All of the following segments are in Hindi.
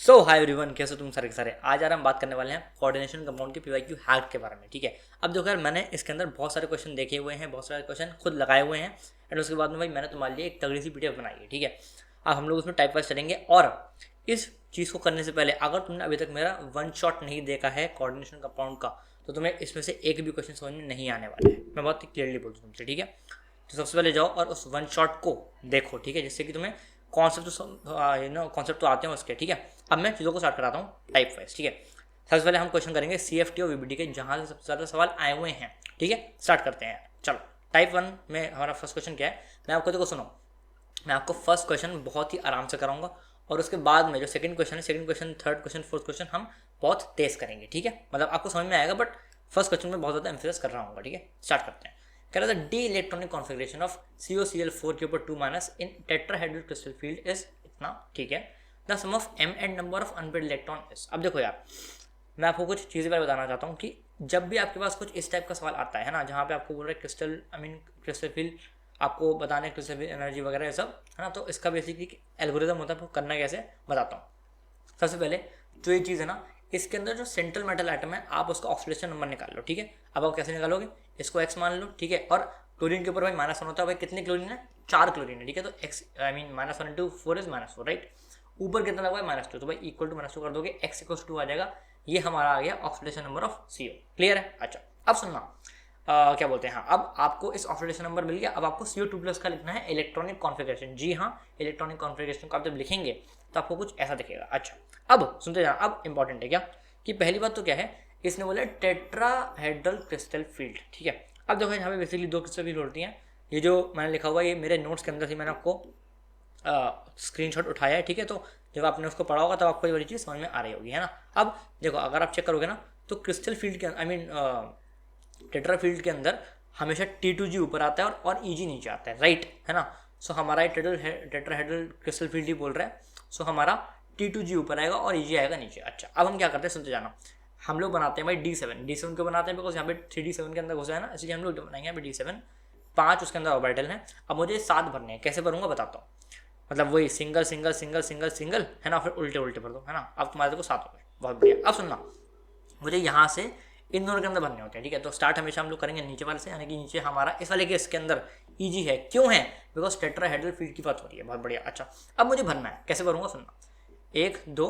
सो हाय एवरीवन, कैसे तुम सारे के सारे। आज यार हम बात करने वाले हैं कोऑर्डिनेशन कंपाउंड के पीवाईक्यू हैक के बारे में। ठीक है, अब देखो यार, मैंने इसके अंदर बहुत सारे क्वेश्चन देखे हुए हैं, बहुत सारे क्वेश्चन खुद लगाए हुए हैं एंड उसके बाद में भाई मैंने तुम्हारे लिए एक तगड़ी सी पीडीएफ बनाई है। ठीक है, अब हम लोग उसमें टाइप वाइज चलेंगे और इस चीज़ को करने से पहले अगर तुमने अभी तक मेरा वन शॉट नहीं देखा है कोऑर्डिनेशन कंपाउंड का, तो तुम्हें इसमें से एक भी क्वेश्चन समझ में नहीं आने वाला है। मैं बहुत क्लियरली बोलता हूँ तुमसे। ठीक है, तो सबसे पहले जाओ और उस वन शॉट को देखो। ठीक है, जिससे कि तुम्हें कॉन्सेप्ट तो आते हैं उसके। ठीक है, अब मैं चीज़ों को स्टार्ट कराता हूँ टाइप वाइज। ठीक है, सबसे पहले हम क्वेश्चन करेंगे सीएफटी और वीबीटी के, जहाँ से सबसे ज़्यादा सवाल आए हुए हैं। ठीक है, स्टार्ट करते हैं। चलो, टाइप 1 में हमारा फर्स्ट क्वेश्चन क्या है, मैं आपको देखो सुनो, मैं आपको फर्स्ट क्वेश्चन बहुत ही आराम से कराऊंगा और उसके बाद में जो सेकंड क्वेश्चन है, second question, third question, fourth question हम बहुत तेज करेंगे। ठीक है, मतलब आपको समझ में आएगा, बट फर्स्ट क्वेश्चन में बहुत ज़्यादा एम्फेसिस कर रहा हूँ। ठीक है, स्टार्ट करते हैं। कह रहा था D electronic configuration of COCl4 के ऊपर 2- in tetrahedral crystal field is इतना। ठीक है, the sum of m and number of unpaired electron is. अब देखो यार, मैं आपको कुछ चीज़ें बारे बताना चाहता हूँ कि जब भी आपके पास कुछ इस टाइप का सवाल आता है ना, जहाँ पे आपको बोल रहे क्रिस्टल फील्ड आपको बताने, क्रिस्टल फील्ड एनर्जी वगैरह ये सब है ना, तो इसका बेसिकली एल्गोरिदम होता है, वो करना कैसे बताता हूँ। सबसे पहले जो ये चीज़ है ना, इसके अंदर जो सेंट्रल मेटल आइटम है, आप उसका ऑक्सीडेशन नंबर निकाल लो। ठीक है, अब आप कैसे निकालोगे, इसको x मान लो। ठीक है, और क्लोरीन के ऊपर भाई -1 होता है। भाई कितने क्लोरीन है, 4 क्लोरीन है। ठीक है, तो x -1 × 4 इज -4, राइट। ऊपर कितना लगा है, -2, तो भाई इक्वल टू -2 कर दोगे, x = 2 आ जाएगा। ये हमारा आ गया oxidation number of CO। Clear है। अच्छा, अब सुनना, क्या बोलते हैं, हाँ, अब आपको इस ऑक्सीडेशन नंबर मिल गया। अब आपको CO2+ का लिखना है इलेक्ट्रॉनिक कॉन्फिगरेशन। जी हाँ, इलेक्ट्रॉनिक कॉन्फिगरेशन को आप जब लिखेंगे तो आपको कुछ ऐसा दिखेगा। अच्छा, अब सुनते जाना, अब इंपॉर्टेंट है क्या कि पहली बात तो क्या है, इसने बोला टेट्राहेड्रल क्रिस्टल फील्ड। ठीक है, अब देखो यहाँ पे बेसिकली 2 क्रिस्टल फील्ड होती हैं। ये जो मैंने लिखा हुआ है, ये मेरे नोट्स के अंदर थी, मैंने आपको स्क्रीनशॉट उठाया है। ठीक है, तो जब आपने उसको पढ़ा होगा तब आपको ये बड़ी चीज़ समझ में आ रही होगी, है ना। अब देखो, अगर आप चेक करोगे ना, तो क्रिस्टल फील्ड के टेट्रा फील्ड के अंदर हमेशा T2G ऊपर आता है और EG नीचे आता है, राइट, है ना। सो हमारा ये टेट्राहेड्रल क्रिस्टल फील्ड ही बोल रहा है। सो हमारा T2G ऊपर आएगा और EG आएगा नीचे। अच्छा, अब हम क्या करते हैं, सुनते जाना। हम लोग बनाते हैं भाई D7 क्यों बनाते हैं, बिकॉज यहाँ पे 3D7 के अंदर घुसा है ना, इसलिए हम लोग बनाएंगे यहाँ पे D7। 5 उसके अंदर ऑर्बिटल हैं। अब मुझे 7 भरने हैं, कैसे भरूंगा बताता हूँ। मतलब वही single single single single single, है ना, फिर उल्टे उल्टे भर दो, है ना। अब तुम्हारे को 7 हो गए, बहुत बढ़िया। अब सुनना, मुझे यहाँ से इन दोनों के अंदर भरने होते हैं। ठीक है, तो स्टार्ट हमेशा हम लोग करेंगे नीचे वाले से, यानी कि नीचे हमारा इस वाले केस के अंदर EG है। क्यों है, बिकॉज टेट्राहेड्रल फील्ड की बात हो रही है। बहुत बढ़िया। अच्छा, अब मुझे भरना है, कैसे भरूंगा, सुनना। 1 2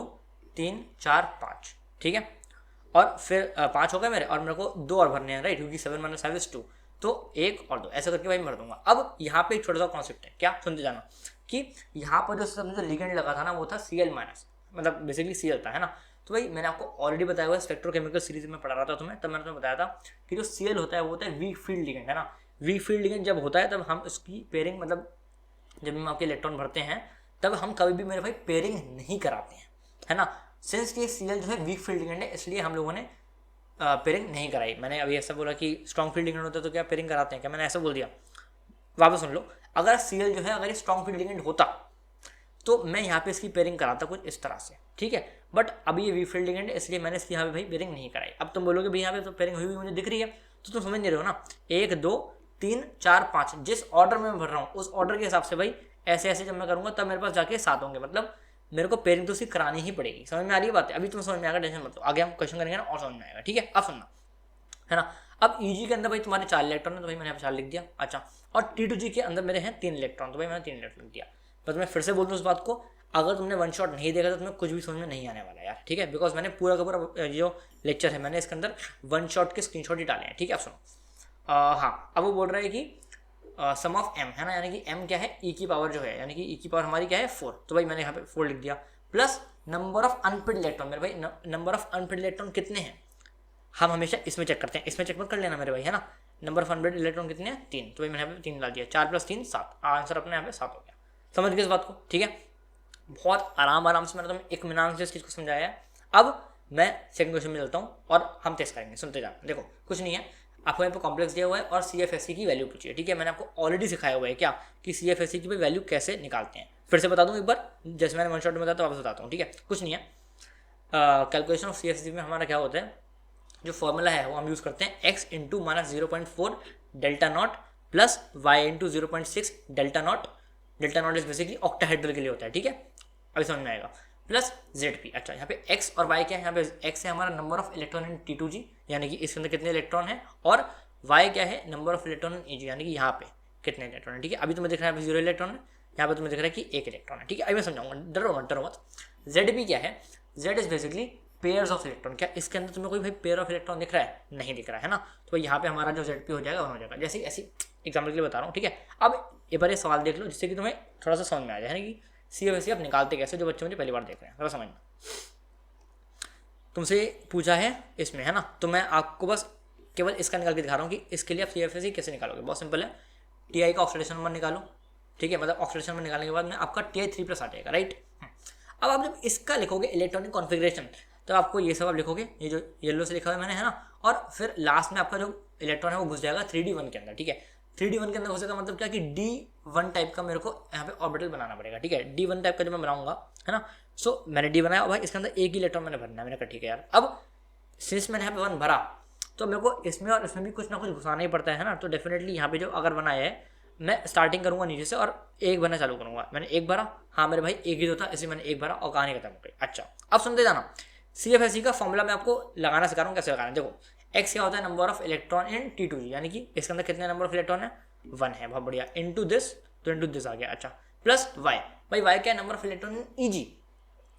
3 4 5, ठीक है, और फिर 5 हो गए मेरे, और मेरे को 2 और भरने हैं, राइट, क्योंकि 7 - 5 = 2, तो 1 और 2 ऐसे करके भाई भर दूंगा। अब यहाँ पे एक छोटा सा कॉन्सेप्ट है, क्या, सुनते जाना, कि यहाँ पर जो सबसे लिगेंड लगा था ना, वो था Cl-, मतलब बेसिकली Cl था, है ना। तो भाई मैंने आपको ऑलरेडी बताया हुआ है, स्पेक्ट्रोकेमिकल सीरीज में पढ़ा रहा था तुम्हें, तब मैंने तुम्हें बताया था कि जो Cl होता है वो होता है वीक फील्ड लिगेंड, है ना। वीक फील्ड लिगेंड जब होता है तब हम उसकी पेयरिंग, मतलब जब हम आपके इलेक्ट्रॉन भरते हैं तब हम कभी भी मेरे भाई पेयरिंग नहीं कराते हैं, है ना। सिंस कि Cl जो है वीक फील्ड लिगेंड है, इसलिए हम लोगों ने पेयरिंग नहीं कराई। मैंने अभी ऐसा बोला कि स्ट्रॉन्ग फील्ड लिगेंड होता है तो क्या पेयरिंग कराते हैं क्या, मैंने ऐसा बोल दिया। वापस सुन लो, अगर Cl जो है, अगर ये स्ट्रॉन्ग फील्ड लिगेंड होता तो मैं यहाँ पे इसकी पेयरिंग कराता कुछ इस तरह से, ठीक है। बट अभी ये वीक फील्ड लिगेंड है, इसलिए मैंने इसकी यहाँ पे भाई पेयरिंग नहीं कराई। अब तुम बोलोगे भाई यहाँ पे तो पेयरिंग हुई हुई मुझे दिख रही है, तो तुम समझ नहीं रहे हो ना। 1 2 3 4 5 जिस ऑर्डर में मैं भर रहा हूँ उस ऑर्डर के हिसाब से भाई ऐसे ऐसे जब मैं करूँगा तब मेरे पास जाके 7 होंगे, मतलब मेरे को पेयरिंग तो उसकी करानी ही पड़ेगी। समझ में आ रही है बात, अभी तुम समझ में आएगा, टेंशन मत लो, आगे हम क्वेश्चन करेंगे ना और समझ में आएगा। ठीक है, अब सुनना, है ना। अब EG के अंदर भाई तुम्हारे 4 इलेक्ट्रॉन है, तो भाई मैंने यहाँ पे 4 लिख दिया। अच्छा, और T2G के अंदर मेरे हैं 3 इलेक्ट्रॉन, तो भाई मैंने 3 इलेक्ट्रॉन लिख दिया। बस मैं फिर से बोल दूँ उस बात को, अगर तुमने वन शॉट नहीं देखा तो तुम्हें कुछ भी समझ में नहीं आने वाला यार, ठीक है, बिकॉज मैंने पूरा का पूरा जो लेक्चर है मैंने इसके अंदर वन शॉट के स्क्रीनशॉट ही डाले हैं। ठीक है, अब सुनो, हाँ, अब वो बोल रहा है कि सम ऑफ m, है ना, यानी कि m क्या है, e की पावर जो है, यानी कि e की पावर हमारी क्या है 4, तो भाई मैंने यहाँ पे 4 लिख दिया, plus number of unpaired electron. मेरे भाई नंबर ऑफ अनपेड इलेक्ट्रॉन कितने हैं, हम हमेशा इसमें चेक करते हैं, इसमें चेक मत कर लेना मेरे भाई, है ना। नंबर ऑफ अनपेड इलेक्ट्रॉन कितने हैं, 3, तो भाई मैंने यहाँ पे 3 डाल दिया, 4 + 3 7, आंसर अपने यहाँ पे 7 हो गया। समझ गए इस बात को, ठीक है। बहुत आराम से मैंने तुम्हें एक मिनट से इस चीज़ को समझाया है। अब मैं सेकंड क्वेश्चन में चलता हूँ और हम टेस्ट करेंगे, सुनते जाना। देखो, कुछ नहीं है, आपको यहाँ पे कॉम्प्लेक्स दिया हुआ है और CFSE की वैल्यू पूछिए। ठीक है, मैंने आपको ऑलरेडी सिखाया हुआ है क्या कि CFSE की वैल्यू कैसे निकालते हैं। फिर से बता दूँ एक बार, जैसे मैंने वन शॉट में बताया तो वापस बताता हूँ। ठीक है, कुछ नहीं है, कैलकुलेशन ऑफ CFSE में हमारा क्या होता है, जो फॉर्मूला है वो हम यूज़ करते हैं x × -0.4 delta not plus y × 0.6 delta not. Delta not is basically octahedral के लिए होता है, ठीक है, अभी समझ में आएगा। Plus ZP। अच्छा यहाँ पे x और y क्या है, यहाँ पे x है हमारा number of electron in T2G यानी कि इसके अंदर कितने इलेक्ट्रॉन है, और y क्या है number of electron in EG यानी कि यहाँ पे कितने इलेक्ट्रॉन है। ठीक है, अभी तुम्हें दिख रहा है यहाँ पे 0 इलेक्ट्रॉन है, यहाँ पे तुम्हें दिख रहा है कि 1 इलेक्ट्रॉन है। ठीक है, अभी मैं समझाऊंगा, डरो मत। ZP क्या है, Z is basically pairs of electron. क्या इसके अंदर तुम्हें कोई भाई पेयर ऑफ इलेक्ट्रॉन दिख रहा है, नहीं दिख रहा है ना, तो यहाँ पे हमारा जो ZP हो जाएगा 1 हो जाएगा। जैसे ऐसी एग्जाम्पल के लिए बता रहा हूँ। ठीक है, अब एक बार ये सवाल देख लो जिससे कि तुम्हें थोड़ा सा समझ में आ जाए कि CFSE आप निकालते कैसे, जो बच्चे मुझे पहली बार देख रहे हैं थोड़ा समझना। तुमसे पूछा है इसमें, है ना, तो मैं आपको बस केवल इसका निकाल के दिखा रहा हूँ कि इसके लिए आप CFSE कैसे निकालोगे। बहुत सिंपल है, TI का ऑक्सीडेशन नंबर निकालो। ठीक है, मतलब ऑक्सीडेशन नंबर निकालने के बाद में आपका TI3+ आ जाएगा, राइट। अब आप जब इसका लिखोगे इलेक्ट्रॉनिक कॉन्फ़िगरेशन, तो आपको ये सब आप लिखोगे, ये जो येलो से लिखा हुआ है मैंने, है ना, और फिर लास्ट में आपका जो इलेक्ट्रॉन है वो घुस जाएगा 3D1 के अंदर। ठीक है, 3D1 के अंदर घुसेगा मतलब क्या कि D1 टाइप का मेरे को यहाँ पे ऑर्बिटल बनाना पड़ेगा। ठीक है, D1 टाइप का जब मैं बनाऊंगा, है ना, सो मैंने D बनाया, भाई इसके अंदर एक ही इलेक्ट्रॉन मैंने भरना है। मैंने कहा ठीक है यार, अब सिंस मैंने यहाँ पे 1 भरा तो मेरे को इसमें और इसमें भी कुछ ना कुछ घुसाना ही पड़ता है ना, तो डेफिनेटली यहाँ पे जो अगर बनाया है मैं स्टार्टिंग करूँगा नीचे से और एक भरना चालू करूँगा। मैंने एक भरा, हाँ मेरे भाई एक ही तो था, इसलिए मैंने एक भरा और कहानी खत्म हो गई। अच्छा, अब सुनते जाना, CFSE का फॉर्मूला मैं आपको लगाना सिखा रहा हूँ कैसे लगाना। देखो, x क्या होता है number of electron in T2G यानी कि इसके अंदर कितने नंबर ऑफ इलेक्ट्रॉन है, 1 है, बहुत बढ़िया, इनटू दिस, तो इनटू दिस आ गया। अच्छा, प्लस y, भाई y क्या है number of electron in EG,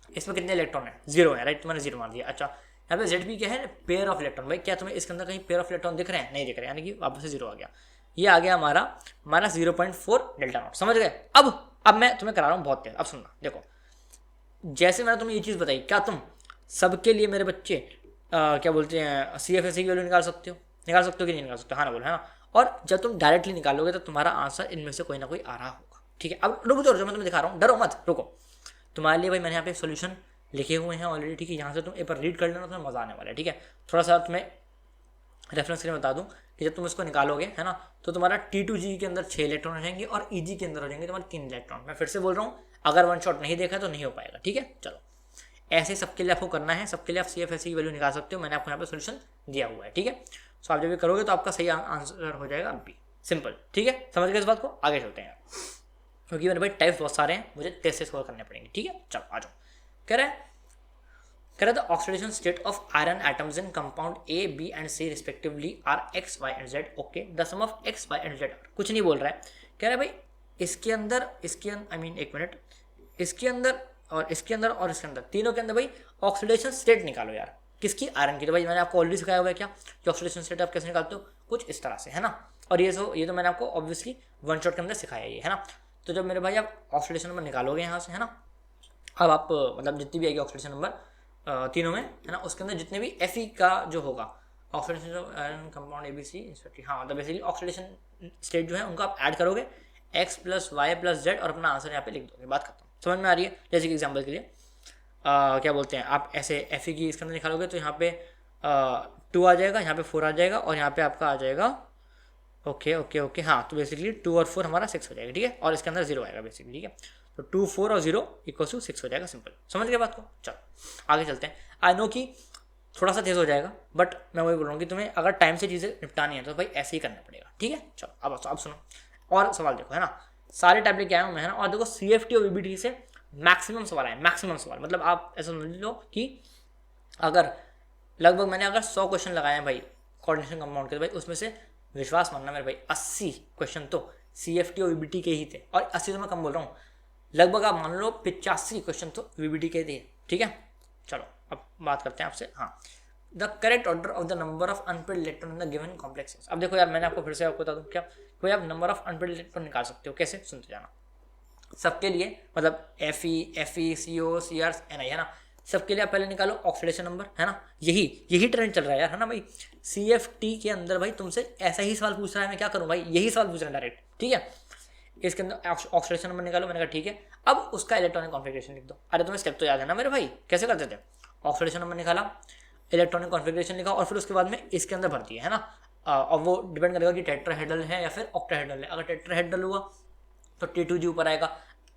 इसमें कितने इलेक्ट्रॉन है, 0 है, राइट, तो मैंने 0 मार दिया। अच्छा, यहाँ पे ZP क्या है, पेयर ऑफ इलेक्ट्रॉन, भाई क्या तुम्हें इसके अंदर कहीं पेयर ऑफ इलेक्ट्रॉन दिख रहे हैं, नहीं दिख रहे, यानी कि वापस से 0 आ गया। ये आ गया हमारा -0.4 डेल्टा नॉट, समझ गए। अब मैं तुम्हें करा रहा हूँ बहुत तेज। अब सुनना, देखो जैसे मैंने तुम्हें ये चीज़ बताई, क्या तुम सबके लिए मेरे बच्चे क्या बोलते हैं CFSE की वैल्यू निकाल सकते हो कि नहीं निकाल सकते, हाँ ना बोलो, है ना। और जब तुम डायरेक्टली निकालोगे तो तुम्हारा आंसर इनमें से कोई ना कोई आ रहा होगा। ठीक है, अब रुको, जो मैं तुम्हें दिखा रहा हूँ, डरो मत, रुको। तुम्हारे लिए भाई मैंने यहाँ पे सोल्यूशन लिखे हुए हैं ऑलरेडी। ठीक है, यहाँ से तुम एक बार रीड कर लेना, तुम्हें मजा आने वाला है। ठीक है, थोड़ा सा तुम्हें रेफरेंस के लिए बता दूं कि जब तुम इसको निकालोगे, है ना, तो तुम्हारा T2G के अंदर 6 इलेक्ट्रॉन हो जाएंगे और EG के अंदर हो जाएंगे तुम्हारे 3 इलेक्ट्रॉन। मैं फिर से बोल रहा हूँ, अगर 1 शॉट नहीं देखा तो नहीं हो पाएगा। ठीक है, चलो ऐसे सबके लिए आपको करना है, सबके लिए आप CFSE की वैल्यू निकाल सकते हो, मैंने आपको यहाँ पे सोल्यूशन दिया हुआ है। ठीक है, सो आप जब ये करोगे तो आपका सही आंसर हो जाएगा B, सिंपल। ठीक है, समझ गए इस बात को, आगे चलते हैं क्योंकि मेरे भाई टाइप्स बहुत सारे हैं, मुझे टेस्ट से स्कोर करने पड़ेंगे। ठीक है, चलो आ जाओ। कह रहे the oxidation state of iron atoms in compound A, B and C respectively are X, Y and Z। Okay, the sum of X, Y and Z, कुछ नहीं बोल रहा है, कह रहा है भाई इसके अंदर एक मिनट, इसके अंदर और इसके अंदर और इसके अंदर, तीनों के अंदर भाई ऑक्सीडेशन स्टेट निकालो यार। किसकी, आयरन की। तो भाई मैंने आपको ऑलरेडी सिखाया हुआ है क्या कि ऑक्सीडेशन स्टेट आप कैसे निकालते हो, कुछ इस तरह से, है ना। और ये तो मैंने आपको ऑब्वियसली 1 शॉट के अंदर सिखाया ये, है ना। तो जब मेरे भाई आप ऑक्सीडेशन नंबर निकालोगे यहाँ से, है ना, अब आप मतलब जितनी भी आएगी ऑक्सीडेशन नंबर तीनों में, है ना, उसके अंदर जितने भी Fe का जो होगा oxidation of iron compound ABC, हाँ मतलब बेसिकली ऑक्सीडेशन स्टेट जो है उनको आप ऐड करोगे X + Y + Z और अपना आंसर यहाँ पे लिख दोगे, बात खत्म। समझ में आ रही है। जैसे कि एग्जांपल के लिए क्या बोलते हैं, आप ऐसे Fe की इसके अंदर निकालोगे तो यहाँ पे 2 आ जाएगा, यहाँ पे 4 आ जाएगा और यहाँ पे आपका आ जाएगा ओके हाँ, तो बेसिकली 2 और 4 हमारा 6 हो जाएगा। ठीक है, और इसके अंदर 0 आएगा बेसिकली। ठीक है, तो 2, 4 और 0 = 6 हो जाएगा, सिंपल। समझ गए बात को, चलो आगे चलते हैं। आई नो कि थोड़ा सा तेज हो जाएगा, बट मैं वही बोल रहा हूँ कि तुम्हें अगर टाइम से चीज़ें निपटानी है तो भाई ऐसे ही करना पड़ेगा। ठीक है, चलो अब सुनो और सवाल देखो, है ना, सारे टाइप लेके आया हूँ मैं, है ना। और देखो CFT और VBT से मैक्सिमम सवाल आए, मैक्सिमम सवाल, मतलब आप ऐसा समझ लो कि अगर लगभग मैंने अगर 100 क्वेश्चन लगाए हैं भाई कोऑर्डिनेशन कंपाउंड के, तो भाई उसमें से विश्वास मानना मेरे भाई 80 क्वेश्चन तो CFT और VBT के ही थे। और 80 तो मैं कम बोल रहा हूँ, लगभग आप मान लो 85 क्वेश्चन तो VBT के थे। ठीक है, चलो अब बात करते हैं आपसे। हाँ, the correct order of the number of unpaired electron in the given complexes. अब देखो यार, मैंने आपको फिर से आपको बता दूं क्या, कोई आप नंबर ऑफ अनपेड इलेक्ट्रॉन निकाल सकते हो, कैसे, सुनते जाना। सबके लिए मतलब Fe, CO, Cr, Ni, है ना, सबके लिए आप पहले निकालो ऑक्सीडेशन नंबर, है ना। यही ट्रेंड चल रहा है यार, है ना भाई। CFT के अंदर भाई तुमसे ऐसा ही सवाल पूछ रहा है, मैं क्या करूँ भाई, यही सवाल पूछ रहा है डायरेक्ट। ठीक है, इसके अंदर ऑक्सीडेशन नंबर निकालो, मैंने कहा ठीक है। अब उसका इलेक्ट्रॉनिक कॉन्फ़िगरेशन लिख दो। अरे तुम्हें स्टेप तो याद है ना मेरे भाई, कैसे करते थे, ऑक्सीडेशन नंबर निकाला, इलेक्ट्रॉनिक कॉन्फ़िगरेशन लिखा और फिर उसके बाद में इसके अंदर भर दिया, है ना। और वो डिपेंड करेगा कि टेट्राहेड्रल है या फिर ऑक्टाहेड्रल है। अगर टेट्राहेड्रल हुआ तो T2G ऊपर आएगा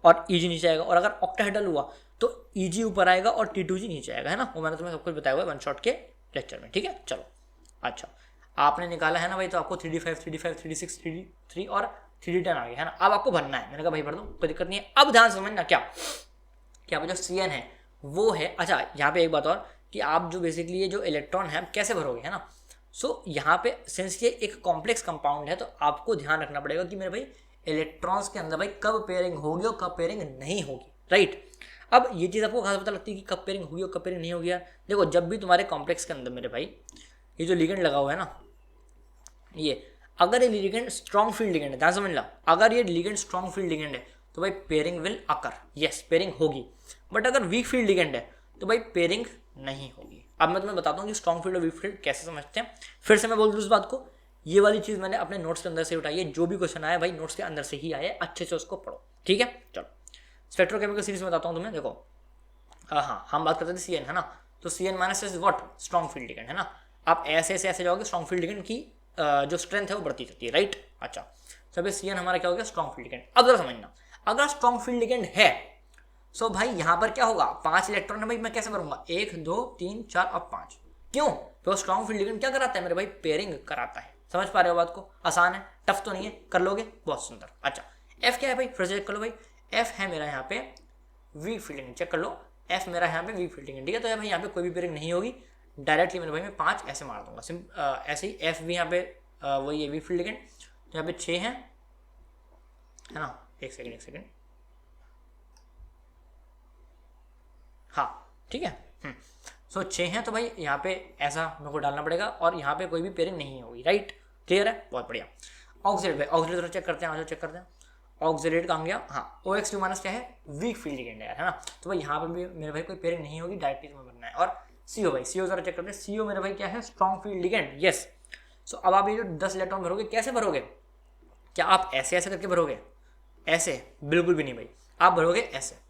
और EG नीचे आएगा, और अगर ऑक्टाहेड्रल हुआ तो EG ऊपर आएगा और T2G नीचे आएगा, है ना। वो मैंने तुम्हें सब कुछ बताया हुआ है 1 शॉट के लेक्चर में। ठीक है, चलो अच्छा, आपने निकाला है ना भाई, तो आपको 3D5, 3D5, 3D6, 3D3 और 3D10 आ गया, है ना। अब आपको भरना है, मैंने कहा भाई भर दो, कोई दिक्कत नहीं है। अब ध्यान समझना क्या जो CN है वो है, अच्छा यहाँ पे एक बात और कि आप जो बेसिकली ये जो इलेक्ट्रॉन है आप कैसे भरोगे, है ना। सो यहाँ पे सिंस ये एक कॉम्प्लेक्स कंपाउंड है तो आपको ध्यान रखना पड़ेगा कि मेरे भाई इलेक्ट्रॉन्स के अंदर भाई कब पेयरिंग होगी और कब पेयरिंग नहीं होगी, राइट। अब ये चीज़ आपको खास पता लगती है कि कब पेयरिंग होगी और कब पेयरिंग नहीं होगी यार। देखो जब भी तुम्हारे कॉम्प्लेक्स के अंदर मेरे भाई ये जो लिगेंड लगा हुआ है ना, ये अगर ये लिगेंड स्ट्रॉन्ग फील्ड लिगेंड है, ध्यान समझ ला, अगर ये लिगेंड स्ट्रॉन्ग फील्ड लिगेंड है तो भाई pairing will occur, yes pairing होगी। बट अगर वीक फील्ड लिगेंड है तो भाई पेयरिंग नहीं होगी। अब मैं तुम्हें बताता हूँ कि स्ट्रॉन्ग फील्ड और वीक फील्ड कैसे समझते हैं। फिर से मैं बोल दूँ इस बात को, ये वाली चीज़ मैंने अपने नोट्स के अंदर से उठाई है, जो भी क्वेश्चन आया भाई नोट्स के अंदर से ही आया, अच्छे से उसको पढ़ो, ठीक है। चलो स्पेक्ट्रोकेमिकल सीरीज में बताता हूँ तुम्हें। देखो हाँ हम बात करते थे सी एन, है ना, तो C N minus is what, strong field ligand, है ना। आप ऐसे ऐसे जाओगे, स्ट्रॉन्ग फील्ड लिगेंड की जो स्ट्रेंथ है वो बढ़ती जाती है, राइट। अच्छा सब सी एन हमारा क्या हो गया, स्ट्रॉन्ग फील्ड लिगेंड। अब जरा समझना, अगर स्ट्रॉन्ग फील्ड लिगेंड है सो भाई यहाँ पर क्या होगा, 5 इलेक्ट्रॉन है भाई, मैं कैसे भरूंगा, 1 2 3 4 और 5। क्यों, तो स्ट्रॉन्ग फील्ड लिगेंड क्या कराता है मेरे भाई, पेयरिंग कराता है। समझ पा रहे हो बात को, आसान है, टफ तो नहीं है, कर लोगे, बहुत सुंदर। अच्छा एफ क्या है भाई, फिर से चेक कर लो भाई, एफ है मेरा यहाँ पे वीक फील्डिंग, चेक कर लो, एफ मेरा यहाँ पे वीक फील्डिंग, ठीक है। तो भाई यहाँ पे कोई भी पेयरिंग नहीं होगी, डायरेक्टली मेरे भाई मैं 5 ऐसे मार दूंगा, ऐसे ही एफ भी यहाँ पे वही है वीक फील्डिंग, तो यहाँ पे 6 है ना। एक सेकेंड हाँ ठीक है। सो 6 हैं तो भाई यहाँ पे ऐसा मेरे को डालना पड़ेगा और यहाँ पे कोई भी पेयरिंग नहीं होगी, राइट, क्लियर है, बहुत बढ़िया। ऑक्सीडेट भाई, ऑक्सीडेट चेक करते हैं, चेक करते हैं ऑक्सीडेट कहाँ गया, हाँ OX2 माइनस क्या है, वीक फील्ड लिगेंड है ना। तो भाई यहाँ पे भी मेरे भाई कोई पेयरिंग नहीं होगी, डायरेक्टली तुम्हें बनना है। और CO भाई, CO जरा चेक करते हैं, CO मेरे भाई क्या है, स्ट्रॉन्ग फील्ड लिगेंड, यस। सो अब आप ये जो 10 इलेक्ट्रॉन भरोगे कैसे भरोगे, क्या आप ऐसे ऐसे करके भरोगे, ऐसे बिल्कुल भी नहीं भाई, आप भरोगे ऐसे,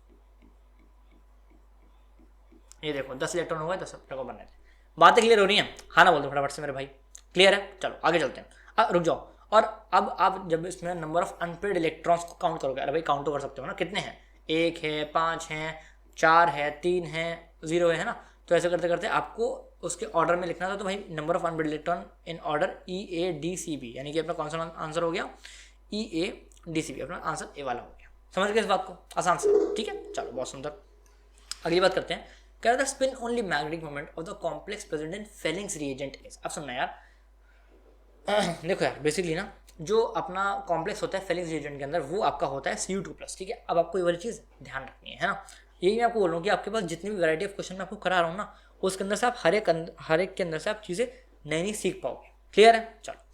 ये देखो 10 इलेक्ट्रॉन हो गए, 10 अपने को बनने थे। बातें क्लियर हो रही हैं, हाँ ना बोल दो फटाफट से मेरे भाई, क्लियर है। चलो आगे चलते हैं, रुक जाओ। और अब आप जब इसमें नंबर ऑफ अनपेड इलेक्ट्रॉन्स को काउंट करोगे, अरे भाई काउंट तो कर सकते हो ना, कितने हैं, 1 है, 5 है, 4 है, 3 है, 0 है ना। तो ऐसे करते करते आपको उसके ऑर्डर में लिखना था, तो भाई number of unpaired electron in order EADCB, यानी कि अपना कौन सा आंसर हो गया, EADCB, अपना आंसर ए वाला हो गया। समझ गए इस बात को, आसान से, ठीक है। चलो बहुत सुंदर, अगली बात करते हैं, क्या the spin only magnetic moment of the complex present in Fehling's reagent is. अब सुनना यार, देखो यार बेसिकली ना जो अपना कॉम्प्लेक्स होता है फेलिंग्स रिएजेंट के अंदर वो आपका होता है Cu2+, ठीक है। अब आपको ये वाली चीज़ ध्यान रखनी है ना, यही मैं आपको बोल रहा हूँ कि आपके पास जितनी भी वैरायटी ऑफ क्वेश्चन मैं आपको करा रहा हूँ ना, उसके अंदर से आप हर एक के अंदर से आप चीज़ें नई सीख पाओगे, क्लियर है। चलो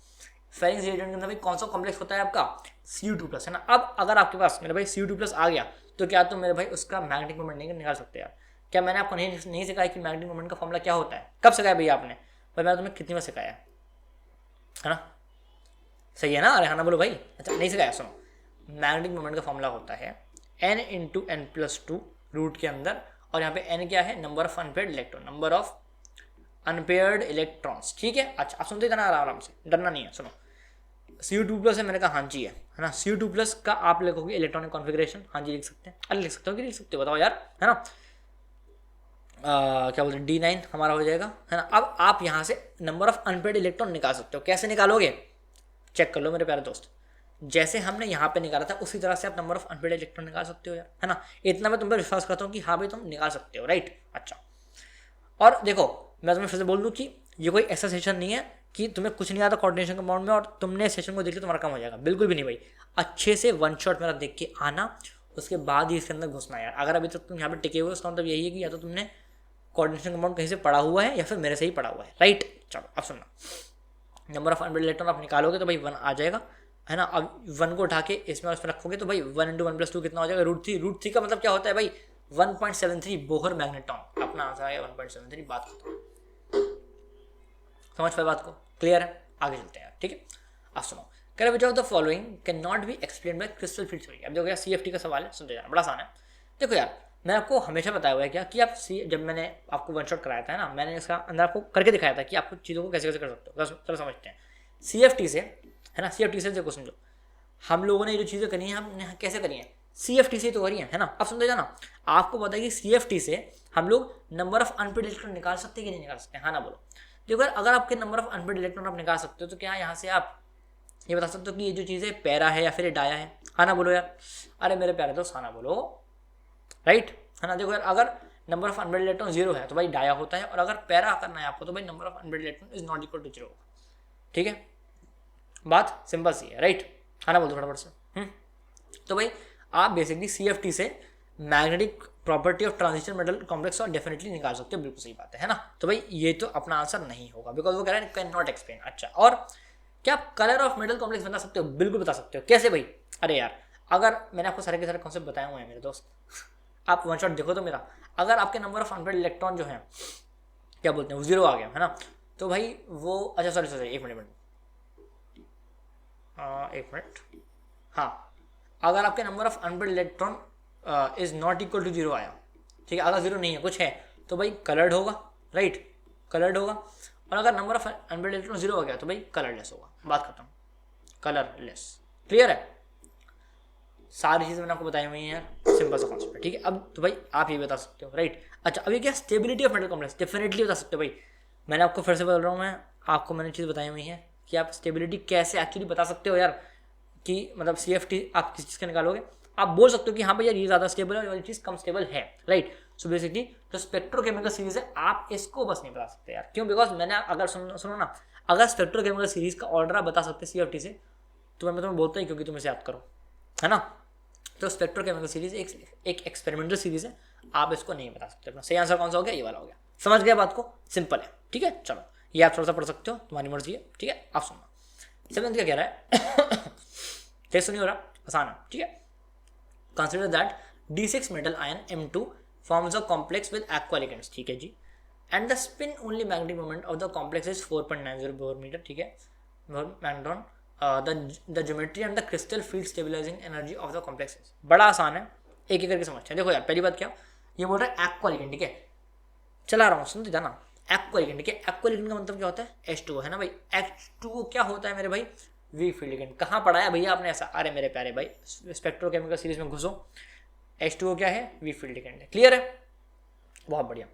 फेलिंग्स रिएजेंट के अंदर भाई कौन सा कॉम्प्लेक्स होता है आपका, Cu2+, है ना। अब अगर आपके पास मेरे भाई Cu2+ आ गया तो क्या तुम मेरे भाई उसका मैग्नेटिक मोमेंट नहीं निकाल सकते यार। क्या मैंने आपको नहीं सिखाया कि मैग्नेटिक मोमेंट का फॉर्मूला क्या होता है, कब सिखाया भैया आपने, भाई मैंने तुम्हें कितनी बार सिखाया है ना, सही है ना, अरे हाँ ना बोलो भाई। अच्छा नहीं सिखाया, सुनो, मैग्नेटिक मोमेंट का फॉर्मूला होता है n × n+2 रूट के अंदर, और यहाँ पे n क्या है, number of unpaired electron, number of unpaired electrons, ठीक है। अच्छा आप सुनते जाना आराम से, डरना नहीं है। सुनो Cu2+ है, मैंने कहा हाँ जी है ना। Cu2+ का आप लिखोगे इलेक्ट्रॉनिक कॉन्फ़िगरेशन, हाँ जी लिख सकते हैं, अरे लिख सकते हो कि लिख सकते हो, बताओ यार, है ना। क्या बोलते हैं, D9 हमारा हो जाएगा, है ना। अब आप यहाँ से नंबर ऑफ अनपेड इलेक्ट्रॉन निकाल सकते हो, कैसे निकालोगे, चेक कर लो मेरे प्यारे दोस्त, जैसे हमने यहाँ पे निकाला था उसी तरह से आप नंबर ऑफ अनपेड इलेक्ट्रॉन निकाल सकते हो यार, है ना। इतना मैं तुम पर विश्वास करता हूँ कि हाँ भाई तुम निकाल सकते हो, राइट। अच्छा और देखो मैं तुम्हें फिर से बोल दूँ कि ये कोई ऐसा सेशन नहीं है कि तुम्हें कुछ नहीं आता कोऑर्डिनेशन कंपाउंड में और तुमने सेशन को देख के तुम्हारा काम हो जाएगा, बिल्कुल भी नहीं भाई। अच्छे से 1 शॉट मेरा देख के आना, उसके बाद ही इसके अंदर घुसना यार। अगर अभी तक तुम यहाँ पे टिके हुए उसका मतलब यही है कि या तो तुमने कोऑर्डिनेशन कंपाउंड कहीं से पढ़ा हुआ है या फिर मेरे से ही पढ़ा हुआ है, राइट। चलो अब सुनना, नंबर ऑफ अनपेड इलेक्ट्रॉन आप निकालोगे तो भाई 1 आ जाएगा, है ना। अब 1 को उठा के इसमें उसमें रखोगे तो भाई 1 × 1+2 कितना हो जाएगा, √3। √3 का मतलब क्या होता है भाई, 1.73 बोहर मैग्नेटॉन, अपना आंसर आएगा 1.73। बात खत्म, समझ पाए बात को, क्लियर है। आगे चलते हैं यार, ठीक है। अब सुनो, कह विच of the following can not be explain by crystal field theory. अब देखो यार CFT का सवाल है, सुनते जाना, बड़ा आसान है। देखो यार मैं आपको हमेशा बताया हुआ है क्या कि आप जब मैंने आपको 1 शॉट कराया था ना, मैंने इसका अंदर आपको करके दिखाया था कि आपको चीज़ों को कैसे कैसे कर सकते हो। चलो समझते हैं CFT से, है ना। CFT से देखो समझो, हम लोगों ने जो चीज़ें करी हैं हमने कैसे करी हैं, CFT से तो करी है ना। अब सुनते जाना, आपको पता है कि CFT से हम लोग नंबर ऑफ अनपेड इलेक्ट्रॉन निकाल सकते हैं कि नहीं निकाल सकते, हाँ ना बोलो। देखो अगर आपके नंबर ऑफ अनपेड इलेक्ट्रॉन आप निकाल सकते हो तो क्या यहाँ से आप ये बता सकते हो कि ये जो चीज़ है पैरा है या फिर ये डाया है, हाँ ना बोलो यार। अरे मेरे प्यारे दोस्त हाँ ना बोलो, राइट, है ना। देखो यार अगर नंबर ऑफ अनबेल्ड इलेक्ट्रॉन 0 है तो भाई डाया होता है, और अगर पैरा करना है आपको तो भाई number of unpaired electron is not equal to 0 होगा। ठीक है, बात सिंपल सी है, राइट, आना बोल दो फटाफट से। तो भाई आप बेसिकली CFT से magnetic property of transition metal complex और डेफिनेटली निकाल सकते हो, बिल्कुल सही बात है ना। तो भाई ये तो अपना आंसर नहीं होगा, बिकॉज वो कह रहा है कैन नॉट एक्सप्लेन। अच्छा, और क्या आप कलर ऑफ मेटल कॉम्प्लेक्स बता सकते हो? बिल्कुल बता सकते हो। कैसे भाई? अरे यार, अगर मैंने आपको सारे के सारे कॉन्सेप्ट बताए हुए हैं मेरे दोस्त, आप वन शॉट देखो तो मेरा, अगर आपके नंबर ऑफ अनबेल्ड इलेक्ट्रॉन जो है क्या बोलते हैं वो 0 आ गया है ना, तो भाई वो, अच्छा सॉरी एक मिनट, हाँ, अगर आपके number of unpaired electron is not equal to 0 आया, ठीक है, अगर 0 नहीं है कुछ है तो भाई कलर्ड होगा, राइट, कलर्ड होगा। और अगर नंबर ऑफ अनबेल्ड इलेक्ट्रॉन 0 हो गया तो भाई कलरलेस होगा, बात खत्म, कलरलेस। क्लियर है? सारी चीज़ें मैंने आपको बताई हुई हैं यार, सिंपल सा कॉन्सेप्ट है। ठीक है, अब तो भाई आप ये बता सकते हो, राइट। अच्छा, अभी क्या stability of metal complex definitely बता सकते हो भाई। मैंने आपको फिर से बोल रहा हूँ, मैं आपको मैंने चीज़ बताई हुई है कि आप स्टेबिलिटी कैसे एक्चुअली बता सकते हो यार, कि मतलब CFT आप किस चीज़ का निकालोगे, आप बोल सकते हो कि हाँ भाई यार ये ज़्यादा स्टेबल है और ये चीज़ कम स्टेबल है, राइट। सो बेसिकली जो स्पेक्ट्रोकेमिकल सीरीज है आप इसको बस नहीं बता सकते यार, क्यों? बिकॉज मैंने, अगर सुनो ना, अगर स्पेक्ट्रोकेमिकल सीरीज का ऑर्डर आप बता सकते CFT से तो मैं तुम्हें बोलता ही क्योंकि तुम इसे याद करो, है ना। तो स्पेक्ट्रोकेमिकल सीरीज एक एक्सपेरिमेंटल सीरीज है, आप इसको नहीं बता सकते। अपना सही आंसर कौन सा हो गया? ये वाला हो गया। समझ गया बात को? सिंपल है, ठीक है। चलो ये आप थोड़ा सा पढ़ सकते हो, तुम्हारी मर्जी है, ठीक है। आप सुनना, 7th क्या कह रहा है? टेस्ट नहीं हो रहा, आसान है, ठीक है। Consider that D6 metal ion M2 forms a complex with aqua ligands, ठीक है जी, and the spin only magnetic moment of the complex is 4.90 Bohr meter, ठीक है, magnetron, the geometry and the crystal field stabilizing energy of the complex is। बड़ा आसान है, एक एक करके समझते हैं। देखो यार, पहली बात क्या, ये बोल रहा है एक्वा लिगेंड, ठीक है, चला रहा हूँ, सुनते जाना। एक्वा लिगेंड, ठीक है, एक्वा लिगेंड का मतलब क्या होता है? H2O, है ना भाई। H2O क्या होता है मेरे भाई? Week field ligand. कहाँ पढ़ा है भैया आपने ऐसा? अरे मेरे प्यारे भाई, स्पेक्ट्रोकेमिकल सीरीज में घुसो, H2O क्या है? वीक फील्ड लिगेंड है। क्लियर है? बहुत बढ़िया,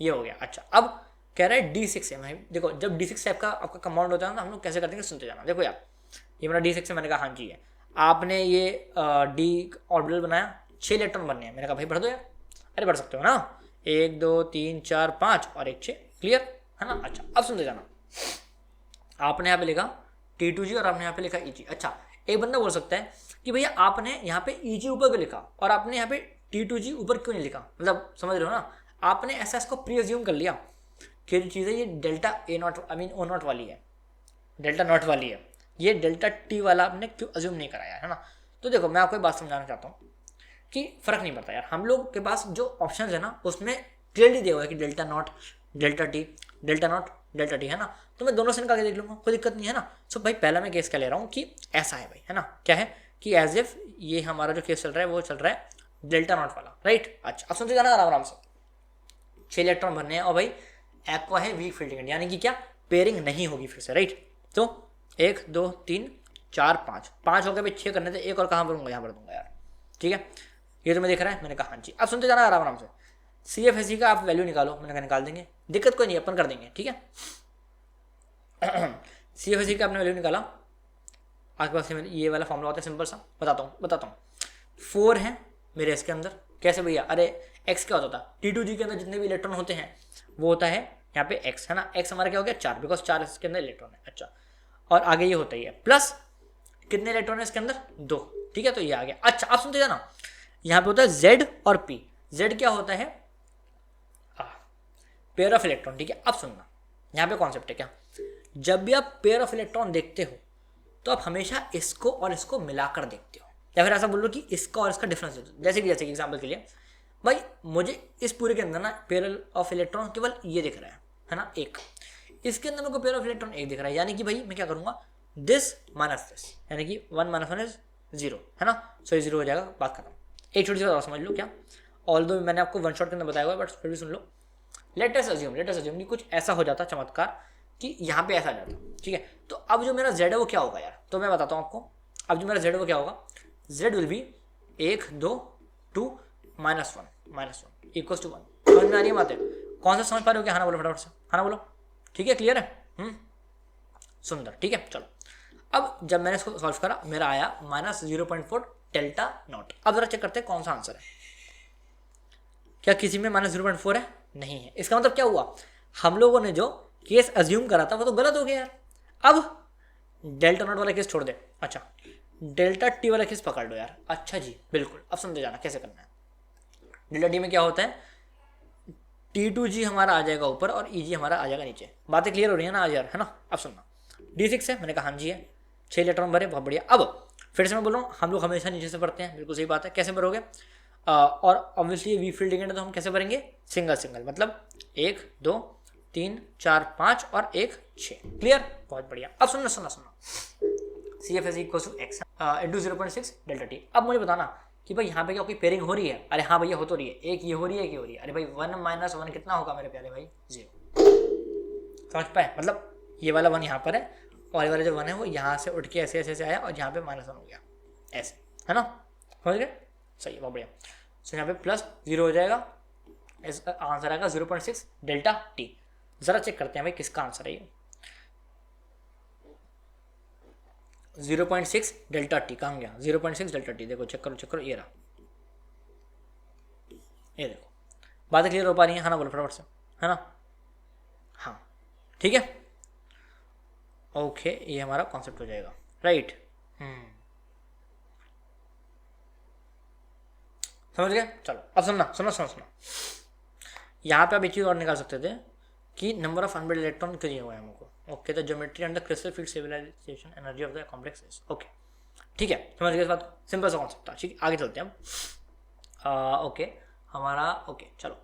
ये हो गया। अच्छा, अब कह रहा है D6 है भाई। देखो, जब D6 टाइप का आपका कंपाउंड होता है ना, हम लोग कैसे करते हैं, सुनते जाना। देखो यार, ये मेरा D6 है, मैंने कहा हाँ जी है। आपने ये D ऑर्बिटल बनाया, 6 इलेक्ट्रॉन बनने हैं, मैंने कहा भाई भर दो यार। अरे भर सकते हो ना, 1 2 3 4 5 और 1 6, क्लियर है ना। अच्छा, अब सुनते जाना, आपने यहाँ पे लिखा T2G और आपने यहाँ पे लिखा EG। अच्छा, एक बंदा बोल सकता है कि भैया आपने यहाँ पे EG ऊपर क्यों लिखा और आपने यहाँ पे T2G ऊपर क्यों नहीं लिखा? मतलब समझ रहे हो ना, आपने ऐसा इसको प्री अज्यूम कर लिया कि जो चीज़ है ये डेल्टा O0 वाली है, डेल्टा नॉट वाली है, ये डेल्टा T वाला आपने क्यों अज्यूम नहीं कराया, है ना। तो देखो, मैं आपको एक बात समझाना चाहता हूँ कि फ़र्क नहीं पड़ता यार, हम लोग के पास जो ऑप्शन है ना उसमें क्लियरली दिया हुआ है कि delta not, delta T, delta not, delta T, है ना। तो मैं दोनों से निकाल के देख लूँगा, कोई दिक्कत नहीं है ना। सो भाई पहला मैं केस क्या ले रहा हूँ कि ऐसा है भाई, है ना, क्या है कि एज इफ ये हमारा जो केस चल रहा है वो चल रहा है डेल्टा नॉट वाला, राइट। अच्छा, अब सुनते जाना आराम से। 6 इलेक्ट्रॉन भरने हैं और भाई एक्वा है वीक फील्ड लिगेंड, यानी कि क्या पेयरिंग नहीं होगी फिर से, राइट। तो 1 2 3 4 5 हो गए भाई, 6 करने थे, एक और कहाँ भरूंगा? यहाँ भर दूंगा यार, ठीक है। ये तो मैं देख रहा है, मैंने कहा हाँ जी। अब सुनते जाना आराम से। CFSE का आप वैल्यू निकालो, मैंने कहा निकाल देंगे, दिक्कत कोई नहीं, अपन कर देंगे, ठीक है। CFSE का आपने वैल्यू निकाला, आपके पास ये वाला फॉर्मूला होता है सिंपल सा, बताता हूँ। 4 है मेरे इसके अंदर, कैसे भैया? अरे x क्या होता था? T2G के अंदर जितने भी इलेक्ट्रॉन होते हैं वो होता है यहाँ पे x, है ना। x हमारा क्या हो गया? 4, बिकॉज 4 इसके अंदर इलेक्ट्रॉन है। अच्छा, और आगे ये होता ही है प्लस कितने इलेक्ट्रॉन है इसके अंदर? 2, ठीक है, तो ये आ गया। अच्छा, आप सुनते जाना, यहाँ पे होता है Z और P। Z क्या होता है? पेयर ऑफ इलेक्ट्रॉन, ठीक है। अब सुनना, यहाँ पे कॉन्सेप्ट है क्या, जब भी आप पेयर ऑफ इलेक्ट्रॉन देखते हो तो आप हमेशा इसको और इसको मिलाकर देखते हो, या फिर ऐसा बोल लो कि इसका और इसका डिफरेंस दे दो। जैसे कि एग्जाम्पल के लिए भाई, मुझे इस पूरे के अंदर ना पेयर ऑफ इलेक्ट्रॉन केवल ये दिख रहा है ना, 1। इसके अंदर मेरे को पेयर ऑफ इलेक्ट्रॉन 1 दिख रहा है, यानी कि भाई मैं क्या करूँगा, दिस माइनस दिस, यानी कि 1 - 1 इज 0, है ना। सो ये 0 हो जाएगा, बात खत्म। एक छोटी सी बात समझ लो क्या, ऑल्दो मैंने आपको वन शॉट के अंदर बताया हुआ है, बट फिर भी सुन लो। लेट अस अज्यूम कि कुछ ऐसा हो जाता चमत्कार कि यहाँ पे ऐसा आ जाता, ठीक है। तो अब जो मेरा Z है वो क्या होगा यार, तो मैं बताता हूँ आपको। अब जो मेरा Z है वो क्या होगा, Z will be 1 2 2 -1 equals to 1। समझ में आ रही है बातें? कौन सा समझ पा रहे हो क्या? हाँ बोलो फटाफट से, हाँ बोलो, ठीक है, क्लियर है, सुंदर, ठीक है। चलो, अब जब मैंने इसको सॉल्व करा, मेरा आया -0.4 डेल्टा नॉट। अब जरा चेक करते हैं कौन सा आंसर है। क्या किसी में -0.4 है? नहीं है। इसका मतलब क्या हुआ, हम लोगों ने जो केस अज्यूम करा था वो तो गलत हो गया यार। अब डेल्टा नॉट वाला केस छोड़ दे, अच्छा डेल्टा टी वाला केस पकड़ लो यार। अच्छा जी बिल्कुल, अब समझे जाना कैसे करना है। डेल्टा टी में क्या होता है, T2G हमारा आ जाएगा ऊपर और EG हमारा आ जाएगा नीचे। बातें क्लियर हो रही है ना आज यार, है ना। अब सुनना, D6 है, मैंने कहा हाँ जी है, 6 इलेक्ट्रॉन भरे, बहुत बढ़िया। अब फिर से मैं बोल रहा हूँ, हम लोग हमेशा नीचे से भरते हैं, बिल्कुल सही बात है। कैसे भरोगे, और ऑब्वियसली वी फील्ड लिगेंड है तो हम कैसे भरेंगे, सिंगल सिंगल, मतलब 1 2 3 4 5 और 1 6। क्लियर, बहुत बढ़िया। अब सुनना सुनना सुनना, CFS equal to x into 0.6 delta T. अब मुझे बताना कि भाई यहाँ पे क्या कोई पेयरिंग हो रही है? अरे हाँ भैया हो तो रही है, एक ये हो रही है, एक ये हो रही है। अरे भाई 1 - 1 कितना होगा मेरे प्यारे भाई, 0। समझ पाए, मतलब ये वाला 1 यहाँ पर है और ये वाला जो 1 है वो यहाँ से उठ के ऐसे ऐसे ऐसे आया और यहाँ पे -1 हो गया, ऐसे, है ना। समझ गए, सही है, बहुत बढ़िया। सो यहाँ पे +0 हो जाएगा, इसका आंसर आएगा 0.6 डेल्टा टी। जरा चेक करते हैं भाई किसका आंसर है ये, 0.6 डेल्टा टी। कहाँ गया 0.6 डेल्टा टी, देखो चेक करो चेक करो, ये रहा, ये देखो। बातें क्लियर हो पा रही हैं, है ना, बोलो फटाफट से, है ना। हाँ ठीक है, ओके, ये हमारा कॉन्सेप्ट हो जाएगा, राइट। समझ गए, चलो अब सुनना सुनना सुनना सुनना। यहाँ पे आप एक चीज़ और निकाल सकते थे कि नंबर ऑफ अनबेड इलेक्ट्रॉन क्यों दिया हुआ है हमको। ओके, तो geometry under crystal field stabilisation energy of the complex is okay, ठीक है, समझ गए इस बात को, सिंपल सा कॉन्सेप्ट था। ठीक है, आगे चलते हैं अब। ओके हमारा, ओके चलो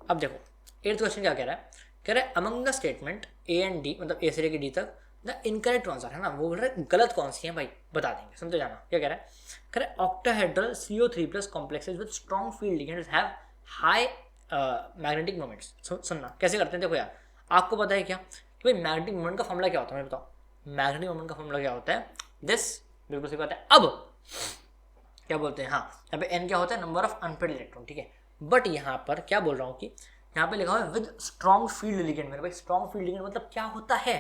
अब देखो 8th क्वेश्चन क्या कह रहा है, कह रहा है among the statement A and D, मतलब ए से लेकर डी तक, द इनकरेक्ट आंसर, है ना, वो बोल रहा है गलत कौन सी है भाई, बता देंगे, समझते जाना। क्या कह रहा है, कह रहा है octahedral CO3+ complexes with strong field ligands have high magnetic moments. सुनना कैसे करते हैं, देखो यार, आपको पता है क्या कि भाई मैग्नेटिक मोमेंट का फॉर्मूला क्या होता है, मैं बताओ, मैग्नेटिक मोमेंट का फॉर्मूला क्या होता है, दिस, बिल्कुल सही बात है। अब क्या बोलते हैं, हाँ यहाँ पे n क्या होता है, नंबर ऑफ अनपेड इलेक्ट्रॉन, ठीक है। बट यहाँ पर क्या बोल रहा हूँ कि यहाँ पे लिखा हुआ है विद स्ट्रॉन्ग फील्ड लिगेंड। मेरे भाई स्ट्रॉन्ग फील्ड लिगेंड मतलब क्या होता है,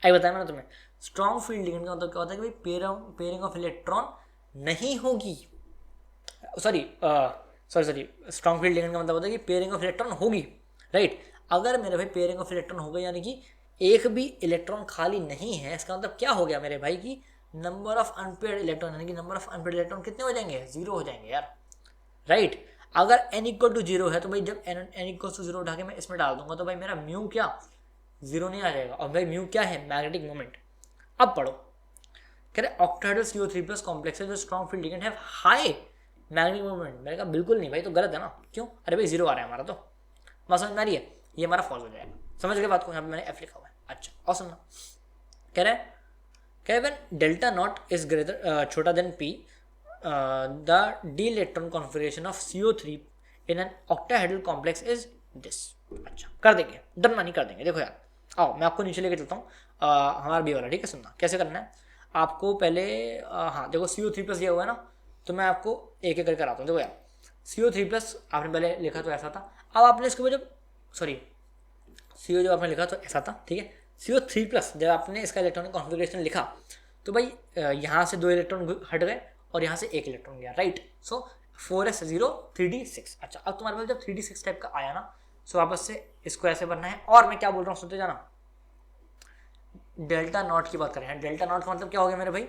आई बताया मैंने तुम्हें। स्ट्रॉन्ग फील्ड लिगेंड का मतलब क्या होता है कि भाई पेयरिंग ऑफ इलेक्ट्रॉन नहीं होगी, सॉरी स्ट्रॉन्ग फील्ड लिगेंड का मतलब होता है कि पेयरिंग ऑफ इलेक्ट्रॉन होगी, राइट। अगर मेरे भाई पेयरिंग ऑफ इलेक्ट्रॉन हो गई, यानी कि एक भी इलेक्ट्रॉन खाली नहीं है, इसका मतलब क्या हो गया मेरे भाई की नंबर ऑफ अनपेड इलेक्ट्रॉन, यानी कि नंबर ऑफ अनपेड इलेक्ट्रॉन कितने हो जाएंगे, 0 हो जाएंगे यार, राइट। अगर n इक्वल टू 0 है तो भाई जब n इक्वल टू 0 उठा के मैं इसमें डाल दूंगा तो भाई मेरा म्यू क्या 0 नहीं आ जाएगा, और भाई म्यू क्या है, मैग्नेटिक मोमेंट। अब पढ़ो, कह रहे octahedral CO3+ complexes with strong field ligand have high magnetic moment. मैंने कहा बिल्कुल नहीं भाई, तो गलत है ना, क्यों, अरे भाई 0 आ रहा है हमारा, तो बात समझ में आ रही है, ये हमारा फॉल्स हो जाएगा। समझ गए बात को, यहाँ पे मैंने F लिखा हुआ है। अच्छा और सुनना, कह रहे हैं when delta not is greater छोटा then P, the d electron configuration of CO3 in an octahedral complex is this। अच्छा कर देंगे, डरना नहीं, कर देंगे। देखो यार, आओ मैं आपको नीचे लेके चलता हूँ, हमारा बी वाला, ठीक है। सुनना कैसे करना है, आपको पहले हाँ देखो CO3+ दिया हुआ है ना, तो मैं आपको एक एक करके कराता हूँ। देखो यार CO3+ आपने पहले लिखा तो ऐसा था, अब आपने इसके जब सॉरी CO जब आपने लिखा तो ऐसा था, ठीक है। CO3+ जब आपने इसका इलेक्ट्रॉनिक कॉन्फिगरेशन लिखा तो भाई यहाँ से 2 इलेक्ट्रॉन हट गए और यहाँ से 1 इलेक्ट्रॉन गया, राइट। सो 4s0 3d6। अच्छा अब तुम्हारे पास जब 3d6 टाइप का आया ना, सो वापस से इसको ऐसे बनना है। और मैं क्या बोल रहा हूँ सुनते जाना, डेल्टा नॉट की बात कर रहे हैं। डेल्टा नॉट का मतलब क्या हो गया मेरे भाई,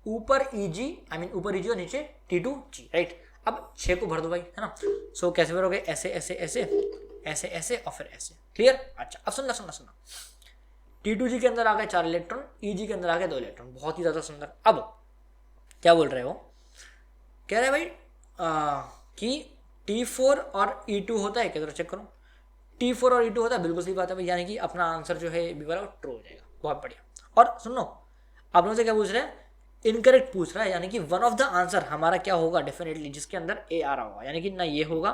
ऊपर EG आई मीन ऊपर EG और नीचे T2G, राइट। अब 6 को भर दो भाई, है ना। सो कैसे भरोगे, ऐसे ऐसे ऐसे ऐसे ऐसे और फिर ऐसे, क्लियर। अच्छा अब सुनना सुनना सुनना, T2G के अंदर आ गए 4 इलेक्ट्रॉन, EG के अंदर आ गए 2 इलेक्ट्रॉन, बहुत ही ज़्यादा सुंदर। अब क्या बोल रहे हो, कह रहे हैं भाई कि T4 और E2 होता है क्या, जरा चेक करो। T4 और E2 होता है, बिल्कुल सही बात है भाई, यानी कि अपना आंसर जो है बी वाला वो ट्रू हो जाएगा, बहुत बढ़िया। और सुनो आप लोगों से क्या पूछ रहे हैं, इनकरेक्ट पूछ रहा है, यानी कि वन ऑफ द आंसर हमारा क्या होगा, डेफिनेटली जिसके अंदर ए आ रहा होगा, यानी कि ना ये होगा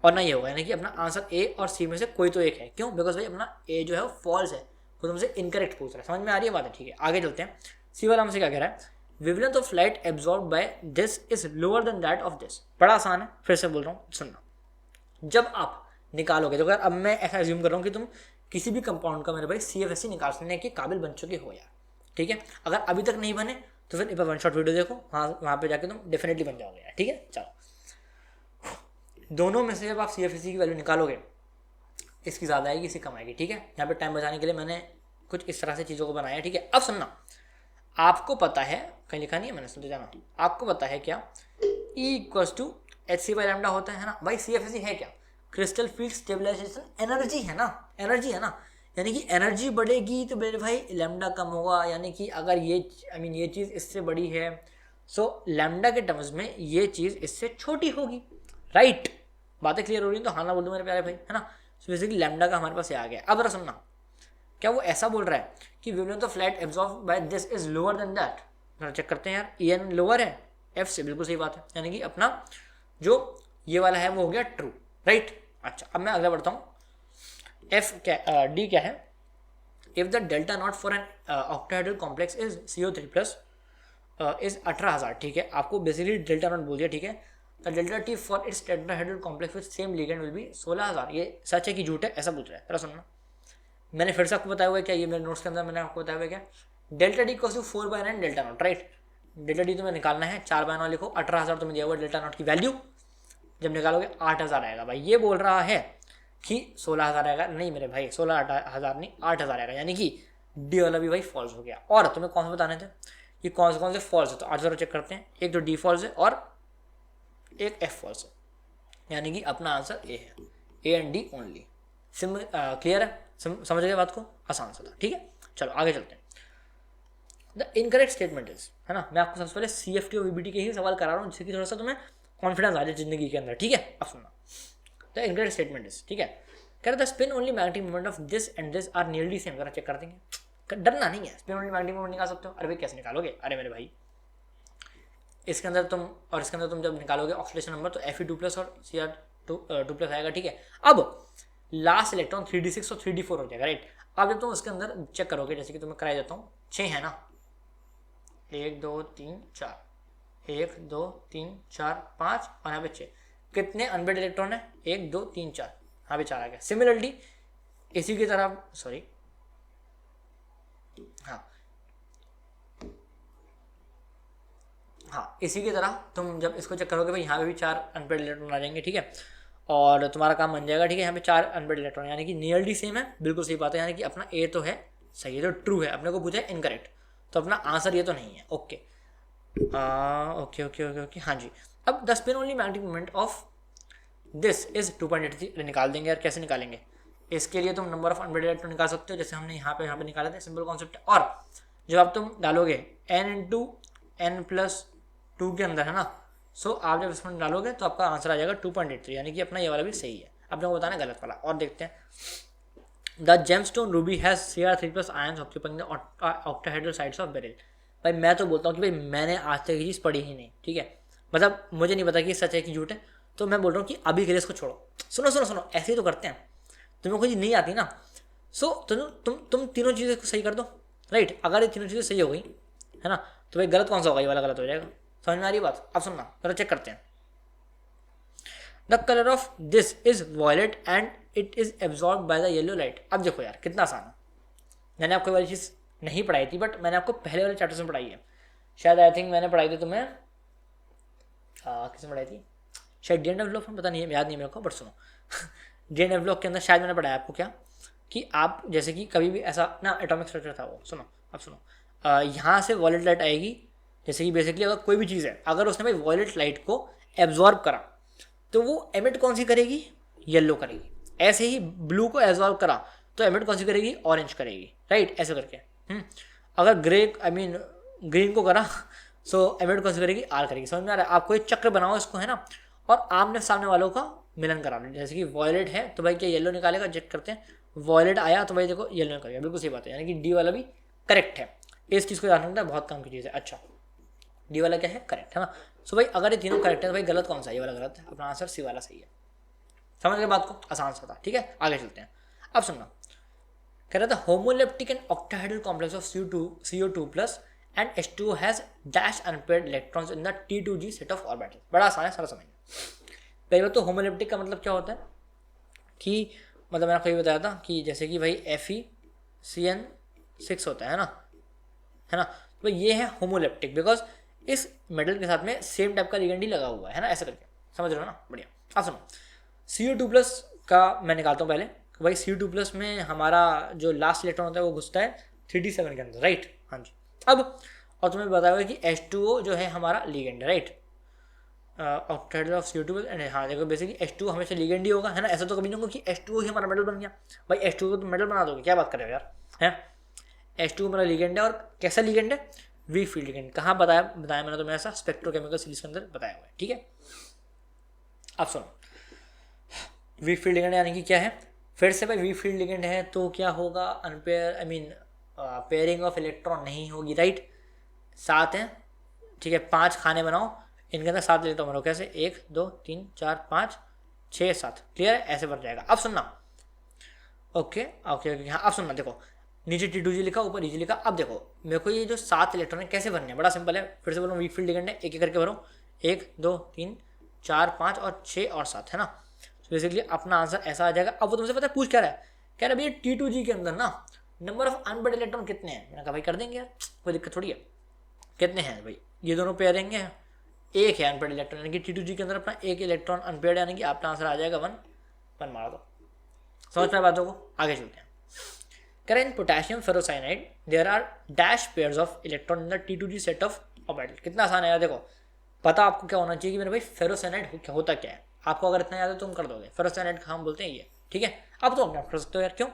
और ना ये होगा, यानी कि अपना आंसर ए और सी में से कोई तो एक है। क्यों, बिकॉज भाई अपना ए जो है वो फॉल्स है, वो तुमसे इनकरेक्ट पूछ रहा है। समझ में आ रही है बात है, ठीक है। आगे चलते हैं, सी वाला हमसे क्या कह रहा है, wavelength of light absorb by this is lower than that of this. बड़ा आसान है, फिर से बोल रहा हूँ सुनना। जब आप निकालोगे, तो अगर अब मैं ऐसा एज्यूम कर रहा हूँ कि तुम किसी भी कंपाउंड का मेरे भाई CFSE निकालने के काबिल बन चुके हो यार, ठीक है। अगर अभी तक नहीं बने तो फिर एक बार 1 शॉट वीडियो देखो, वहाँ पे जाके तुम डेफिनेटली बन जाओगे यार, ठीक है। चलो दोनों में से जब आप CFC की वैल्यू निकालोगे, इसकी ज़्यादा आएगी, इसकी कम आएगी, ठीक है। यहाँ पे टाइम बचाने के लिए मैंने कुछ इस तरह से चीज़ों को बनाया, ठीक है। अब सुनना, आपको पता है, कहीं लिखा नहीं है मैंने, सुनते जाना, आपको पता है क्या E = hc/λ होता है ना भाई। CFC है क्या? क्रिस्टल फील्ड स्टेबलाइजेशन एनर्जी है ना, एनर्जी है ना, यानी कि एनर्जी बढ़ेगी तो मेरे भाई लैम्डा कम होगा, यानी कि अगर ये ये चीज़ इससे बड़ी है, सो लैम्डा के टर्म्स में ये चीज़ इससे छोटी होगी, राइट। बातें क्लियर हो रही हैं तो हाँ ना बोल दो मेरे प्यारे भाई, है ना। सो बेसिकली लैम्डा का हमारे पास ये आ गया। अब जरा सुनना, क्या वो ऐसा बोल रहा है कि wavelength of light absorb by this is lower than that? जरा चेक करते हैं यार, EN लोअर है F से, बिल्कुल सही बात है, यानी कि अपना जो ये वाला है वो हो गया ट्रू, राइट। अच्छा, अब मैं अगला बढ़ता हूँ। F क्या, D क्या है? If the delta naught for an octahedral complex is CO3+ is 18,000, ठीक है। आपको बेसिकली डेल्टा नॉट बोल दिया, ठीक है। The delta T for its tetrahedral complex with same ligand will be 16,000। ये सच है कि झूठ है, ऐसा पूछ रहा है, जरा सुनना। मैंने फिर से आपको बताया हुआ है क्या, ये मेरे नोट्स के अंदर मैंने आपको बताया हुआ है क्या, delta D = 4/9 delta not, right. Delta D तुम्हें निकालना है, 4/9 लिखो, 18,000 तुम्हें दिया हुआ डेल्टा नॉट की वैल्यू, जब निकालोगे 8,000 आएगा। भाई ये बोल रहा है कि 16,000 आएगा, नहीं मेरे भाई 16,000 नहीं 8,000 आएगा, यानी कि D वाला भी भाई फॉल्स हो गया। और तुम्हें कौन से बताने थे कि कौन से फॉल्स है, तो 8,000 चेक करते हैं। एक तो D फॉल्स है और एक F फॉल्स है, यानी कि अपना आंसर A है, A and D only. Clear है, समझ गए बात को, आसान सा था, ठीक है। चलो आगे चलते हैं। द इनकरेक्ट स्टेटमेंट इज, है ना, मैं आपको सबसे पहले CFT और VBT के ही सवाल करा रहा हूँ, जिससे कि थोड़ा सा तुम्हें कॉन्फिडेंस आ जाए जिंदगी के अंदर, ठीक है। अब सुनना, द इनकरेक्ट स्टेटमेंट इज, ठीक है, कह रहा था spin only magnetic moment of this and this are nearly same. जरा चेक कर देंगे, डरना नहीं है, स्पिन ओनली मैग्नेटिक मोमेंट निकाल सकते हो। अरे भाई कैसे निकालोगे, अरे मेरे भाई इसके अंदर तुम और इसके अंदर तुम जब निकालोगे ऑक्सीडेशन नंबर तो Fe2+ और Cr2+ आएगा, ठीक है। अब लास्ट इलेक्ट्रॉन 3d6 और 3d4 हो जाएगा, राइट। अब जब तुम उसके अंदर चेक करोगे, जैसे कि तुम्हें कराया जाता हूँ, 6 है ना, 1 2 3 4, 1 2 3 4 5 और यहाँ पे 6, कितने अनबेड इलेक्ट्रॉन है? 1 2 3 4, यहाँ पे 4 आ गया। सिमिलरली इसी की तरह, सॉरी हाँ इसी की तरह तुम जब इसको चेक करोगे भाई, यहाँ पे भी 4 अनपेड इलेक्ट्रॉन आ जाएंगे, ठीक है, और तुम्हारा काम बन जाएगा, ठीक है। यहाँ पे 4 अनपेड इलेक्ट्रॉन, यानी कि नियरली सेम है, बिल्कुल सही बात है, यानी कि अपना A तो है सही है, तो ट्रू है। अपने को पूछा है इनकरेक्ट, तो अपना आंसर ये तो नहीं है, okay okay okay okay okay, हाँ जी। अब the spin only magnetic moment of this is 2.83 निकाल देंगे यार, कैसे निकालेंगे? इसके लिए तुम नंबर ऑफ अनपेड इलेक्ट्रॉन निकाल सकते हो, जैसे हमने यहाँ पे निकाले थे, सिंपल कॉन्सेप्ट है। और जब आप तुम डालोगे n/n+2 के अंदर, है ना, सो आप जब इसमें डालोगे तो आपका आंसर आ जाएगा 2.83, यानी कि अपना ये वाला भी सही है। अपने को बताना गलत वाला। और देखते हैं, the gemstone Ruby has Cr3+ ions occupying the octahedral sides of beryl. भाई मैं तो बोलता हूँ कि भाई मैंने आज तक ये चीज़ पढ़ी ही नहीं, ठीक है, मतलब मुझे नहीं पता कि सच है कि झूठ है, तो मैं बोल रहा हूँ कि अभी के लिए इसको छोड़ो। सुनो सुनो सुनो, ऐसे ही तो करते हैं, तुम्हें कोई चीज़ नहीं आती ना, सो तुम तीनों चीज़ें सही कर दो, राइट। अगर ये तीनों चीज़ें सही हो गई, है ना, तो भाई गलत कौन सा होगा? ये वाला गलत हो जाएगा। समझ में आ रही बात? अब सुनना, जरा चेक करते हैं। The colour of this is violet and it is absorb by the yellow light. अब देखो यार कितना आसान है, मैंने आपको वाली चीज़ नहीं पढ़ाई थी, बट मैंने आपको पहले वाले चैप्टर में पढ़ाई है, शायद आई थिंक मैंने पढ़ाई थी तुम्हें, किसने पढ़ाई थी, शायद DNF ब्लॉक में, पता नहीं है, याद नहीं मेरे को, बट सुनो DNF ब्लॉक के अंदर शायद मैंने पढ़ाया आपको क्या, कि आप जैसे कि कभी भी ऐसा ना, एटॉमिक स्ट्रक्चर था वो, सुनो अब सुनो, यहाँ से वॉयलेट लाइट आएगी, जैसे कि बेसिकली अगर कोई भी चीज़ है, अगर उसने भाई वॉयलेट लाइट को एब्जॉर्ब करा तो वो एमिट कौन सी करेगी? येलो करेगी। ऐसे ही ब्लू को एब्जॉर्ब करा तो एमिट कौन सी करेगी? ऑरेंज करेगी, राइट, ऐसे करके। अगर ग्रीन को करा सो एमिट कौन सी करेगी? आर करेगी। समझ में आ रहा है? आपको एक चक्र बनाओ इसको, है ना, और आमने सामने वालों का मिलन करा लो। जैसे कि वॉयलेट है तो भाई क्या येलो निकालेगा? चेक करते हैं, वॉयलेट आया तो भाई देखो येलो निकलेगा, बिल्कुल सही बात है, यानी कि डी वाला भी करेक्ट है। इस चीज़ को याद रखना बहुत काम की चीज़ है। अच्छा, डी वाला क्या है? करेक्ट, है ना। सो भाई अगर ये तीनों करेक्ट है तो भाई गलत कौन सा है? ये वाला गलत है, अपना आंसर सी वाला सही है। समझ गए बात को? आसान सा था, ठीक है, आगे चलते हैं। अब सुनना, कह रहा था homoleptic and octahedral complex of CO2+ and H2O has dash unpaired electrons in the T2g set of orbital. बड़ा आसान है, सारा समझ। पहली बात तो होमोलेप्टिक का मतलब क्या होता है कि मतलब मैंने कभी बताया था कि जैसे कि भाई FeCN6 होता है ना, तो ये है होमोलेप्टिक, बिकॉज इस मेटल के साथ में सेम टाइप का लिगेंड ही लगा हुआ है ना, ऐसा करके। समझ रहे हो ना? बढ़िया। अब सुनो, Cu2+ का मैं निकालता हूँ पहले। भाई Cu2+ में हमारा जो लास्ट इलेक्ट्रॉन होता है वो घुसता है 3d7 के अंदर, राइट। हाँ जी। अब और तुम्हें बताया कि H2O जो है हमारा लिगेंड है, राइट। ऑक्टेहेड्रल ऑफ Cu2+, हाँ देखो बेसिकली H2O हमेशा लिगेंड ही होगा, है ना। ऐसा तो कभी नहीं होगा कि H2O ही हमारा मेटल बन गया। भाई H2O को तो मेटल बना दोगे, क्या बात कर रहे हो यार, है। H2O हमारा लिगेंड है, और कैसा लिगेंड है, वीक फील्ड लिगेंड। कहाँ बताया मैंने तुम्हें ऐसा, स्पेक्ट्रोकेमिकल सीरीज के अंदर बताया हुआ है, ठीक है। अब सुनो, वीक फील्ड लिगेंड यानी कि क्या है, फिर से भाई वीक फील्ड लिगेंड है तो क्या होगा, अनपेयर पेयरिंग ऑफ इलेक्ट्रॉन नहीं होगी, राइट। 7 है, ठीक है। 5 खाने बनाओ, इनके अंदर 7 इलेक्ट्रॉन बनाओ, कैसे, 1 2 3 4 5 6 7, क्लियर है, ऐसे बन जाएगा। अब सुनना, ओके ओके ओके, हाँ अब सुनना, देखो नीचे T2G लिखा, ऊपर EG लिखा। अब देखो मेरे को ये जो 7 इलेक्ट्रॉन है कैसे भरने हैं, बड़ा सिंपल है। फिर से बोलो, वीक फील्ड लिगेंड है, एक एक करके भरो, 1 2 3 4 5 और 6 और 7, है ना। तो बेसिकली अपना आंसर ऐसा आ जाएगा। अब वो तुमसे पता है पूछ क्या रहा है, कह रहा है भैया T2G के अंदर ना नंबर ऑफ अनपेयर्ड इलेक्ट्रॉन कितने हैं। मैंने कहा भाई कर देंगे यार, कोई दिक्कत थोड़ी है। कितने हैं भाई, ये दोनों पेयरिंग है, एक है अनपेयर्ड इलेक्ट्रॉन, यानी कि T2G के अंदर अपना एक इलेक्ट्रॉन अनपेयर्ड, यानी कि आपका आंसर आ जाएगा 1 मार दो। समझ पाए बातों को, आगे चलते हैं। In potassium ferrocyanide there are dash pairs of electron in the T2G set of orbital. कितना आसान है यार, देखो पता आपको क्या होना चाहिए कि मेरे भाई फेरोसाइनाइड होता क्या है। आपको अगर इतना याद है तुम कर दोगे, फेरोसाइनाइड का हम बोलते हैं ये, ठीक है। अब तो अपने आप कर सकते हो यार, क्यों,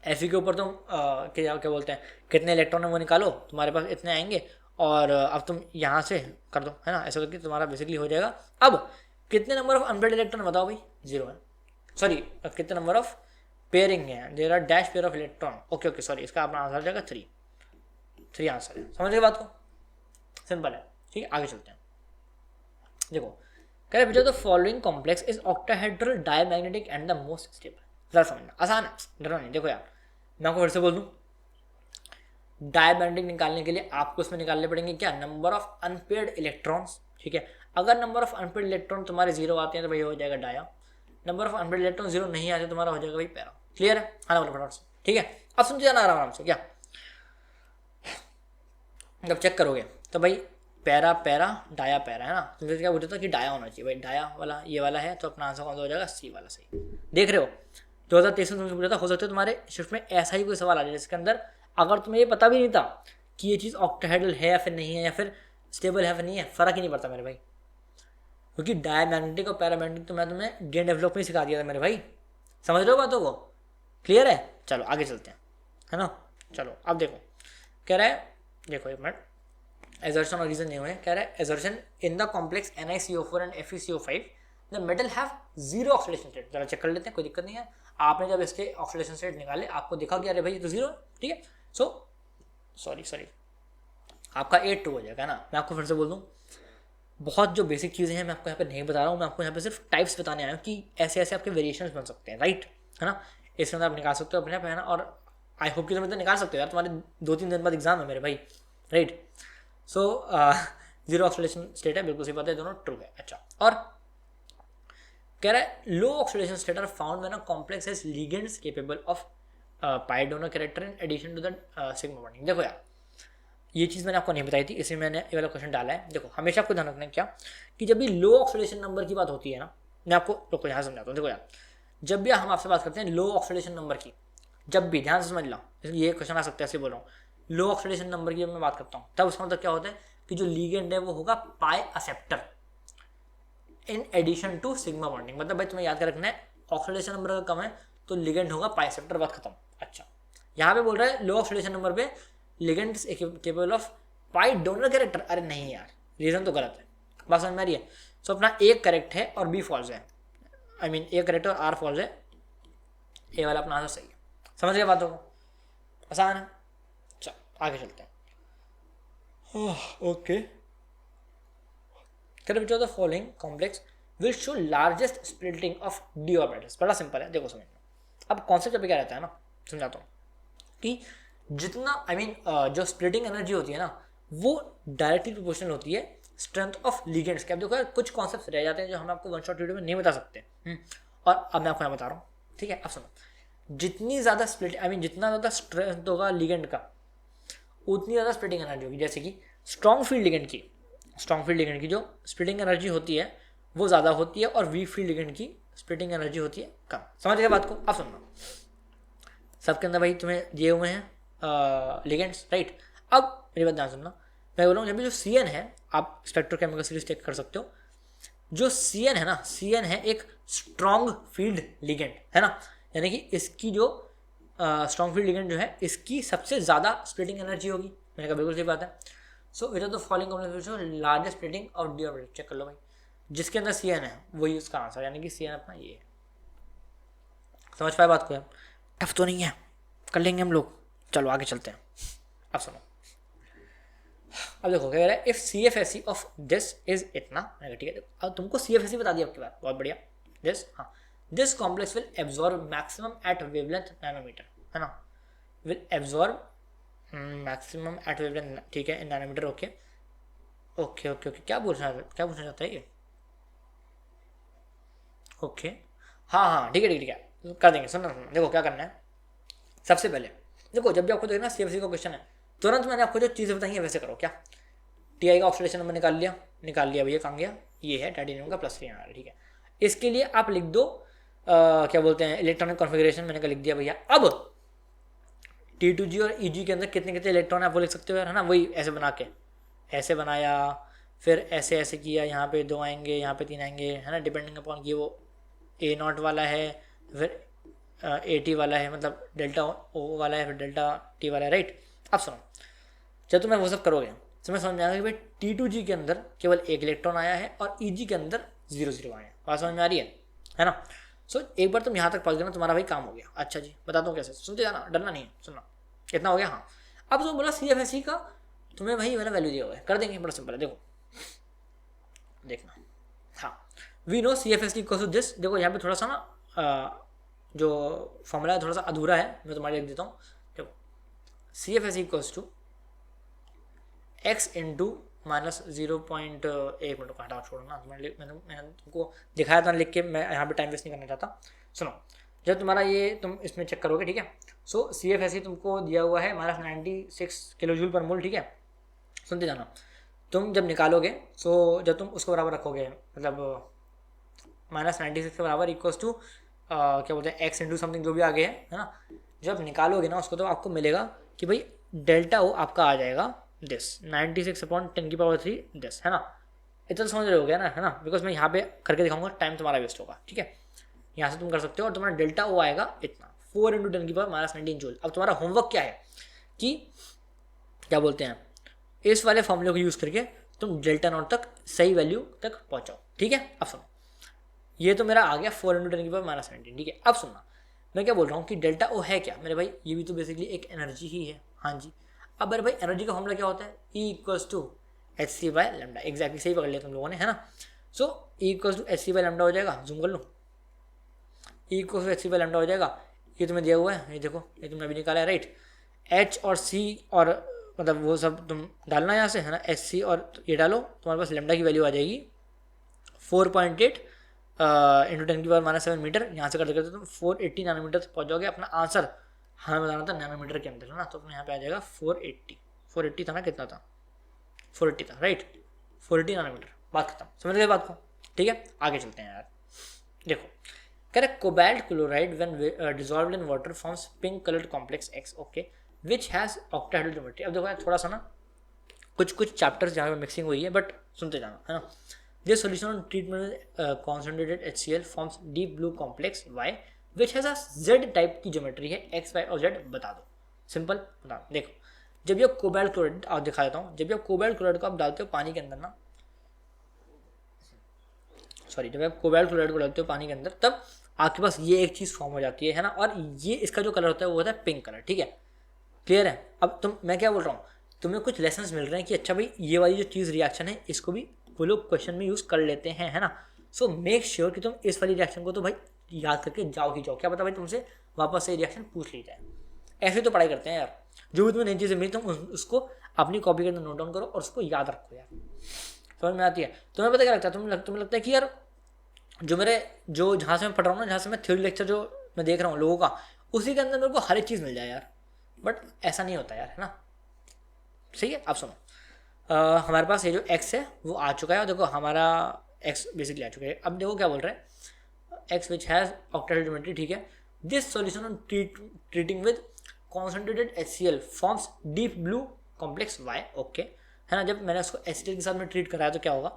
Fe के ऊपर तुम क्या बोलते हैं, कितने इलेक्ट्रॉन है वो निकालो, तुम्हारे पास इतने आएंगे, और अब तुम यहाँ से कर दो, है ना। ऐसा करके तुम्हारा बेसिकली हो जाएगा। अब कितने नंबर ऑफ अनपेयर्ड इलेक्ट्रॉन बताओ भाई, 0 है। सॉरी, कितने नंबर ऑफ पेयरिंग है, there are dash pair of electron, okay okay sorry, इसका अपना आंसर आ जाएगा 3 आंसर है। समझ गए बात को, सिंपल है, ठीक है। आगे चलते हैं। देखो कह रहे बेटा the following complex is octahedral diamagnetic and the most stable. जरा समझना, आसान है, डरो नहीं। देखो यार मैं आपको फिर से बोल दूं, डायमैग्नेटिक निकालने के लिए आपको उसमें निकालने पड़ेंगे क्या, नंबर ऑफ अनपेयर्ड इलेक्ट्रॉन्स, ठीक है। अगर नंबर ऑफ अनपेयर्ड इलेक्ट्रॉन तुम्हारे 0 आते हैं तो भाई हो जाएगा dia. Number of unpaired electron 0 नहीं आते तुम्हारा हो जाएगा भाई पैरा। क्लियर है, आना बोलो फटाफट से, ठीक है। अब समझे जाना आराम से, क्या जब चेक करोगे तो भाई पैरा पैरा डाया पैरा, है ना। तुमसे क्या पूछा था कि डाया होना चाहिए, भाई डाया वाला ये वाला है, तो अपना आंसर कौन सा हो जाएगा, C वाला सही। देख रहे हो 2023 में तुमसे पूछा था, हो सकता है तुम्हारे शिफ्ट में ऐसा ही कोई सवाल आ जाए जिसके अंदर अगर तुम्हें ये पता भी नहीं था कि ये चीज़ ऑक्टाहेड्रल है या फिर नहीं है, या फिर स्टेबल है या फिर नहीं है, फ़र्क ही नहीं पड़ता मेरे भाई, क्योंकि डायमैग्नेटिक और पैरामैग्नेटिक तो मैं तुम्हें डीएन डेवलप में सिखा दिया था मेरे भाई। समझ रहे हो बातों को, क्लियर है। चलो आगे चलते हैं, है ना। चलो अब देखो कह रहा है, देखो एक मिनट, एजर्शन और रीजन नहीं हुए। कह रहा है assertion in the complex NiCO4 and FeCO5 the metal have 0 oxidation state. जरा चेक कर लेते हैं, कोई दिक्कत नहीं है। आपने जब इसके ऑक्सीडेशन स्टेट निकाले आपको देखा कि अरे भाई ये तो 0 है, ठीक है। सो सॉरी आपका 8-2 हो जाएगा ना। मैं आपको फिर से बोल दूँ, बहुत जो बेसिक चीज़ें हैं मैं आपको यहाँ पे नहीं बता रहा हूँ, मैं आपको यहाँ पे सिर्फ टाइप्स बताने आया हूँ कि ऐसे ऐसे आपके वेरिएशंस बन सकते हैं, राइट, है ना। इसके अंदर आप निकाल सकते हो अपने आप, है ना। और आई होप कि तुम इतना निकाल सकते हो यार, तुम्हारे 2-3 दिन बाद एग्जाम है मेरे भाई, राइट। सो 0 ऑक्सीडेशन स्टेट है, बिल्कुल सही बात है, दोनों ट्रू है। अच्छा, और कह रहा है low oxidation state are found when a complex has ligands capable of pi donor character in addition to the sigma bonding. देखो यार ये चीज़ मैंने आपको नहीं बताई थी, इसलिए मैंने ये वाला क्वेश्चन डाला है। देखो हमेशा आपको ध्यान रखना है क्या, कि जब भी लो ऑक्सीडेशन नंबर की बात होती है ना, मैं आपको रुको यहाँ समझाता हूँ। देखो यार जब भी हम आपसे बात करते हैं लो ऑक्सीडेशन नंबर की, जब भी ध्यान से समझ लो, ये क्वेश्चन आ सकता है, ऐसे बोल रहा हूँ, लो ऑक्सीडेशन नंबर की जब मैं बात करता हूँ तब उसका मतलब क्या होता है कि जो लीगेंड है वो होगा pi acceptor in addition to sigma bonding. मतलब भाई तुम्हें याद कर रखना है, ऑक्सीडेशन नंबर अगर कम है तो लिगेंड होगा पाई एक्सेप्टर, बात खत्म। अच्छा, यहाँ पे बोल रहा है लो ऑक्सीडेशन नंबर पे ligand capable of pi donor character. अरे नहीं यार, रीजन तो गलत है, बात समझ में आ रही है। सो अपना A करेक्ट है और B फॉल्स है, आई मीन A करेक्ट है और R फॉल्स है, ए वाला अपना आंसर सही है। समझ गए बातों को, आसान है। चल आगे चलते हैं। Okay, which of the following complex will show largest splitting of d orbitals. बड़ा सिंपल है, देखो समझना। अब कॉन्सेप्ट अभी क्या रहता है ना, समझाता हूँ कि जितना जो स्प्लिटिंग एनर्जी होती है ना वो डायरेक्टली प्रोपोर्शनल होती है स्ट्रेंथ ऑफ लिगेंड्स के। अब देखो यार कुछ कॉन्सेप्ट्स रह जाते हैं जो हम आपको वन शॉट वीडियो में नहीं बता सकते, और अब मैं आपको यहाँ बता रहा हूँ, ठीक है। अब सुनो, जितनी ज़्यादा जितना ज़्यादा स्ट्रेंथ होगा लिगेंड का उतनी ज़्यादा स्प्लिटिंग एनर्जी होगी। जैसे कि स्ट्रॉन्ग फील्ड लिगेंड की जो स्प्लिटिंग एनर्जी होती है वो ज़्यादा होती है और वीक फ्री लिगेंड की स्प्लिटिंग एनर्जी होती है कम। समझ गए बात को? अब सुनना, सबके अंदर भाई तुम्हें दिए हुए हैं लिगेंड्स, राइट। अब मेरी बात ध्यान सुनना, मैं बोल रहा हूँ जब भी जो CN है, आप स्पेक्ट्रोकेमिकल सीरीज चेक कर सकते हो, जो CN है ना, CN है एक स्ट्रॉन्ग फील्ड लिगेंड, है ना, यानी कि इसकी जो स्ट्रॉन्ग फील्ड लिगेंड जो है इसकी सबसे ज़्यादा स्प्लिटिंग एनर्जी होगी। मैंने कहा बिल्कुल सही बात है। So which are the following complex largest splitting of d orbital, check कर लो भाई, जिसके अंदर CN है वही उसका आंसर, यानी कि CN अपना ये है। समझ पाए बात को यार? टफ तो नहीं है, कर लेंगे हम लोग। चलो आगे चलते हैं। अब सुनो, अब देखो क्या कह रहा है, if CFSE of this is इतना, ठीक है, अब तुमको CFSE बता दिया आपकी बात, बहुत बढ़िया। दिस, हाँ, this complex will absorb maximum at wavelength nanometer, है ना, will absorb maximum at wavelength, ठीक है, in nanometer. Okay okay okay okay, क्या पूछना चाहता है ये? ओके, हाँ हाँ ठीक है ठीक है, ठीक है, कर देंगे। सुनना, देखो क्या करना है। सबसे पहले देखो, जब भी आपको देखना CFSE का क्वेश्चन है, तुरंत मैंने आपको जो चीज़ें बताई हैं वैसे करो। क्या TI का ऑक्सीडेशन नंबर निकाल लिया भैया, कहाँ गया? ये है टाइटेनियम का +3 आ रहा है, ठीक है। इसके लिए आप लिख दो क्या बोलते हैं, इलेक्ट्रॉनिक कॉन्फ़िगरेशन, मैंने कहा लिख दिया भैया। अब T2G और EG के अंदर कितने कितने इलेक्ट्रॉन है आप वो लिख सकते हो यार, है ना, वही ऐसे बना के, ऐसे बनाया, फिर ऐसे ऐसे किया, यहाँ पे 2 आएंगे, यहाँ पे 3 आएंगे, है ना, डिपेंडिंग अपॉन ये वो A0 वाला है, फिर AT वाला है, मतलब डेल्टा O वाला है, फिर डेल्टा T वाला है, राइट। अब सुनो, जब तुम्हें वो सब करोगे तो मैं समझ में आएगा कि भाई T2G के अंदर केवल 1 इलेक्ट्रॉन आया है और EG के अंदर 0 आए हैं। बात समझ में आ रही है ना? सो एक बार तुम यहाँ तक पहुँच गए ना, तुम्हारा भाई काम हो गया। अच्छा जी, बताता हूँ कैसे, सुनते जाना, डरना नहीं है, सुनना, इतना हो गया। हाँ, अब जो बोला CFSE का तुम्हें भाई मैंने वैल्यू दिया हुआ है, कर देंगे, बड़ा सिंपल है, देखो देखना। हाँ, we know CFSE equals to this. देखो यहाँ पे थोड़ा सा ना जो फॉर्मूला है थोड़ा सा अधूरा है, मैं तुम्हारे लिख देता हूँ। देखो CFSE equals to x into -0.1 minute को हटाओ, छोड़ो ना, मैंने तुमको दिखाया था लिख के, मैं यहाँ पे टाइम वेस्ट नहीं करना चाहता। सुनो, जब तुम्हारा ये तुम इसमें चेक करोगे, ठीक है, सो CFSE तुमको दिया हुआ है -96 किलो पर मोल, ठीक है। सुनते जाना, तुम जब निकालोगे, सो जब तुम उसको बराबर रखोगे, मतलब -96 के बराबर इक्वल्स टू क्या बोलते हैं, x इंटू समथिंग जो भी आगे है ना, जब निकालोगे ना उसको तो आपको मिलेगा कि भाई डेल्टा O आपका आ जाएगा दिस 96/10⁻³ दिस, है ना। इतना समझ रहे हो गया ना, है ना, बिकॉज मैं यहाँ पे करके दिखाऊंगा, टाइम तुम्हारा वेस्ट होगा, ठीक है। यहाँ से तुम कर सकते हो और तुम्हारा डेल्टा O आएगा इतना 4 × 10⁻⁻19 जूल। अब तुम्हारा होमवर्क क्या है कि क्या बोलते हैं, इस वाले फॉर्मूले को यूज़ करके तुम डेल्टा नॉट तक सही वैल्यू तक पहुँचाओ, ठीक है। अब सुनो, ये तो मेरा आ गया 4 × 10⁻⁻19, ठीक है। अब सुनना, मैं क्या बोल रहा हूँ कि डेल्टा O है क्या मेरे भाई, ये भी तो बेसिकली एक एनर्जी ही है। हाँ जी, अब मेरे भाई एनर्जी का फॉर्मूला क्या होता है, E=hc/λ। एग्जैक्टली सही पकड़ लिया तुम लोगों ने, है ना। सो E=hc/λ हो जाएगा, जूम कर लो, E=hc/λ हो जाएगा। ये तुम्हें दिया हुआ है, ये देखो, ये तुमने अभी निकाला है, राइट। H और C और मतलब वो सब तुम डालना यहाँ से, है ना, HC और ये डालो, तुम्हारे पास लैम्डा की वैल्यू आ जाएगी 4.8 × 10⁻⁻7 मीटर। यहाँ से करते करते तुम 480 नैनोमीटर तक पहुँच जाओगे। अपना आंसर हमें बताना था नैनोमीटर के अंदर, है ना, तो अपने यहाँ पे आ जाएगा 480 था ना, कितना था, 480 था, राइट, 480 नैनोमीटर। बात खत्म, समझ गए बात को, ठीक है। आगे चलते हैं यार, देखो कह रहे cobalt chloride when dissolved in water forms pink coloured complex X, okay, which has octahedral geometry. अब देखो यार थोड़ा सा ना कुछ चैप्टर्स जहाँ पे मिक्सिंग हुई है, बट सुनते जाना, है ना। This solution on treatment concentrated HCl forms deep blue complex Y which has a Z type की ज्योमेट्री है, X, Y और Z बता दो, सिंपल बता। देखो जब ये कोबाल्ट क्लोराइड, आप दिखा देता हूँ, जब ये कोबाल्ट क्लोराइड को आप डालते हो पानी के अंदर ना, सॉरी, जब आप कोबाल्ट क्लोराइड को डालते हो पानी के अंदर, तब आपके पास ये एक चीज़ फॉर्म हो जाती है ना, और ये इसका जो कलर होता है वो होता है पिंक कलर, ठीक है, क्लियर है। अब मैं क्या बोल रहा हूँ, तुम्हें कुछ लेसन्स मिल रहे हैं कि अच्छा भाई ये वाली जो चीज़ रिएक्शन है इसको भी वो लोग क्वेश्चन में यूज़ कर लेते हैं, है ना। सो मेक श्योर कि तुम इस वाली रिएक्शन को तो भाई याद करके जाओ ही जाओ, क्या पता भाई तुमसे वापस से रिएक्शन पूछ ली जाए। ऐसे तो पढ़ाई करते हैं यार, जो भी तुम्हें नई चीज़ें मिली तुम उसको अपनी कॉपी के अंदर नोट डाउन करो और उसको याद रखो यार, समझ में आती है। तुम्हें पता क्या लगता है, तुम्हें लगता है कि यार जो जहाँ से मैं पढ़ रहा हूँ ना, जहाँ से मैं थ्योरी लेक्चर जो मैं देख रहा हूँ लोगों का, उसी के अंदर मेरे को हर एक चीज़ मिल जाए यार, बट ऐसा नहीं होता यार, है ना। सही है, अब सुनो, हमारे पास ये जो X है वो आ चुका है, और देखो हमारा एक्स बेसिकली आ चुके हैं। अब देखो क्या बोल रहे हैं, X which has octahedral geometry, ठीक है, this solution on treating with concentrated HCl forms deep blue complex Y, okay है ना। जब मैंने उसको HCl के साथ में ट्रीट कराया तो क्या होगा,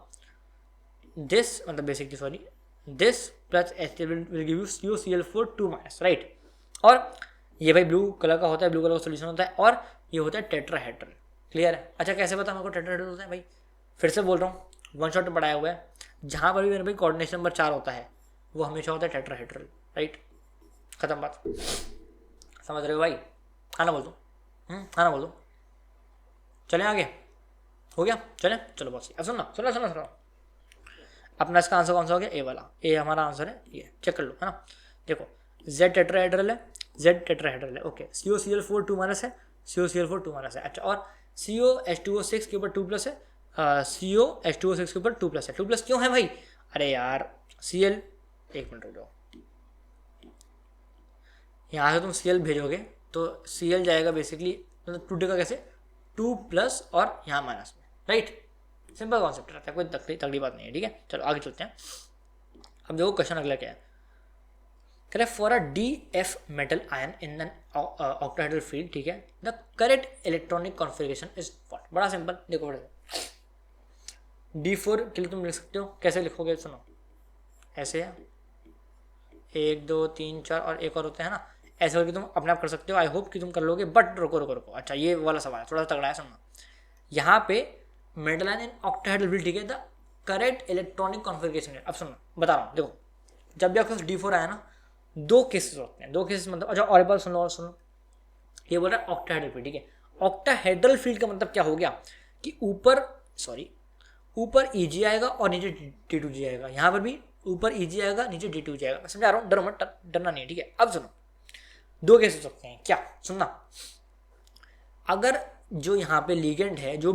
दिस मतलब basically sorry this plus HCl will give you CuCl4 2 minus, right. और ये भाई ब्लू कलर का होता है, ब्लू कलर का सोल्यूशन होता है, और ये होता है टेट्राहेड्रल, क्लियर है। अच्छा कैसे पता मेरे को टेट्राहेड्रल होता है भाई, फिर से बोल रहा हूँ, वन शॉट में पढ़ाया हुआ है, जहाँ पर भी मेरे भाई कोऑर्डिनेशन नंबर 4 होता है वो हमेशा होता है टेट्राहेड्रल, राइट, खत्म बात, समझ रहे हो भाई। हाँ ना बोल दो, हाँ ना बोल दो, चलें आगे, हो गया, चलें, चलो बस। अब सुनना सुनो सुनो सुनो, अपना इसका आंसर कौन सा हो गया, ए वाला, ए हमारा आंसर है, ये चेक कर लो, है ना। देखो Z टेट्राहेड्रल है, Z टेट्राहेड्रल है, ओके, CuCl4 2 माइनस है, CuCl4 2 माइनस है, अच्छा, और COH2O6 के ऊपर 2 प्लस है, COH2O6 के ऊपर 2 प्लस है, 2 प्लस क्यों है भाई, अरे यार Cl, एक मिनट रुक जाओ, यहाँ से तुम Cl भेजोगे तो Cl जाएगा बेसिकली, मतलब टूटेगा कैसे, 2 प्लस और यहाँ माइनस में, राइट, सिंपल कॉन्सेप्ट रहता है, कोई तगड़ी बात नहीं है, ठीक है। चलो आगे चलते हैं। अब देखो क्वेश्चन अगला क्या है, कह रहा है for a DF metal ion in an octahedral field, ठीक है, the correct electronic configuration is what, बड़ा सिंपल, देखो D4 के लिए तुम लिख सकते हो, कैसे लिखोगे, सुनो, ऐसे है 1 2 3 4 और एक और होते हैं ना, ऐसे करके तुम अपने आप कर सकते हो, आई होप कि तुम कर लोगे, बट रुको रुको रुको, अच्छा ये वाला सवाल है थोड़ा सा तगड़ा है, सुनना, यहाँ पे metal ion in octahedral field, ठीक है, द करेक्ट इलेक्ट्रॉनिक कॉन्फ़िगरेशन है। अब सुनो बता रहा हूँ, देखो जब भी आपके पास D4 आया ना, दो केसेस होते हैं, दो केसेस मतलब, अच्छा और एक बार सुन लो, और सुनो, ये बोल रहा है ऑक्टाहेड्रल फील्ड, ठीक है, ऑक्टाहेड्रल फील्ड का मतलब क्या हो गया कि ऊपर Eg आएगा और नीचे D2G आएगा, यहाँ पर भी ऊपर Eg आएगा नीचे D2G आएगा, मैं समझा रहा हूँ, डरो मत, डरना नहीं है, ठीक है। अब सुनो, दो केस हो सकते हैं, क्या, सुनना, अगर जो यहाँ पे लिगेंड है, जो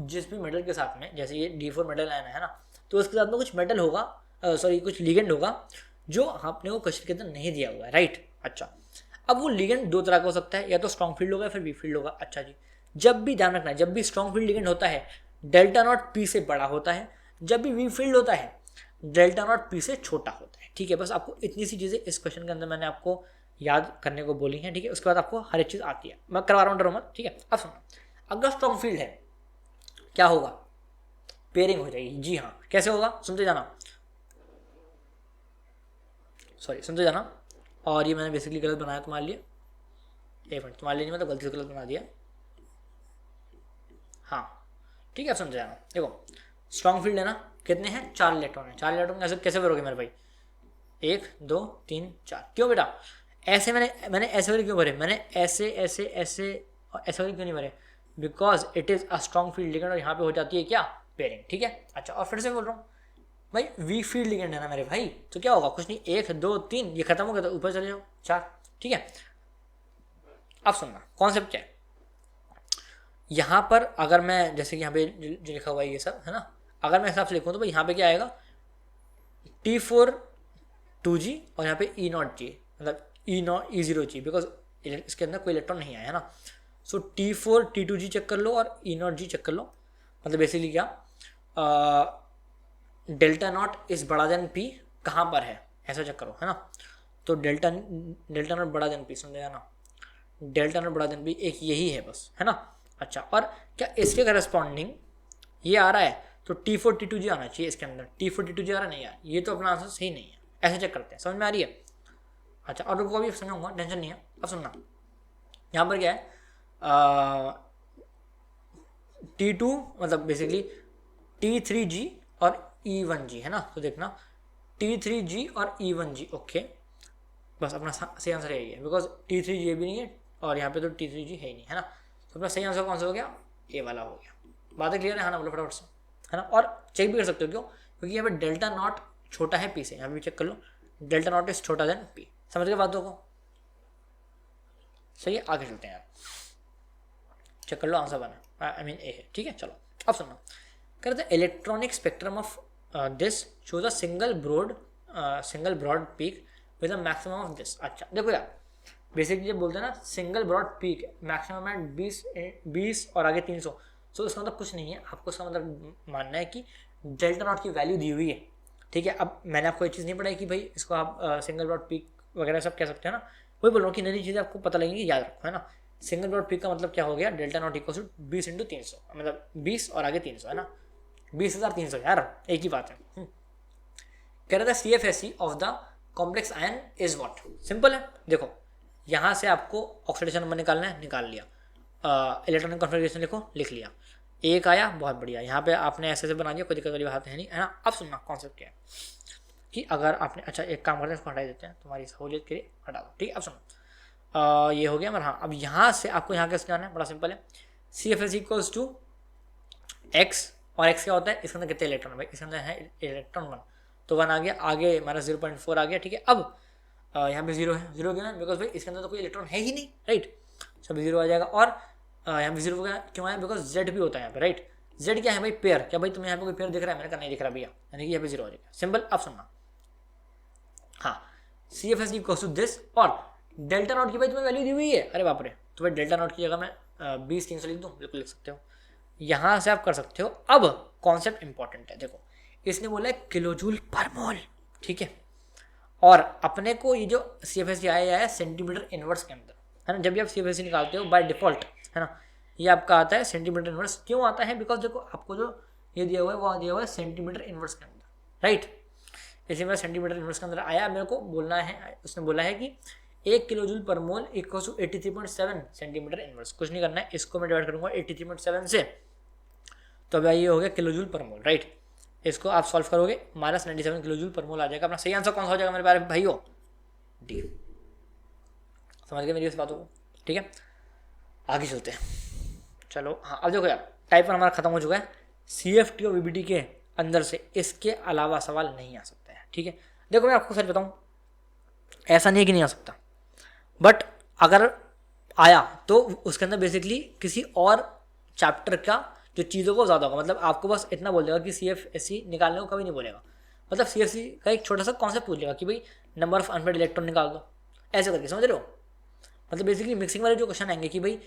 जिस भी मेटल के साथ में, जैसे ये D4 मेटल आयन है ना, तो उसके साथ में कुछ मेटल होगा, कुछ लिगेंड होगा जो आपने वो क्वेश्चन के अंदर नहीं दिया हुआ है, राइट। अच्छा, अब वो लिगेंड दो तरह का हो सकता है, या तो स्ट्रॉन्ग फील्ड होगा या फिर वीक फील्ड होगा। अच्छा जी, जब भी ध्यान रखना है, जब भी स्ट्रॉन्ग फील्ड लिगेंड होता है डेल्टा नॉट P से बड़ा होता है, जब भी वीक फील्ड होता है डेल्टा नॉट P से छोटा होता है, ठीक है। बस आपको इतनी सी चीज़ें इस क्वेश्चन के अंदर मैंने आपको याद करने को बोली हैं, ठीक है, उसके बाद आपको हर एक चीज़ आती है, मैं करवा रहा हूँ, डरो मत, ठीक है। अब सुनो, अगर स्ट्रॉन्ग फील्ड है क्या होगा, पेयरिंग हो जाएगी, जी हाँ, कैसे होगा, सुनते जाना, सॉरी सुनते जाना, और ये मैंने बेसिकली गलत बनाया तुम्हारे लिए, एक मिनट, तुम्हारे लिए नहीं, मतलब गलती से गलत बना दिया, हाँ ठीक है, सुनते जाना। देखो स्ट्रॉन्ग फील्ड है ना, कितने हैं, 4 इलेक्ट्रॉन है, 4 इलेक्ट्रॉन कैसे कैसे भरोगे मेरे भाई, 1 2 3 4, क्यों बेटा ऐसे, मैंने ऐसे वाले क्यों भरे, मैंने ऐसे ऐसे ऐसे और ऐसे वाले क्यों नहीं भरे, because it is a strong field ligand, और यहाँ पे हो जाती है क्या, पेयरिंग, ठीक है। अच्छा, और फिर से बोल रहा हूँ भाई, वीक फील्ड लिगेंड है ना मेरे भाई, तो क्या होगा, कुछ नहीं, 1 2 3 ये खत्म हो गया तो ऊपर चले जाओ 4, ठीक है। अब सुनना कॉन्सेप्ट क्या है, यहाँ पर अगर मैं जैसे कि यहाँ पे जो लिखा हुआ है ये सब है ना, अगर मैं हिसाब से लिखूँ तो भाई यहाँ पे क्या आएगा, T4 2G और यहाँ पे E0G, मतलब E0G, बिकॉज इसके अंदर कोई इलेक्ट्रॉन नहीं आया है ना, सो T4 T2G चेक कर लो और E0G चेक कर लो, मतलब बेसिकली क्या, डेल्टा नॉट इज बड़ा देन P कहाँ पर है, ऐसा चेक करो, है ना। तो डेल्टा नॉट बड़ा देन P, सुन लेना ना, डेल्टा नॉट बड़ा देन P एक यही है बस, है ना। अच्छा, और क्या इसके करस्पॉन्डिंग ये आ रहा है, तो T4 T2G आना चाहिए इसके अंदर, T4 T2G आ रहा नहीं यार, ये तो अपना आंसर सही नहीं है, ऐसे चेक करते हैं, समझ में आ रही है। अच्छा, और रुको अभी समझाऊंगा, टेंशन नहीं है। अब सुनना, यहाँ पर क्या है, T2 मतलब बेसिकली T3G और E1G है ना, तो देखना T3G और E1G, ओके, बस अपना सही आंसर यही है, बिकॉज T3G भी नहीं है और यहाँ पे तो T3G है ही नहीं, है ना। तो अपना सही आंसर कौन सा हो गया, ए वाला हो गया। बातें क्लियर है, हाँ ना बोलो फटाफट से, है ना। और चेक भी कर सकते हो, क्यों, क्योंकि यहाँ पे डेल्टा नॉट छोटा है P से, यहाँ पे चेक कर लो, डेल्टा नॉट इज छोटा देन P, समझ गए बातों को, सही है। आगे चलते हैं यार, चेक कर लो आंसर बना, आई मीन ए है, ठीक है। चलो अब सुनना, कहते हैं electronic spectrum of this shows a single broad peak with a maximum of this. अच्छा देखो यार, बेसिकली जब बोलते हैं ना सिंगल ब्रॉड पीक, मैक्सिमम है 20 और आगे 300, सो इसका मतलब कुछ नहीं है, आपको इसका मतलब मानना है कि डेल्टा नॉट की वैल्यू दी हुई है, ठीक है। अब मैंने आपको ये चीज़ नहीं पढ़ाई कि भाई इसको आप सिंगल ब्रॉड पीक वगैरह सब कह सकते हैं ना, वही बोल रहा हूँ कि नई चीज़ें आपको पता लगेंगी, याद रखो, है ना। सिंगल ब्रॉड पीक का मतलब क्या हो गया, डेल्टा नॉट इक्वल टू 20 × 300, मतलब 20 और आगे 300, है ना, 20,300 यार, एक ही बात है। कह रहा था CFSE of the complex ion is what, simple है। देखो यहाँ से आपको ऑक्सीडेशन नंबर निकालना है, निकाल लिया, इलेक्ट्रॉनिक कॉन्फ़िगरेशन लिखो, लिख लिया, एक आया, बहुत बढ़िया। यहाँ पे आपने ऐसे बना दिया, कोई दिक्कत वाली बात है नहीं, है ना। अब सुनना कॉन्सेप्ट क्या है कि अगर आपने, अच्छा एक काम करते हैं, इसको हटा देते हैं तुम्हारी सहूलियत के लिए, हटा दो, ठीक है। अब सुनो, ये हो गया मगर, हाँ अब यहाँ से आपको यहाँ कैसे जाना है, बड़ा सिंपल है। CFS इक्वल्स टू एक्स, और एक्स क्या होता है, इसके अंदर कितने इलेक्ट्रॉन है भाई, इसके अंदर है इलेक्ट्रॉन 1, तो 1 आ गया, आगे -0.4 आ गया, ठीक है। अब यहाँ पे 0 है, 0 क्यों ना, बिकॉज भाई इसके अंदर तो कोई इलेक्ट्रॉन है ही नहीं, राइट, सब 0 आ जाएगा। और यहाँ पे 0 क्यों आया, बिकॉज जेड भी होता है यहाँ पे, राइट। जेड क्या है भाई, पेयर, क्या भाई तुम्हें यहाँ पे कोई पेयर दिख रहा है, मैंने कहा नहीं दिख रहा भैया, यानी कि यहाँ पे 0 हो जाएगा, सिंपल। अब सुनना, हाँ CFS इक्वल्स टू दिस, और डेल्टा नॉट की भाई तुम्हें वैल्यू दी हुई है, अरे बाप रे, तो भाई डेल्टा नॉट की जगह मैं 20,300 लिख दूँ, बिल्कुल लिख सकते हो, यहाँ से आप कर सकते हो। अब कॉन्सेप्ट इंपॉर्टेंट है, देखो इसने बोला है किलोजूल पर मोल, ठीक है, और अपने को ये जो CFS आया है सेंटीमीटर इनवर्स के अंदर, है ना। जब भी आप CFS निकालते हो बाय डिफॉल्ट, है ना, ये आपका आता है सेंटीमीटर इनवर्स। क्यों आता है, बिकॉज देखो आपको जो ये दिया हुआ है वो दिया हुआ है सेंटीमीटर इनवर्स के अंदर, राइट। इसी में सेंटीमीटर इनवर्स के अंदर आया, मेरे को बोलना है, उसने बोला है कि 1 kilojoule per mole equal to 83.7 centimetre inverse. कुछ नहीं करना है, इसको मैं डिवाइड करूंगा 83.7 से, तो अभी ये हो गया किलोजूल पर मोल, राइट। इसको आप सॉल्व करोगे, -97 किलोजूल पर मोल आ जाएगा। अपना सही आंसर कौन सा हो जाएगा मेरे प्यारे भाइयों, डी। समझ गए मेरी इस बातों को, ठीक है। आगे चलते हैं, चलो। हाँ अब देखो यार, टाइप 1 हमारा खत्म हो चुका है। CFT और VBT के अंदर से इसके अलावा सवाल नहीं आ सकता है, ठीक है। देखो मैं आपको सच बताऊं, ऐसा नहीं है कि नहीं आ सकता, बट अगर आया तो उसके अंदर बेसिकली किसी और चैप्टर का जो चीज़ों को ज़्यादा होगा, मतलब आपको बस इतना बोल देगा कि CFSE निकालने को कभी नहीं बोलेगा, मतलब CFSE का एक छोटा सा कॉन्सेप्ट पूछ लेगा कि भाई नंबर ऑफ अनपेड इलेक्ट्रॉन निकाल दो, ऐसे करके, समझ रहे हो। मतलब बेसिकली मिक्सिंग वाले जो क्वेश्चन आएंगे कि भाई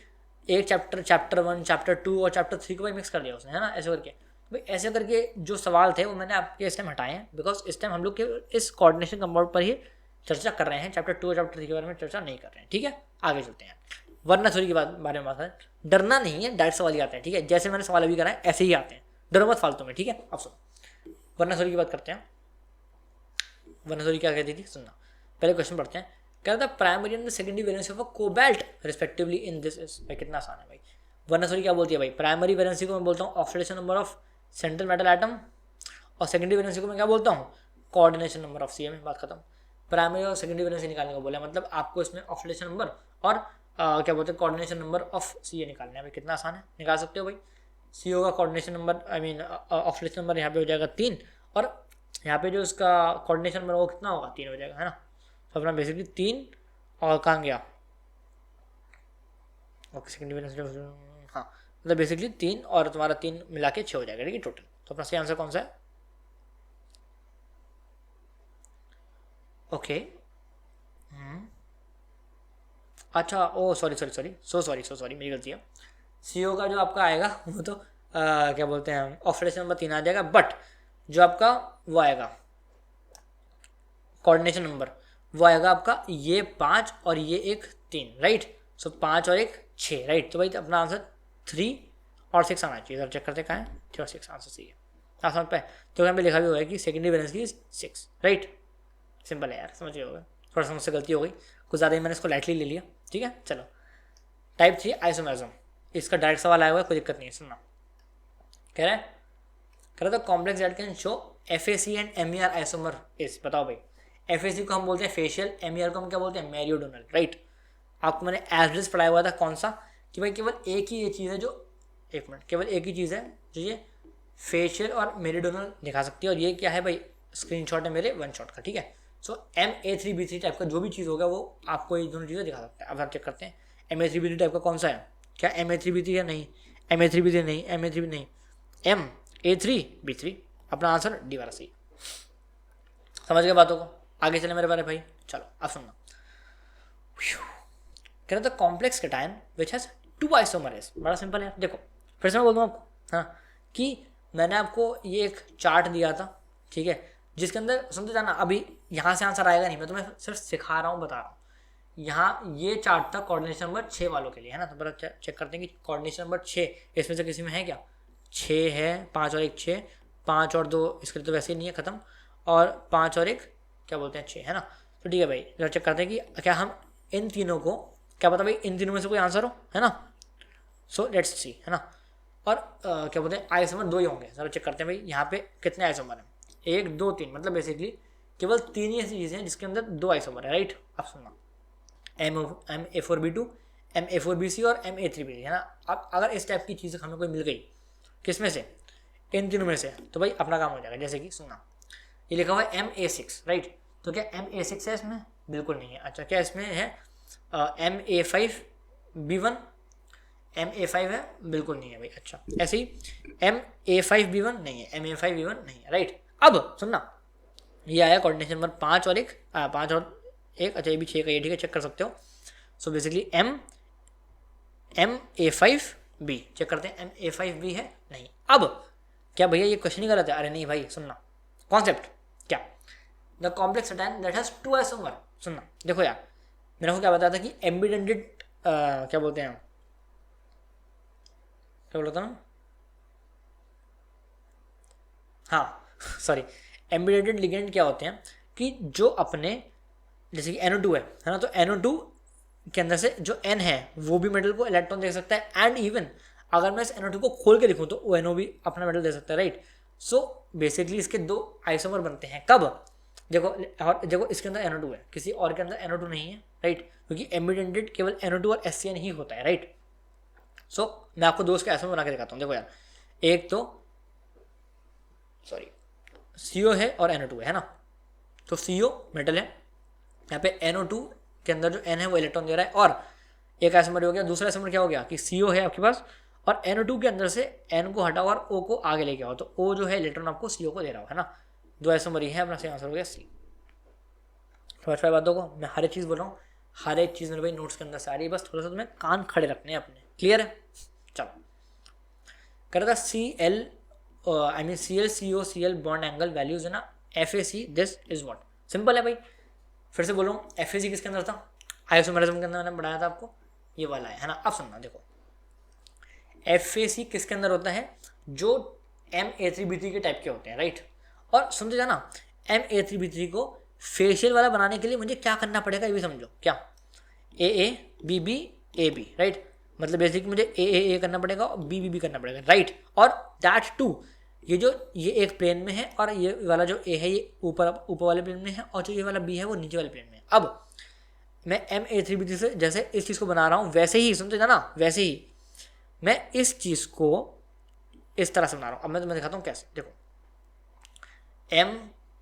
एक चैप्टर 1 चैप्टर 2 और चैप्टर 3 को भाई मिक्स कर दिया उसने, है ना, ऐसे करके। भाई ऐसे करके जो सवाल थे वो मैंने आपके इस टाइम हटाए हैं, बिकॉज इस टाइम हम लोग के इस कोऑर्डिनेशन कंपाउंड पर ही चर्चा कर रहे हैं, चैप्टर 2 और चैप्टर 3 के बारे में चर्चा नहीं कर रहे हैं, ठीक है। आगे चलते हैं, वरना थ्योरी के बारे में बात करें, डरना नहीं है, डायरेक्ट सवाल ही आते हैं, ठीक है। जैसे मैंने सवाल अभी करा है ऐसे ही आते हैं, डरो मत फालतू में, ठीक है। अब सुनो, वरना थ्योरी की बात करते हैं। वरना थ्योरी क्या कहती थी, सुनना, पहले क्वेश्चन पढ़ते हैं। क्या था, primary and secondary valency of a cobalt respectively in this is, भाई कितना आसान है भाई। वरना थ्योरी क्या बोलती है भाई, प्राइमरी वैलेंसी को मैं बोलता हूँ oxidation number of central metal atom, और सेकेंडरी वैलेंसी को मैं क्या बोलता हूँ, कोऑर्डिनेशन नंबर ऑफ CM, बात खत्म। प्राइमरी और सेकेंडरी वैलेंसी निकालने को बोला, मतलब आपको इसमें ऑक्सीडेशन नंबर और क्या बोलते हैं कोऑर्डिनेशन नंबर ऑफ CA निकालना है भाई, कितना आसान है, निकाल सकते हो भाई। CO का coordination number, I mean oxidation number यहाँ पे हो जाएगा 3, और यहाँ पे जो इसका कोऑर्डिनेशन नंबर वो कितना होगा, 3 हो जाएगा, है ना। तो अपना बेसिकली 3 और कहाँ गया, ओके सेकेंडरी वैलेंसी, हाँ मतलब बेसिकली 3 और तुम्हारा 3 मिला के 6 हो जाएगा, ठीक है टोटल। तो अपना सही आंसर कौन सा है, ओके अच्छा, ओ सॉरी मेरी गलती है। CO का जो आपका आएगा वो तो क्या बोलते हैं, ऑक्सीडेशन नंबर 3 आ जाएगा, बट जो आपका वो आएगा कोऑर्डिनेशन नंबर वो आएगा आपका ये 5 और ये एक 3, राइट। सो 5 और एक 6, राइट। तो भाई अपना आंसर 3 और 6 आना चाहिए, चेक करते कहाँ है, 3 और 6 आंसर सही है, आप समझ पाए। तो यहाँ पे लिखा भी हुआ है कि सेकेंडरी वैलेंस की 6, राइट। सिंपल है यार, समझ गए होगा, थोड़ा सा मुझसे गलती हो गई, कुछ ज़्यादा ही मैंने इसको लाइटली ले लिया, ठीक है। चलो टाइप 3 आइसोमेरिज्म, इसका डायरेक्ट सवाल आया हुआ है, कोई दिक्कत नहीं है, सुनना। कह रहा था complex that can show FAC and MER isomer is, बताओ भाई। FAC को हम बोलते हैं फेशियल, MER को हम क्या बोलते हैं, मेरियोडोनल, राइट। आपको मैंने एवरेज पढ़ाया हुआ था कौन सा, कि भाई केवल एक ही ये चीज़ है जो, एक मिनट, केवल एक ही चीज़ है जो ये फेशियल और मेरियोडोनल दिखा सकती है, और ये क्या है भाई, स्क्रीनशॉट है मेरे 1 शॉट का, ठीक है। सो MA3B3 टाइप का जो भी चीज़ होगा वो आपको ये दोनों चीज़ें दिखा सकता है। अब आप चेक करते हैं MA3B3 टाइप का कौन सा है, क्या MA3B3 है, नहीं MA3B3 नहीं, MA3 नहीं, MA3B3, अपना आंसर डी वाला सही। समझ गए बातों को, आगे चले मेरे बारे भाई, चलो अब सुनना। कह रहा था complex cation which has 2 isomers, बड़ा सिंपल है, देखो फिर से मैं बोल दूँ आपको, हाँ, कि मैंने आपको ये एक चार्ट दिया था, ठीक है, जिसके अंदर समझो जाना, अभी यहाँ से आंसर आएगा नहीं, मैं तुम्हें सिर्फ सिखा रहा हूँ, बता रहा हूँ। यहाँ ये चार्ट था कोऑर्डिनेशन नंबर 6 वालों के लिए, है ना। तो पहले चेक करते हैं कि कोऑर्डिनेशन नंबर 6 इसमें से किसी में है क्या। 6 है, 5 और 1 6, 5 और 2 इसके लिए तो वैसे ही नहीं है, ख़त्म, और 5 और 1 क्या बोलते हैं 6, है ना। तो ठीक है भाई, जरा चेक करते हैं कि क्या हम इन तीनों को, क्या पता भाई इन तीनों में से कोई आंसर हो, है ना। सो लेट्स सी, है ना। और क्या बोलते हैं आइसोमर 2 ही होंगे। जरा चेक करते हैं भाई यहाँ पे कितने आइसोमर हैं, 1 2 3, मतलब बेसिकली केवल 3 ही ऐसी चीज़ें हैं जिसके अंदर 2 आइसोमर है, राइट। अब सुनना, MA4B2, MA4BC और MA3BC, है ना। अब अगर इस टाइप की चीज़ हमें कोई मिल गई, किस में से, इन तीनों में से, तो भाई अपना काम हो जाएगा। जैसे कि सुनना, ये लिखा हुआ है MA6, राइट। तो क्या MA6 है इसमें, बिल्कुल नहीं है। अच्छा, क्या इसमें है MA5B1, MA5 है, बिल्कुल नहीं है भाई। अच्छा, ऐसे ही MA5B1 नहीं है, MA5B1 नहीं है, राइट। अब सुनना, ये आया कोऑर्डिनेशन नंबर 5 और 1, 5 और 1, अच्छा ये भी 6 का, ये ठीक है, चेक कर सकते हो। सो बेसिकली MA5B चेक करते हैं, MA5B है नहीं। अब क्या भैया ये क्वेश्चन ही गलत है, अरे नहीं भाई, सुनना कॉन्सेप्ट क्या, the complex atom that has 2 isomer. सुनना, देखो यार, मैंने को क्या बताया था कि एम्बिडेंटेड क्या बोलते हैं, क्या बोलता ना, हाँ सॉरी, एम्बिडेंटेड लिगेंड क्या होते हैं कि जो अपने, जैसे कि NO2 है ना, तो NO2 के अंदर से जो N है वो भी मेटल को इलेक्ट्रॉन दे सकता है, एंड इवन अगर मैं इस NO2 को खोल के लिखूँ तो ONO भी अपना मेटल दे सकता है, राइट। सो बेसिकली इसके 2 आइसोमर बनते हैं, कब, देखो, और देखो इसके अंदर NO2 है, किसी और के अंदर NO2 नहीं है, राइट, क्योंकि एम्बिडेंटेड केवल NO2 और SCN ही होता है, राइट। सो मैं आपको 2 उसके आइसोमर बना के दिखाता हूँ। देखो यार, एक तो सॉरी CO है और NO2 है ना, तो CO मेटल है, यहाँ पे NO2 के अंदर जो N है वो इलेक्ट्रॉन दे रहा है, और एक आइसोमर हो गया। दूसरा आइसोमर क्या हो गया कि CO है आपके पास, और NO2 के अंदर से N को हटाओ और O को आगे लेके आओ, तो O जो है इलेक्ट्रॉन आपको CO को दे रहा हो, है ना। 2 आइसोमर ही है, अपना सही आंसर हो गया C। समझ पाए बातों को, मैं हर एक चीज़ बोल रहा हूँ, हर एक चीज़ मेरे भाई नोट्स के अंदर से आ रही है, बस थोड़ा सा तुम्हें कान खड़े रखने हैं अपने, क्लियर है। चलो, कर रहा था CL बॉन्ड एंगल वैल्यूज है ना, FAC, this is what, simple है भाई। फिर से बोलूँ, FAC किसके अंदर था, आइसोमेरिज्म के अंदर मैंने बढ़ाया था आपको, ये वाला है ना। अब सुनना, देखो FAC किसके अंदर होता है, जो MA3B3 के टाइप के होते हैं, राइट। और समझो जाना, MA3B3 को फेशियल वाला बनाने के लिए मुझे क्या करना पड़ेगा, ये भी समझो, क्या AABBAB, राइट, मतलब बेसिक मुझे AAA करना पड़ेगा और BBB करना पड़ेगा, राइट। और दैट टू, ये एक प्लेन में है, और ये वाला जो A है ये ऊपर वाले प्लेन में है, और जो ये वाला B है वो नीचे वाले प्लेन में है। अब मैं MA3B3 से जैसे इस चीज़ को बना रहा हूँ, वैसे ही समझो ना, वैसे ही मैं इस चीज़ को इस तरह से बना रहा हूँ। अब मैं तुम्हें दिखाता हूँ कैसे, देखो M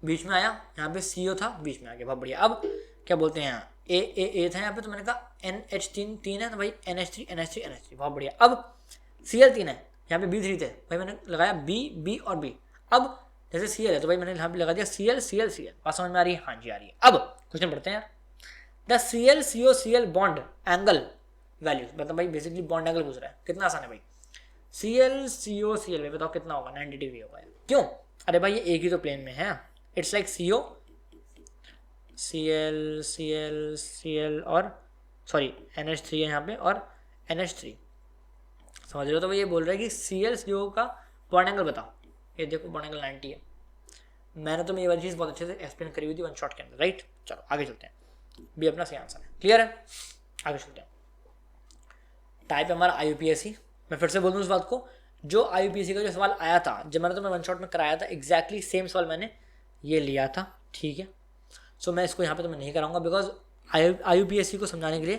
बीच में आया, यहाँ पे CO था, बीच में आ गया, बहुत बढ़िया। अब क्या बोलते हैं, A था यहाँ पे, तो मैंने कहा NH3 है, तो भाई NH3, बहुत बढ़िया। अब Cl3 है, यहाँ पे B3 थे, भाई मैंने लगाया B और B। अब जैसे Cl है तो भाई मैंने यहाँ पे लगा दिया Cl। बात समझ में आ रही है, हाँ जी आ रही है। अब क्वेश्चन पढ़ते हैं यार, the Cl bond angle values, मतलब भाई बेसिकली बॉन्ड एंगल पूछ रहा है, कितना आसान है भाई। Cl में बताओ कितना होगा, 90 डिग्री होगा। क्यों, अरे भाई ये एक ही तो प्लेन में है, इट्स लाइक Cl और सॉरी NH3 है यहाँ पे, और NH3, समझ रहे हो। तो भाई ये बोल रहा है कि Cl का बॉन्ड एंगल बताओ, ये देखो बॉन्ड एंगल 90 है। मैंने तो ये वाली चीज़ बहुत अच्छे से एक्सप्लेन करी हुई थी 1 शॉट के अंदर, राइट। चलो आगे चलते हैं, भी अपना सही आंसर है, क्लियर है, आगे चलते हैं। टाइप है हमारा IUPAC। मैं फिर से बोल दूँ उस बात को, जो IUPAC का जो सवाल आया था, जब मैंने तुम्हें 1 शॉट में कराया था, एग्जैक्टली सेम सवाल मैंने ये लिया था, ठीक है। सो मैं इसको यहाँ पे तो मैं नहीं कराऊंगा, बिकॉज IUPAC को समझाने के लिए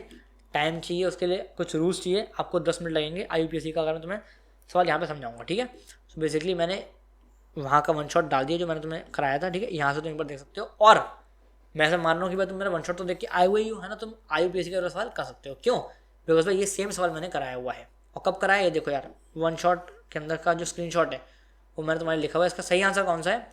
टाइम चाहिए, उसके लिए कुछ रूल्स चाहिए, आपको 10 मिनट लगेंगे IUPAC का, अगर मैं तुम्हें सवाल यहाँ पे समझाऊंगा, ठीक है। सो बेसिकली मैंने वहाँ का 1 शॉट डाल दिया जो मैंने तुम्हें कराया था, ठीक है, यहाँ से तुम एक बार देख सकते हो। और मैं ऐसा मान रहा हूँ कि भाई तुम मेरा 1 शॉट तो देख के आए हुए ही हो, है ना, तुम IUPAC का सवाल कर सकते हो। क्यों, बिकॉज भाई ये सेम सवाल मैंने कराया हुआ है, और कब कराया ये देखो यार, 1 शॉट के अंदर का जो स्क्रीनशॉट है वो मैंने तुम्हारे लिखा हुआ है। इसका सही आंसर कौन सा है,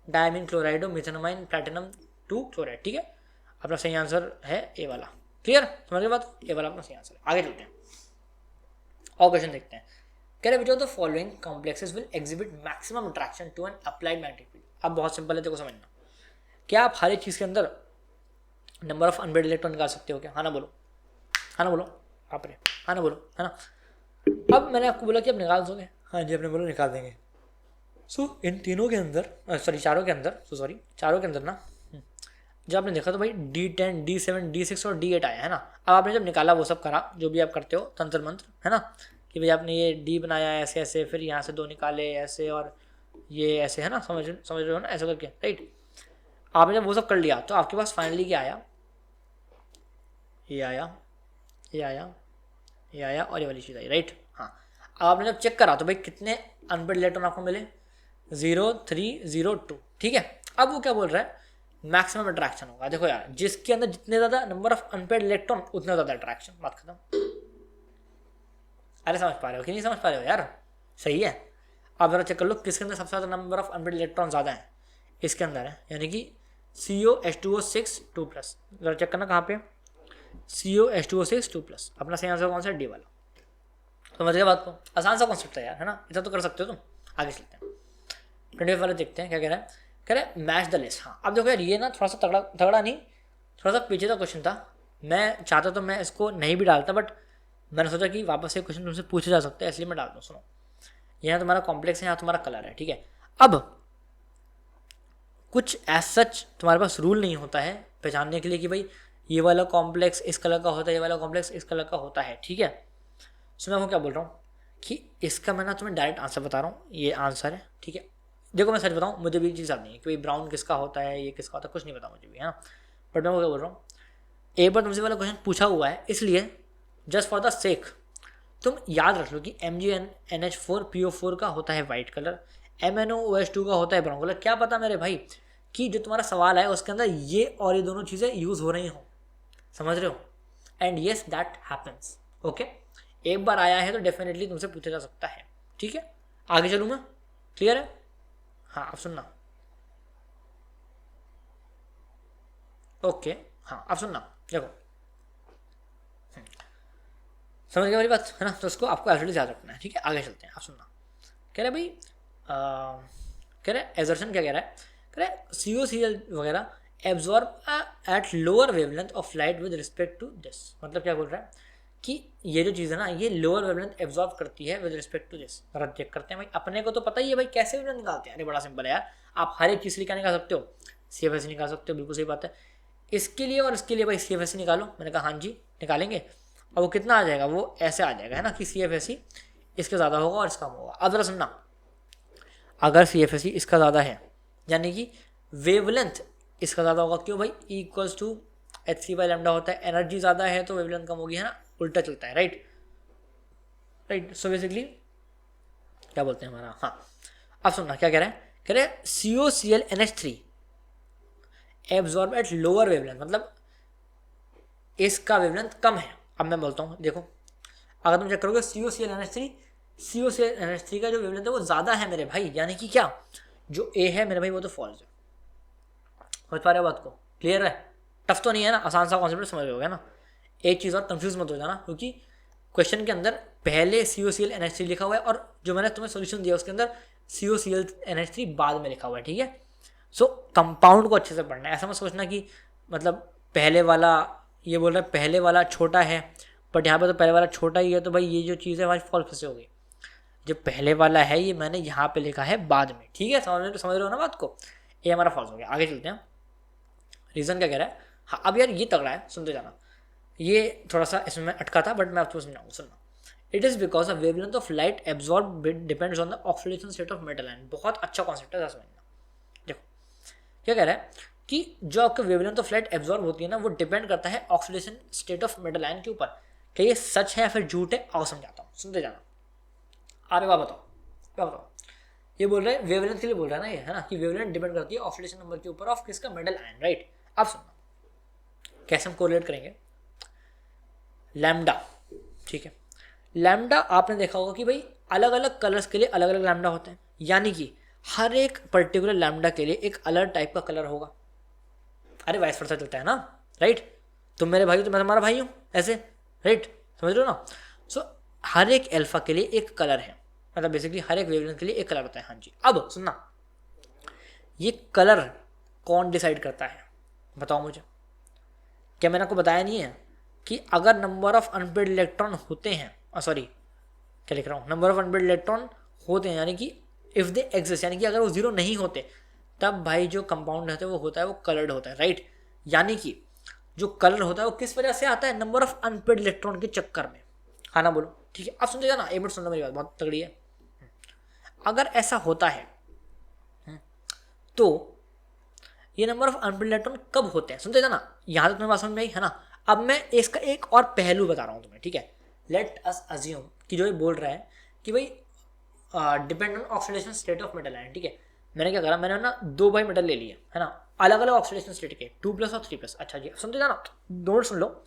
डायमीन क्लोराइडो मिथेनोमाइन प्लैटिनम 2 क्लोराइड, ठीक है, अपना सही आंसर है ए वाला, क्लियर, समझ गए बात, ए वाला अपना सही आंसर है। आगे चलते हैं और क्वेश्चन देखते हैं। कह रहे which of the following complexes will exhibit maximum attraction to an applied magnetic field. अब बहुत सिंपल है, देखो समझना, क्या आप हर एक चीज़ के अंदर नंबर ऑफ अनबेड इलेक्ट्रॉन निकाल सकते हो क्या? हाँ ना बोलो, हाँ ना बोलो, आप रे हाँ ना बोलो, है ना। अब मैंने आपको बोला कि आप निकाल दोगे, हाँ जी आपने बोला निकाल देंगे। सो इन तीनों के अंदर सॉरी चारों के अंदर चारों के अंदर ना जब आपने देखा तो भाई D10 D7 D6 और D8 आया है ना। अब आपने जब निकाला वो सब करा जो भी आप करते हो तंत्र मंत्र, है ना, कि भाई आपने ये D बनाया ऐसे ऐसे, फिर यहाँ से 2 निकाले ऐसे और ये ऐसे, है ना, समझ रहे हो ना, ऐसे करके, राइट। आपने जब वो सब कर लिया तो आपके पास फाइनली क्या आया, ये आया, ये आया, ये आया और ये वाली चीज़ आई, राइट। हाँ, अब आपने जब चेक करा तो भाई कितने अनपेड इलेक्ट्रॉन आपको मिले, 0 3 0 2, ठीक है। अब वो क्या बोल रहा है, मैक्सिमम अट्रैक्शन होगा। देखो यार, जिसके अंदर जितने ज़्यादा नंबर ऑफ अनपेड इलेक्ट्रॉन उतना ज़्यादा अट्रैक्शन, बात खत्म। अरे समझ पा रहे हो कि नहीं समझ पा रहे हो यार? सही है। आप जरा चेक कर लो किसके अंदर सबसे ज़्यादा नंबर ऑफ अनपेड इलेक्ट्रॉन ज़्यादा है, इसके अंदर है, यानी कि COH2O6 2+। जरा चेक करना कहाँ पे, COH2O6 2+। अपना सही आंसर कौन सा है, D वाला। समझ गए बात को? आसान सा कॉन्सेप्ट है यार, है ना, इतना तो कर सकते हो तुम। आगे चलते हैं, 25 वाला देखते हैं क्या कह रहा है। कह रहा है मैच द लिस्ट। हाँ, अब देखो यार ये ना थोड़ा सा तगड़ा नहीं, थोड़ा सा पीछे का क्वेश्चन था। मैं चाहता तो मैं इसको नहीं भी डालता, बट मैंने सोचा कि वापस से क्वेश्चन तुमसे पूछे जा सकते हैं, इसलिए मैं डाल दूँ। सुनो, यहाँ तुम्हारा कॉम्प्लेक्स है, यहाँ तुम्हारा कलर है, ठीक है। अब कुछ एज सच तुम्हारे पास रूल नहीं होता है पहचानने के लिए कि भाई ये वाला कॉम्प्लेक्स इस कलर का होता है, ये वाला कॉम्प्लेक्स इस कलर का होता है, ठीक है। सो मैं वो क्या बोल रहा हूँ कि इसका मैं ना तुम्हें डायरेक्ट आंसर बता रहा हूँ, ये आंसर है, ठीक है। देखो मैं सच बताऊँ, मुझे भी चीज़ याद नहीं है कि भाई ब्राउन किसका होता है, ये किसका होता है, कुछ नहीं पता मुझे भी, है ना। बट मैं वो क्या बोल रहा हूँ, एक बार तुमसे वाला क्वेश्चन पूछा हुआ है, इसलिए जस्ट फॉर द सेक तुम याद रख लो कि MgNH4PO4 का होता है वाइट कलर, MnOOH2 का होता है ब्राउन कलर। क्या पता मेरे भाई कि जो तुम्हारा सवाल है उसके अंदर ये और ये दोनों चीज़ें यूज़ हो रही हो, समझ रहे हो। And yes that happens, okay. एक बार आया है तो डेफिनेटली तुमसे पूछा जा सकता है, ठीक है। आगे चलूँ मैं, क्लियर है? हाँ अब सुनना, ओके। हाँ अब सुनना, देखो समझ गया मेरी बात, है ना। तो उसको आपको एब्सोल्युटली याद रखना है, ठीक है। आगे चलते हैं, आप सुनना। कह रहे भाई कह रहे एजर्शन क्या कह रहा है, कह रहे COCl वगैरह absorb at lower wavelength of light with respect to this. मतलब क्या बोल रहा है कि ये जो चीज़ है ना, ये लोअर वेवलेंथ एब्जॉर्ब करती है विद रिस्पेक्ट टू दिस। जरा चेक करते हैं भाई, अपने को तो पता ही है भाई कैसे वेवलेंथ निकालते हैं। अरे बड़ा सिंपल है यार, आप हर एक चीज़ के लिए क्या निकाल सकते हो, CFSE निकाल सकते हो, बिल्कुल सही बात है। इसके लिए और इसके लिए भाई CFSE निकालो। मैंने कहा हाँ जी निकालेंगे। अब वो कितना आ जाएगा, वो ऐसे आ जाएगा, है ना, कि CFSE इसके ज़्यादा होगा और इसका कम होगा। अब जरा सुनना, अगर CFSE इसका ज़्यादा है यानी कि वेवलेंथ इसका ज़्यादा होगा। क्यों भाई, इक्वल्स टू Hc/λ होता है, एनर्जी ज़्यादा है तो वेवलेंथ कम होगी, है ना, उल्टा चलता है, राइट राइट। सो बेसिकली क्या बोलते हैं हमारा, हाँ अब सुनना क्या कह रहा है, कह रहे हैं COCl absorb at lower wavelength, मतलब इसका वेवलेंथ कम है। अब मैं बोलता हूँ, देखो अगर तुम चेक करोगे COCl का जो वेवलेंथ है वो ज़्यादा है मेरे भाई, यानी कि क्या, जो A है मेरे भाई वो तो फॉल्स है। समझ पा रहे हो बात को, क्लियर है? टफ तो नहीं है ना, आसान सा कॉन्सेप्ट समझ रहे हो ना। एक चीज़ और कंफ्यूज मत हो जाना, क्योंकि क्वेश्चन के अंदर पहले COCl लिखा हुआ है और जो मैंने तुम्हें सोल्यूशन दिया उसके अंदर COCl बाद में लिखा हुआ है, ठीक है। सो कंपाउंड को अच्छे से पढ़ना है, ऐसा मत सोचना कि मतलब पहले वाला ये बोल रहा है पहले वाला छोटा है, बट यहाँ पे तो पहले वाला छोटा ही है, तो भाई ये जो चीज़ है हमारी फॉल्स कैसे होगी। जो पहले वाला है ये मैंने यहाँ पे लिखा है बाद में, ठीक है। समझ रहे हो ना बात को, ये हमारा फॉल्स हो गया। आगे चलते हैं, रीज़न क्या कह रहा है। हाँ अब यार ये तगड़ा है, सुनते जाना। ये थोड़ा सा इसमें अटका था बट मैं आपको समझाऊँ, सुनना। It is because of wavelength of light absorb depends on the oxidation state of metal ion. बहुत अच्छा कॉन्सेप्ट है, समझना। देखो क्या कह रहा है कि जो आपका वेवलेंथ ऑफ लाइट एब्जॉर्ब होती है ना, वो डिपेंड करता है oxidation state of metal ion के ऊपर। क्या ये सच है या फिर झूठ है, आओ समझाता हूँ, सुनते जाना। अरे वाह बताओ, क्या बताओ। ये बोल रहे हैं वेवलेंथ के लिए बोल रहा है ना ये, है ना, कि वेवलेंथ डिपेंड करती है ऑक्सीडेशन नंबर के ऊपर ऑफ किसका, मेटल आयन, राइट। अब सुनना कैसे हम कोरिलेट करेंगे। लैम्डा, ठीक है। लैम्डा आपने देखा होगा कि भाई अलग अलग कलर्स के लिए अलग अलग लैम्डा होते हैं, यानी कि हर एक पर्टिकुलर लैम्डा के लिए एक अलग टाइप का कलर होगा। अरे वाइस वर्सा चलता है ना, राइट। तुम मेरे भाई हो तो मैं तुम्हारा भाई हूँ, ऐसे, राइट, समझ रहे हो ना। सो हर एक अल्फा के लिए एक कलर है, मतलब बेसिकली हर एक वेवलेंथ के लिए एक कलर होता है। हाँ जी, अब सुनना, ये कलर कौन डिसाइड करता है बताओ मुझे? क्या मैंने आपको बताया नहीं है कि अगर नंबर ऑफ अनपेड इलेक्ट्रॉन होते हैं, सॉरी क्या लिख रहा हूँ, नंबर ऑफ अनपेड इलेक्ट्रॉन होते हैं, यानी कि इफ दे एग्जिस्ट, यानी कि अगर वो जीरो नहीं होते तब भाई जो कंपाउंड होता है वो होता है, वो कलर्ड होता है, राइट। यानी कि जो कलर होता है वो किस वजह से आता है? नंबर ऑफ अनपेड इलेक्ट्रॉन के चक्कर में। हाँ ना बोलो, ठीक है। अब सुनते जाना, एक मिनट सुनना मेरी बात, बहुत तगड़ी है। अगर ऐसा होता है तो ये नंबर ऑफ अनपेड इलेक्ट्रॉन कब होते हैं? सुनते जाना, यहाँ तक तुम्हें बात समझ में आई है ना। अब मैं इसका एक और पहलू बता रहा हूँ तुम्हें, ठीक है। लेट अस अज्यूम कि जो ये बोल रहा है कि भाई depend on oxidation state of metal है, ठीक है। मैंने क्या करा, मैंने ना 2 भाई मेटल ले लिए है ना, अलग अलग ऑक्सीडेशन स्टेट के, 2+ और 3+। अच्छा जी, सुनते जाना, 2 मिनट सुन लो।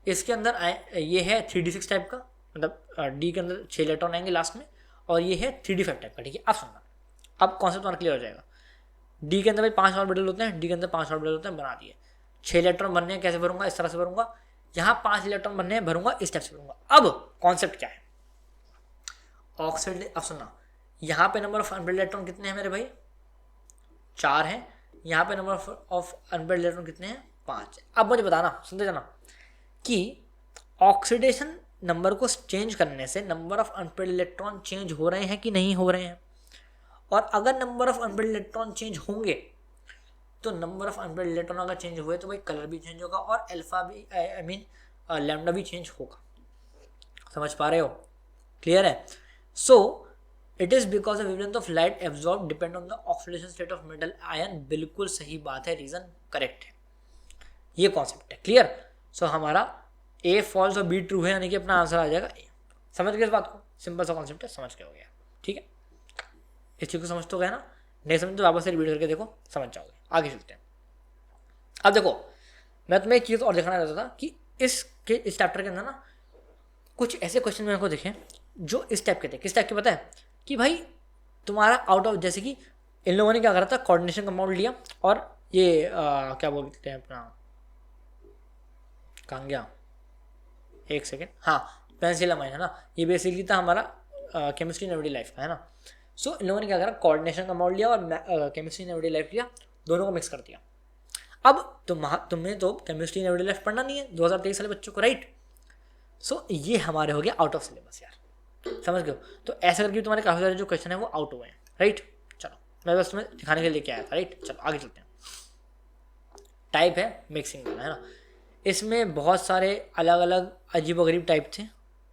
इसके अंदर ये है 3d6 टाइप का, मतलब डी के अंदर 6 इलेक्ट्रॉन आएंगे लास्ट में, और ये है 3d5 टाइप का, ठीक है। अब सुनना, अब कॉन्सेप्ट तुम्हारा क्लियर हो जाएगा। डी के अंदर भाई 5 ऑर्बिटल होते हैं, डी के अंदर 5 ऑर्बिटल होते हैं, बना दिए। 6 इलेक्ट्रॉन बनने हैं, कैसे भरूंगा? इस तरह से भरूंगा। यहाँ 5 इलेक्ट्रॉन बनने हैं, भरूंगा इस टाइप से भरूंगा। अब कॉन्सेप्ट क्या है? ऑक्सीडेशन, अब सुनना, यहाँ पे नंबर ऑफ अनपेड इलेक्ट्रॉन कितने हैं मेरे भाई? 4 हैं। यहाँ पे नंबर ऑफ अनपेड इलेक्ट्रॉन कितने हैं? 5। अब मुझे बताना, सुनते जाना, कि ऑक्सीडेशन नंबर को चेंज करने से number of unpaired electron change हो रहे हैं कि नहीं हो रहे हैं? और अगर number of unpaired electron change होंगे तो नंबर ऑफ अनपेड इलेक्ट्रॉन अगर चेंज हुए तो भाई कलर भी चेंज होगा और अल्फा भी, आई मीन लैम्डा भी चेंज होगा। समझ पा रहे हो? क्लियर है? So it is because the wavelength of light absorb depend on the oxidation state of metal ion. बिल्कुल सही बात है, रीजन करेक्ट है, ये कॉन्सेप्ट है। क्लियर? सो हमारा ए फॉल्स और बी ट्रू है, यानी कि अपना आंसर आ जाएगा ए। समझ गए इस बात को? सिंपल सा कॉन्सेप्ट है, समझ के हो गया, ठीक है। इस चीज़ को समझ तो गए ना? नहीं समझ तो वापस से रिपीट करके देखो, समझ जाओगे। आगे चलते हैं। अब देखो, मैं तुम्हें एक चीज़ और दिखाना चाहता था कि इस चैप्टर के अंदर ना कुछ ऐसे क्वेश्चन मेरे को दिखे जो इस टाइप के थे। किस टाइप के पता है? कि भाई तुम्हारा आउट ऑफ, जैसे कि इन लोगों ने क्या करा था, कोऑर्डिनेशन कंपाउंड लिया और ये क्या बोलते हैं अपना, कहाँ गया, एक सेकेंड, हाँ, पेंसिलामाइन है ना। ये बेसिकली था हमारा केमिस्ट्री इन एवरीडे लाइफ का, है ना। सो इन लोगों ने क्या करा, कोऑर्डिनेशन कंपाउंड लिया और केमिस्ट्री इन एवरीडे लाइफ लिया, दोनों को मिक्स कर दिया। अब तुम्हें तो केमिस्ट्री इन एवरीडे लाइफ पढ़ना नहीं है 2023 वाले बच्चों को, राइट। सो ये हमारे हो गया आउट ऑफ सिलेबस यार, समझ गए? तो ऐसा करके तुम्हारे काफ़ी सारे जो क्वेश्चन है वो आउट हुए हैं, राइट। चलो मैं बस तुम्हें दिखाने के लिए लेके आया था, राइट। चलो आगे चलते हैं। टाइप है मिक्सिंग वाला, है ना। इसमें बहुत सारे अलग अलग अजीबोगरीब टाइप थे,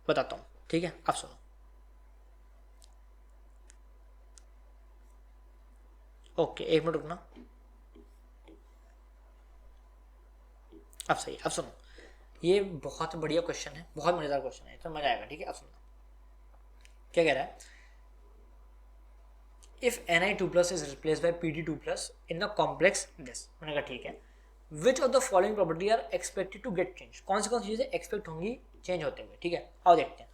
बताता हूँ, ठीक है। अब सुनो, ओके, एक मिनट रुकना। अब सही, अब सुनो, ये बहुत बढ़िया क्वेश्चन है, बहुत मजेदार क्वेश्चन है, तो मजा आएगा, ठीक है। अब सुनो क्या कह रहा है। If Na2+ is replace by Pd2+ in the complex this, मैंने कहा ठीक है। Which of the following property are expected to get change? कौन सी चीज़ें एक्सपेक्ट होंगी चेंज होते हुए, ठीक है। आओ देखते हैं।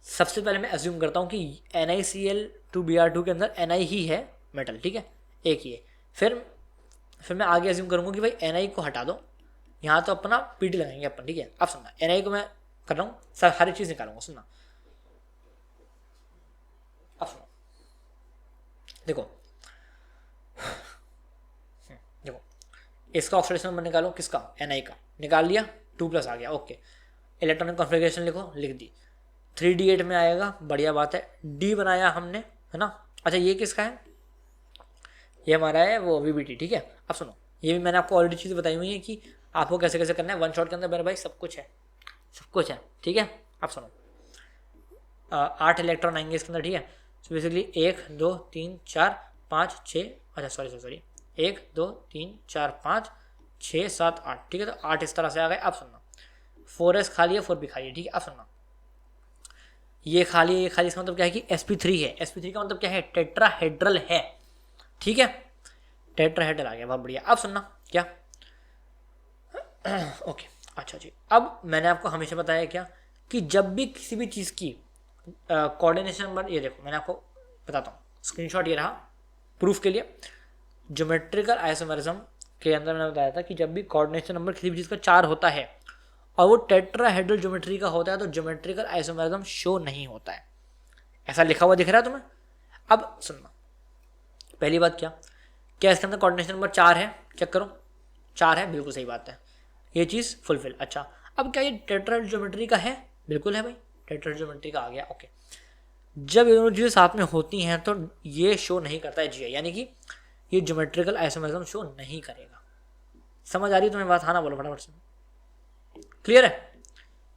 सबसे पहले मैं अज्यूम करता हूँ कि NiCl2Br2 के अंदर Ni ही है मेटल, ठीक है, एक ही है। फिर मैं आगे अज्यूम करूँगा कि भाई Ni को हटा दो, यहाँ तो अपना Pd लगाएंगे अपन, ठीक है। अब सुनना, Ni को मैं कर रहा हूँ, सर हर एक चीज़ निकालूंगा, सुनना। अब सुनो, देखो देखो, इसका ऑक्सीडेशन नंबर निकालो, किसका? Ni का निकाल लिया, 2+ आ गया, ओके। इलेक्ट्रॉनिक कॉन्फ़िगरेशन लिखो, लिख दी, 3d8 में आएगा, बढ़िया बात है। डी बनाया हमने, है ना। अच्छा ये किसका है? ये हमारा है वो VBT, ठीक है। अब सुनो, ये भी मैंने आपको ऑलरेडी चीज़ बताई हुई है कि आपको कैसे कैसे करना है। वन शॉट के अंदर मेरे भाई सब कुछ है, सब कुछ है, ठीक है। अब सुनो, 8 इलेक्ट्रॉन आएंगे इसके अंदर, ठीक है। सो बेसिकली 1 2 3 4 5 6, अच्छा सॉरी 1 2 3 4 5 6 7 8, ठीक है। तो 8 इस तरह से आ गए। अब सुनना, 4s खा लिया, 4b खा लिया, ठीक है। अब सुनना, ये खा लिया, ये खा लिया, इसका मतलब क्या है कि sp3 है। sp3 का मतलब क्या है? टेट्राहेड्रल है, ठीक है। टेट्राहेड्रल आ गया, बहुत बढ़िया। अब सुनना क्या, ओके, अच्छा जी। अब मैंने आपको हमेशा बताया क्या कि जब भी किसी भी चीज़ की कोऑर्डिनेशन नंबर, ये देखो मैंने आपको बताता हूँ, स्क्रीनशॉट ये रहा प्रूफ के लिए। ज्योमेट्रिकल आइसोमेरिज्म के अंदर मैंने बताया था कि जब भी कोऑर्डिनेशन नंबर किसी भी चीज़ का 4 होता है और वो टेट्राहेड्रल ज्योमेट्री का होता है तो ज्योमेट्रिकल आइसोमेरिज्म शो नहीं होता है। ऐसा लिखा हुआ दिख रहा है तुम्हें? अब सुनना, पहली बात क्या इसके अंदर कोऑर्डिनेशन नंबर 4 है? चेक करो, 4 है, बिल्कुल सही बात है, ये चीज़ फुलफिल। अच्छा, अब क्या ये टेट्राहेड्रल ज्योमेट्री का है? बिल्कुल है भाई, टेट्राहेड्रल ज्योमेट्री का आ गया। ओके, जब ये दोनों चीज़ें साथ में होती हैं तो ये शो नहीं करता है जीआई, यानी कि ये ज्योमेट्रिकल आइसोमेरिज्म शो नहीं करेगा। समझ आ रही है तुम्हें बात? हाँ ना बोलो फटाफट से, क्लियर है?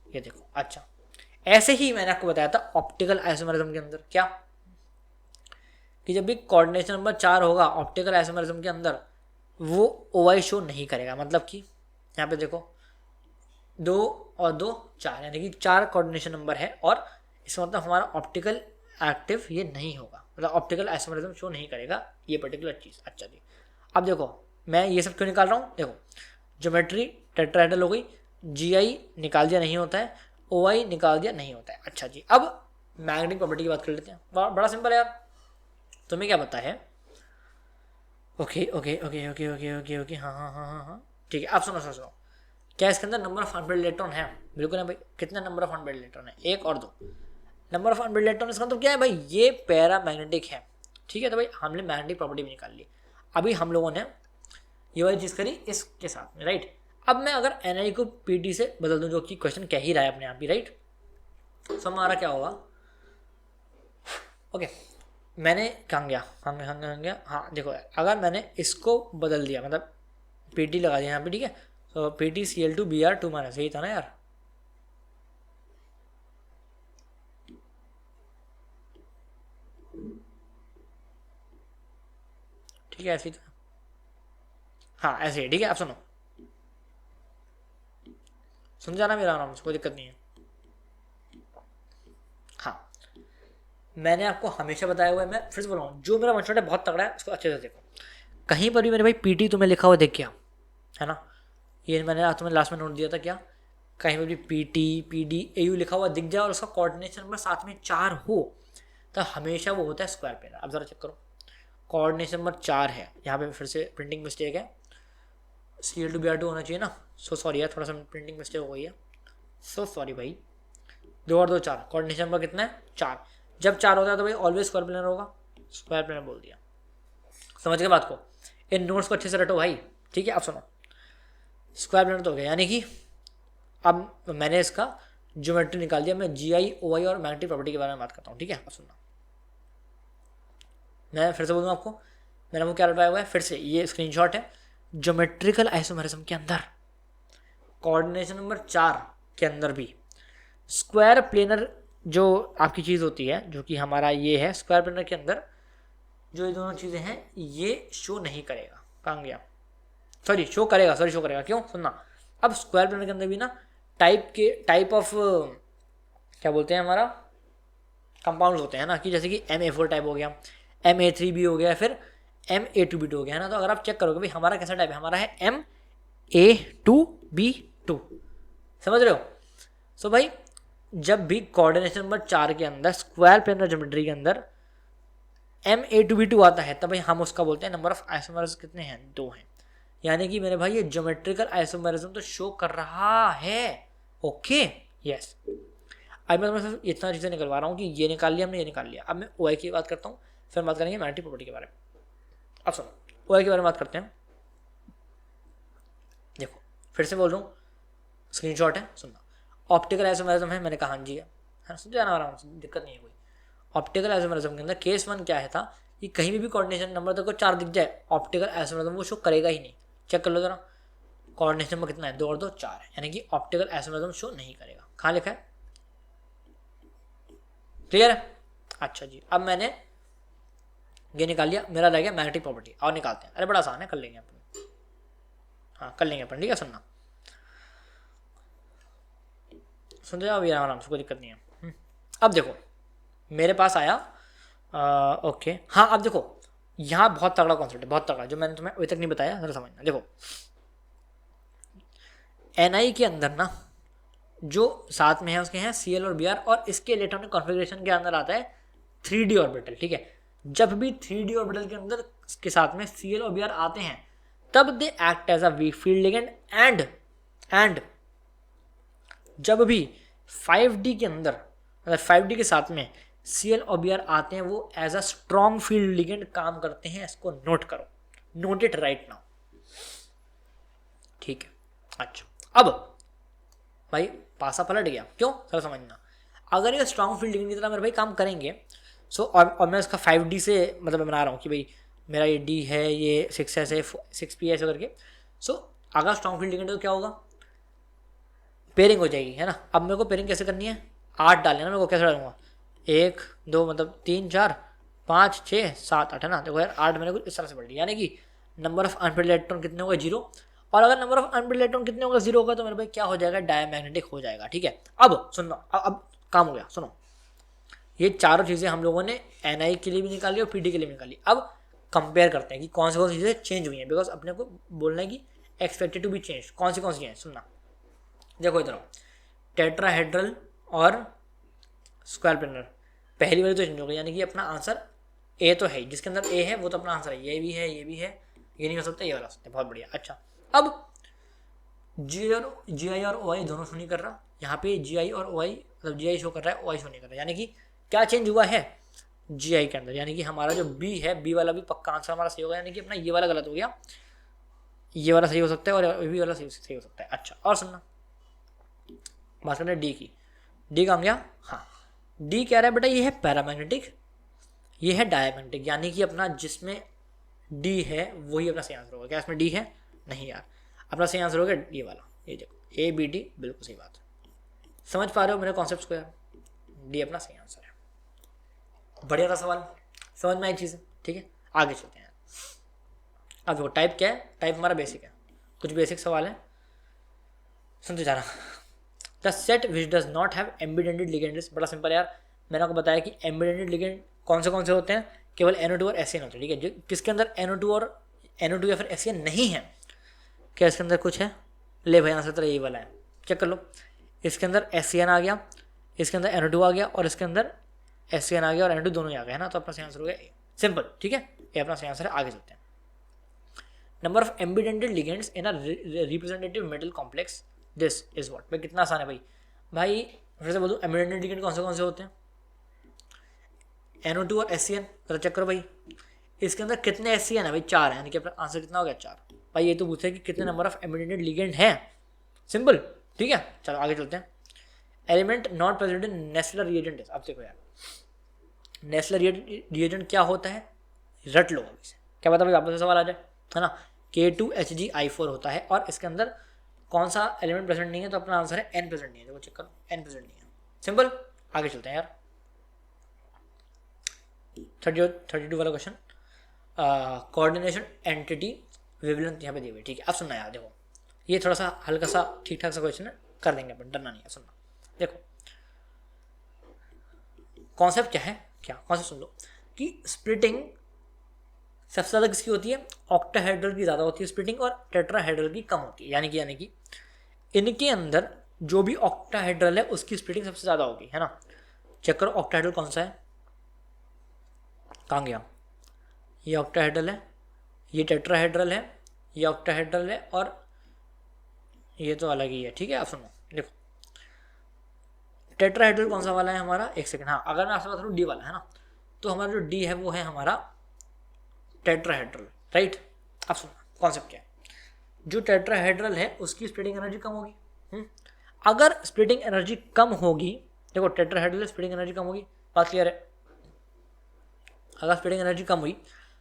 ये देखो, अच्छा ऐसे ही मैंने आपको बताया था ऑप्टिकल आइसोमेरिज्म के अंदर क्या, कि जब भी कोऑर्डिनेशन नंबर 4 होगा ऑप्टिकल आइसोमेरिज्म के अंदर, वो ओवाई शो नहीं करेगा। मतलब कि यहाँ पे देखो 2 और 2 4, यानी कि 4 कोऑर्डिनेशन नंबर है, और इसका मतलब हमारा ऑप्टिकल एक्टिव ये नहीं होगा, मतलब ऑप्टिकल आइसोमेरिज्म शो नहीं करेगा ये पर्टिकुलर चीज़। अच्छा जी, अब देखो मैं ये सब क्यों निकाल रहा हूँ? देखो ज्योमेट्री टेट्राहेड्रल हो गई, जीआई निकाल दिया नहीं होता है, ओआई निकाल दिया नहीं होता है। अच्छा जी, अब मैग्नेटिक प्रॉपर्टी की बात कर लेते हैं। बड़ा सिंपल है यार, तुम्हें क्या पता है? Okay okay okay okay okay okay okay, हाँ हाँ हाँ हाँ हाँ, ठीक है। अब सुनो, क्या इसके अंदर नंबर ऑफ अनपेयर्ड इलेक्ट्रॉन है? बिल्कुल है भाई। कितने नंबर ऑफ अनपेयर्ड इलेक्ट्रॉन है? 1 और 2 नंबर ऑफ अनपेयर्ड इलेक्ट्रॉन। इसका मतलब क्या है भाई? ये पैरामैग्नेटिक है, ठीक है। तो भाई हमने मैग्नेटिक प्रॉपर्टी भी निकाल ली। अभी हम लोगों ने ये वाली चीज़ करी इसके साथ में, राइट। अब मैं अगर एनआई को पीटी से बदल दूं, जो कि क्वेश्चन कह ही रहा है अपने आप ही, राइट, तो हमारा क्या होगा? ओके, मैंने कहाँ गया, हाँ देखो, अगर मैंने इसको बदल दिया, मतलब पीटी लगा दिया यहाँ पे, ठीक है, तो पीटी Cl2 Br2 माइनस, यही था ना यार? ठीक है, ऐसे ही था, हाँ ऐसे ही, ठीक है। अब सुन जाना मेरा आराम से, कोई दिक्कत नहीं है। हाँ, मैंने आपको हमेशा बताया हुआ है, मैं फिर से बोल रहा हूँ, जो मेरा वन शॉट है बहुत तगड़ा है, उसको अच्छे से देखो। कहीं पर भी मेरे भाई पीटी तुम्हें लिखा हुआ देख गया है ना, ये मैंने आज तुम्हें लास्ट में नोट दिया था, क्या कहीं पर भी पीटी पीडी एयू लिखा हुआ दिख जाए और उसका कोऑर्डिनेशन नंबर साथ में 4 हो, तो हमेशा वो होता है स्क्वायर प्लेनर। अब जरा चेक करो, कोऑर्डिनेशन नंबर 4 है, यहाँ पे फिर से प्रिंटिंग मिस्टेक है, Cl2 Br2 होना चाहिए ना, सो सॉरी यार, थोड़ा सा प्रिंटिंग मिस्टेक हो गई है, सो सॉरी भाई। 2 और 2 4, कोऑर्डिनेशन नंबर कितना है? 4। जब 4 होता है तो भाई ऑलवेज स्क्वायर प्लेनर होगा, स्क्वायर प्लेनर बोल दिया। समझ गए बात को? इन नोट्स को अच्छे से रटो भाई, ठीक है। अब सुनो, स्क्वायर प्लेनर तो हो गया, यानी कि अब मैंने इसका ज्योमेट्री निकाल दिया। मैं जीआई ओआई और मैग्नेटिक प्रॉपर्टी के बारे में बात करता हूँ, ठीक है। अब सुनना, मैं फिर से बोलूँ आपको, मैंने वो क्या रटवाया हुआ है, फिर से ये स्क्रीनशॉट है। ज्योमेट्रिकल आइसोमेरिज्म के अंदर कोऑर्डिनेशन नंबर 4 के अंदर भी स्क्वायर प्लेनर जो आपकी चीज़ होती है, जो कि हमारा ये है, स्क्वायर प्लेनर के अंदर जो ये दोनों चीज़ें हैं ये शो नहीं करेगा। कहाँ गया? शो करेगा। क्यों? सुनना, अब स्क्वायर प्लेनर के अंदर भी ना टाइप ऑफ क्या बोलते हैं, हमारा कंपाउंड होते हैं ना, कि जैसे कि Ma4 टाइप हो गया, Ma3b हो गया, फिर Ma2b2 हो गया, है ना। तो अगर आप चेक करोगे भाई हमारा कैसा टाइप है, हमारा है Ma2b2, समझ रहे हो? सो भाई जब भी कोऑर्डिनेशन नंबर 4 के अंदर स्क्वायर प्लेनर ज्योमेट्री के अंदर Ma2b2 आता है, तब भाई हम उसका बोलते हैं नंबर ऑफ आइसोमर्स कितने हैं? 2 हैं। यानी कि मेरे भाई ये ज्योमेट्रिकल आइसोमेरिज्म तो शो कर रहा है। Okay, yes. अब मैं तुम्हें इतना चीज़ें निकलवा रहा हूँ कि ये निकाल लिया हमने, ये निकाल लिया। अब मैं ओआई की बात करता हूँ, फिर बात करेंगे मैग्नेटिक प्रॉपर्टी के बारे में। अब सुनो, ओआई के बारे में बात करते हैं। देखो फिर से बोल रहा हूँ, स्क्रीनशॉट है, सुनना। ऑप्टिकल आइसोमेरिज्म है, मैंने कहा हाँ जी है, समझ जाना आराम से, दिक्कत नहीं है कोई। ऑप्टिकल आइसोमेरिज्म के अंदर केस 1 क्या है था कि कहीं भी कोऑर्डिनेशन नंबर तक को 4 दिख जाए, ऑप्टिकल आइसोमेरिज्म वो शो करेगा ही नहीं। चेक कर लो जरा, कोऑर्डिनेशन नंबर कितना है? 2 और 2 4 है, यानी कि ऑप्टिकल आइसोमेरिज्म शो नहीं करेगा। कहाँ लिखा है? क्लियर है? अच्छा जी, अब मैंने ये निकाल लिया, मेरा रह गया मैग्नेटिक प्रॉपर्टी। और निकालते हैं, अरे बड़ा आसान है, कर लेंगे अपन, हाँ कर लेंगे अपन, ठीक है। सुनना, सुन जाओ अभी आराम से, कोई दिक्कत नहीं है। अब देखो मेरे पास आया, ओके हाँ, अब देखो यहाँ बहुत तगड़ा कॉन्सेप्ट है, बहुत तगड़ा, जो मैंने तुम्हें अभी तक नहीं बताया, जरा समझना। देखो एनआई के अंदर ना जो साथ में है उसके हैं Cl और Br, और इसके इलेक्ट्रॉनिक कॉन्फ़िगरेशन के अंदर आता है 3d ऑर्बिटल, ठीक है। जब भी 3d ऑर्बिटल के अंदर के साथ में Cl और Br आते हैं, तब they act as a weak field ligand, and जब भी 5d के अंदर, अगर 5d के साथ में Cl और Br आते हैं वो as a strong field ligand काम करते हैं, इसको नोट करो, नोट इट राइट नाउ, ठीक है। अच्छा अब भाई पासा पलट गया, क्यों सर समझना, अगर ये स्ट्रॉन्ग फील्ड लिगेंड की तरह मेरे भाई काम करेंगे सो और मैं इसका 5D से मतलब बना रहा हूँ कि भाई मेरा ये D है, ये 6S है, 6P ऐसे करके, सो अगर स्ट्रॉन्ग फील्ड लिगेंड तो क्या होगा, पेयरिंग हो जाएगी, है ना। अब मेरे को पेयरिंग कैसे करनी है, 8 डालना है मेरे को, कैसे डालूंगा, 1 2 मतलब 3 4 5 6 7 8, है ना। देखो यार 8 मैंने कुछ इस तरह से पढ़ लिया, यानी कि नंबर ऑफ अनपेड इलेक्ट्रॉन कितने होगा 0, और अगर नंबर ऑफ अनपेड इलेक्ट्रॉन कितने होगा 0 होगा तो मेरे भाई क्या हो जाएगा, डायमैग्नेटिक हो जाएगा, ठीक है। अब सुनो, अब काम हो गया, सुनो, ये चारों चीज़ें हम लोगों ने Ni के लिए भी निकाली और Pd के लिए भी निकाली। अब कंपेयर करते हैं कि कौन सी चीज़ें चेंज हुई हैं, बिकॉज अपने को बोलना है कि एक्सपेक्टेड टू बी चेंज, कौन सी हैं, सुनना। देखो इधर टेट्राहेड्रल और स्क्वायर प्लेनर, पहली वाली तो चेंज हो गई, यानी कि अपना आंसर ए तो है, जिसके अंदर ए है वो तो अपना आंसर है, ये भी है, ये भी है, ये नहीं हो सकता, ये वाला हो सकता है, बहुत बढ़िया। अच्छा अब जी आई और ओ आई दोनों शो नहीं कर रहा, यहाँ पे जी आई और ओ आई मतलब जी आई शो कर रहा है, ओ आई शो नहीं कर रहा, यानी कि क्या चेंज हुआ है जी आई के अंदर, यानी कि हमारा जो बी है, बी वाला भी पक्का आंसर हमारा सही होगा, यानी कि अपना ये वाला गलत हो गया, ये वाला सही हो सकता है और ये भी वाला सही हो सकता है। अच्छा और सुनना, बात करते हैं डी की, डी कहाँ गया, हाँ डी कह रहा है बेटा ये है पैरामैग्नेटिक, ये है डायमैग्नेटिक, यानी कि अपना जिसमें डी है वही अपना सही आंसर होगा। क्या इसमें डी है, नहीं यार, अपना सही आंसर होगा ये वाला, ये देखो ए बी डी, बिल्कुल सही बात है, समझ पा रहे हो मेरे कॉन्सेप्ट को यार, डी अपना सही आंसर है। बढ़िया था सवाल, समझ में आई चीज़, ठीक है। आगे चलते हैं, अब देखो टाइप क्या है, टाइप हमारा बेसिक है, कुछ बेसिक सवाल है, सुनते जा रहा। The set which does not have ambidentate ligands, बड़ा सिंपल यार, मैंने आपको बताया कि एम्बिडेंटेड लिगेंड कौन से होते हैं, केवल NO2 और SN होते हैं, ठीक है। जो किसके अंदर NO2 और NO2 या फिर SN नहीं है, क्या इसके अंदर कुछ है, ले भाई आंसर तेरा ये वाला है, चेक कर लो, इसके अंदर SCN आ गया, इसके अंदर NO2 आ गया और इसके अंदर SCN आ गया और NO2 दोनों ही आ गए, है ना, तो अपना सही आंसर हो गया ए, सिंपल, ठीक है, ये अपना सही आंसर है। आगे चलते हैं, number of ambidentate ligands in a representative metal complex, this is what, भाई कितना आसान है भाई फिर से बोलूँ, एम्बिडेंटेड लिगेंड कौन से होते हैं, NO2 और SCN, जरा चेक करो भाई, इसके अंदर कितने SCN है भाई, 4 है, यानी कि अपना आंसर कितना हो गया 4। भाई ये तो पूछता है कि कितने नंबर ऑफ एम्बिडेंटेड लिगेंड है, सिंपल, ठीक है। चलो आगे चलते हैं, element not present in Nessler reagent, अब देखो यार नेस्लर रिएजेंट क्या होता है, रट लो अभी से, क्या पता भाई वापस से सवाल आ जाए, है ना। K2HgI4 होता है और इसके अंदर कौन सा एलिमेंट प्रेजेंट नहीं है, तो अपना आंसर है N प्रेजेंट नहीं है, देखो चेक करो N प्रेजेंट नहीं है, सिंपल। आगे चलते हैं यार, 32 वाला क्वेश्चन, कोऑर्डिनेशन एंटिटी वेवलेंथ यहाँ पे दी हुई, ठीक है। अब सुनना यार, देखो ये थोड़ा सा हल्का सा ठीक ठाक सा क्वेश्चन है, कर देंगे अपन, डरना नहीं है, सुनना। देखो कॉन्सेप्ट क्या है, क्या कॉन्सेप्ट सुन लो कि स्प्लिटिंग सबसे ज़्यादा किसकी होती है, ऑक्टाहेड्रल की ज़्यादा होती है स्प्लिटिंग और टेट्राहेड्रल की कम होती है, यानी कि इनके अंदर जो भी ऑक्टाहेड्रल है उसकी स्प्लिटिंग सबसे ज़्यादा होगी, है ना। चेक करो ऑक्टाहेड्रल कौन सा है, कहाँ गया, ये ऑक्टाहेड्रल है, ये टेट्राहेड्रल है, ये ऑक्टाहेड्रल है और ये तो अलग ही है, ठीक है। आप सुनो, देखो टेट्राहेड्रल कौन सा वाला है हमारा, एक सेकंड, हाँ अगर मैं आपसे बता दूँ डी वाला है ना, तो हमारा जो डी है वो है हमारा टेट्राहेड्रल, राइट। अब सुनो कॉन्सेप्ट क्या है, जो टेट्राहेड्रल है उसकी स्प्लिटिंग एनर्जी कम होगी, अगर स्प्लिटिंग एनर्जी कम होगी, देखो टेट्राहेड्रल स्प्लिटिंग एनर्जी कम होगी, बात क्लियर है। अगर स्प्लिटिंग एनर्जी कम हुई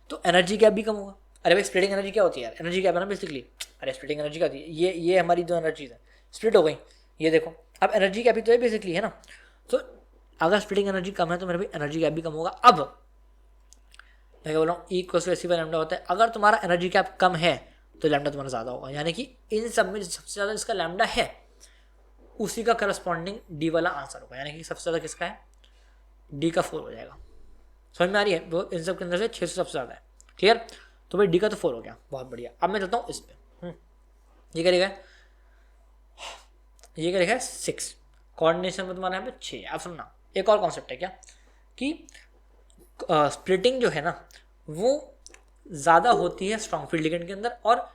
तो एनर्जी गैप भी कम होगा। अरे भाई स्प्लिटिंग एनर्जी क्या होती है यार, एनर्जी गैप है ना बेसिकली, अरे स्प्लिटिंग एनर्जी क्या होती है, ये हमारी जो एनर्जीज है स्प्लिट हो गई, ये देखो अब एनर्जी गैप ही तो है बेसिकली, है ना। तो अगर स्प्लिटिंग एनर्जी कम है तो मेरे भाई एनर्जी गैप भी कम होगा। अब मैं क्या बोल रहा हूँ, E=AC/λ होता है, अगर तुम्हारा एनर्जी गैप कम है तो लैम्डा तुम्हारा ज़्यादा होगा, यानी कि इन सब में सबसे ज़्यादा जिसका लैम्डा है उसी का करस्पॉन्डिंग डी वाला आंसर होगा, यानी कि सबसे ज़्यादा किसका है, डी का 4 हो जाएगा। समझ में आ रही है, वो इन सब के अंदर से 600 सबसे ज़्यादा है, क्लियर। तो भाई डी का तो 4 हो गया, बहुत बढ़िया। अब मैं चलता हूँ इस पर, ये करेगा, ये करेगा 6, कोऑर्डिनेशन में तुम्हारा यहाँ पे 6। अब सुनना एक और कॉन्सेप्ट है क्या कि स्प्लिटिंग जो है ना वो ज़्यादा होती है स्ट्रॉन्ग फील्ड लिगेंड के अंदर और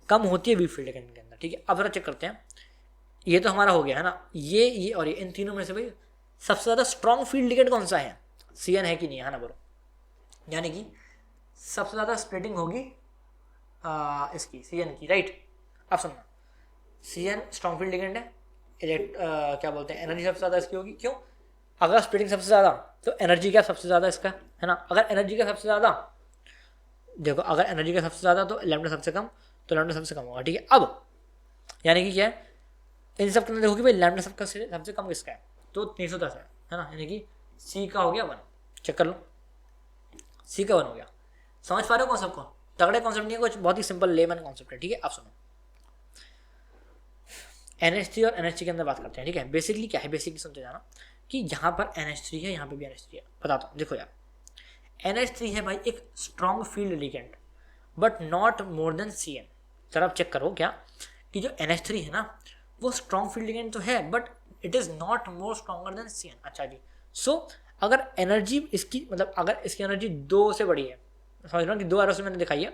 कम होती है वीक फील्ड लिगेंड के अंदर, ठीक है। अब जरा चेक करते हैं, ये तो हमारा हो गया है ना, ये और ये इन तीनों में से भाई सबसे ज़्यादा स्ट्रॉन्ग फील्ड लिगेंड कौन सा है, Cn है कि नहीं है ना बोलो, यानी कि सबसे ज़्यादा स्प्लिटिंग होगी इसकी Cn की, राइट। अब सुनना, Cn स्ट्रॉन्ग फील्ड लिगेंड है, क्या बोलते हैं, एनर्जी सबसे ज़्यादा इसकी होगी, क्यों? अगर स्प्लिटिंग सबसे ज़्यादा तो एनर्जी क्या सबसे ज़्यादा इसका, है ना। अगर एनर्जी का सबसे ज़्यादा, देखो अगर एनर्जी का सबसे ज़्यादा तो लैम्डा सबसे कम, तो लैम्डा सबसे कम होगा, ठीक है। अब यानी कि क्या है, इन सब के अंदर देखो कि भाई लैम्डा सबसे कम किसका है, तो 310 है ना, यानी कि सी का हो गया 1, चेक कर लो, सी का 1 हो गया। समझ पा रहे हो कॉन्सेप्ट को? तगड़े कॉन्सेप्ट नहीं है कुछ, बहुत ही सिंपल लेमन कॉन्सेप्ट है, ठीक है। अब सुनो, NH3 और NH3 के अंदर बात करते हैं, ठीक है। बेसिकली क्या है, बेसिकली समझे जाना कि यहाँ पर NH3 है, यहाँ पे भी NH3 है। बताता हूँ, देखो यार, NH3 है भाई एक strong field ligand, but not more than Cn। Sir आप चेक करो क्या कि जो NH3 है ना वो स्ट्रॉन्ग फील्ड लिगेंड तो है, but it is not more stronger than Cn। अच्छा जी, सो अगर एनर्जी इसकी, मतलब अगर इसकी एनर्जी 2 से बड़ी है, समझ लो कि 2 एरो से मैंने दिखाई है,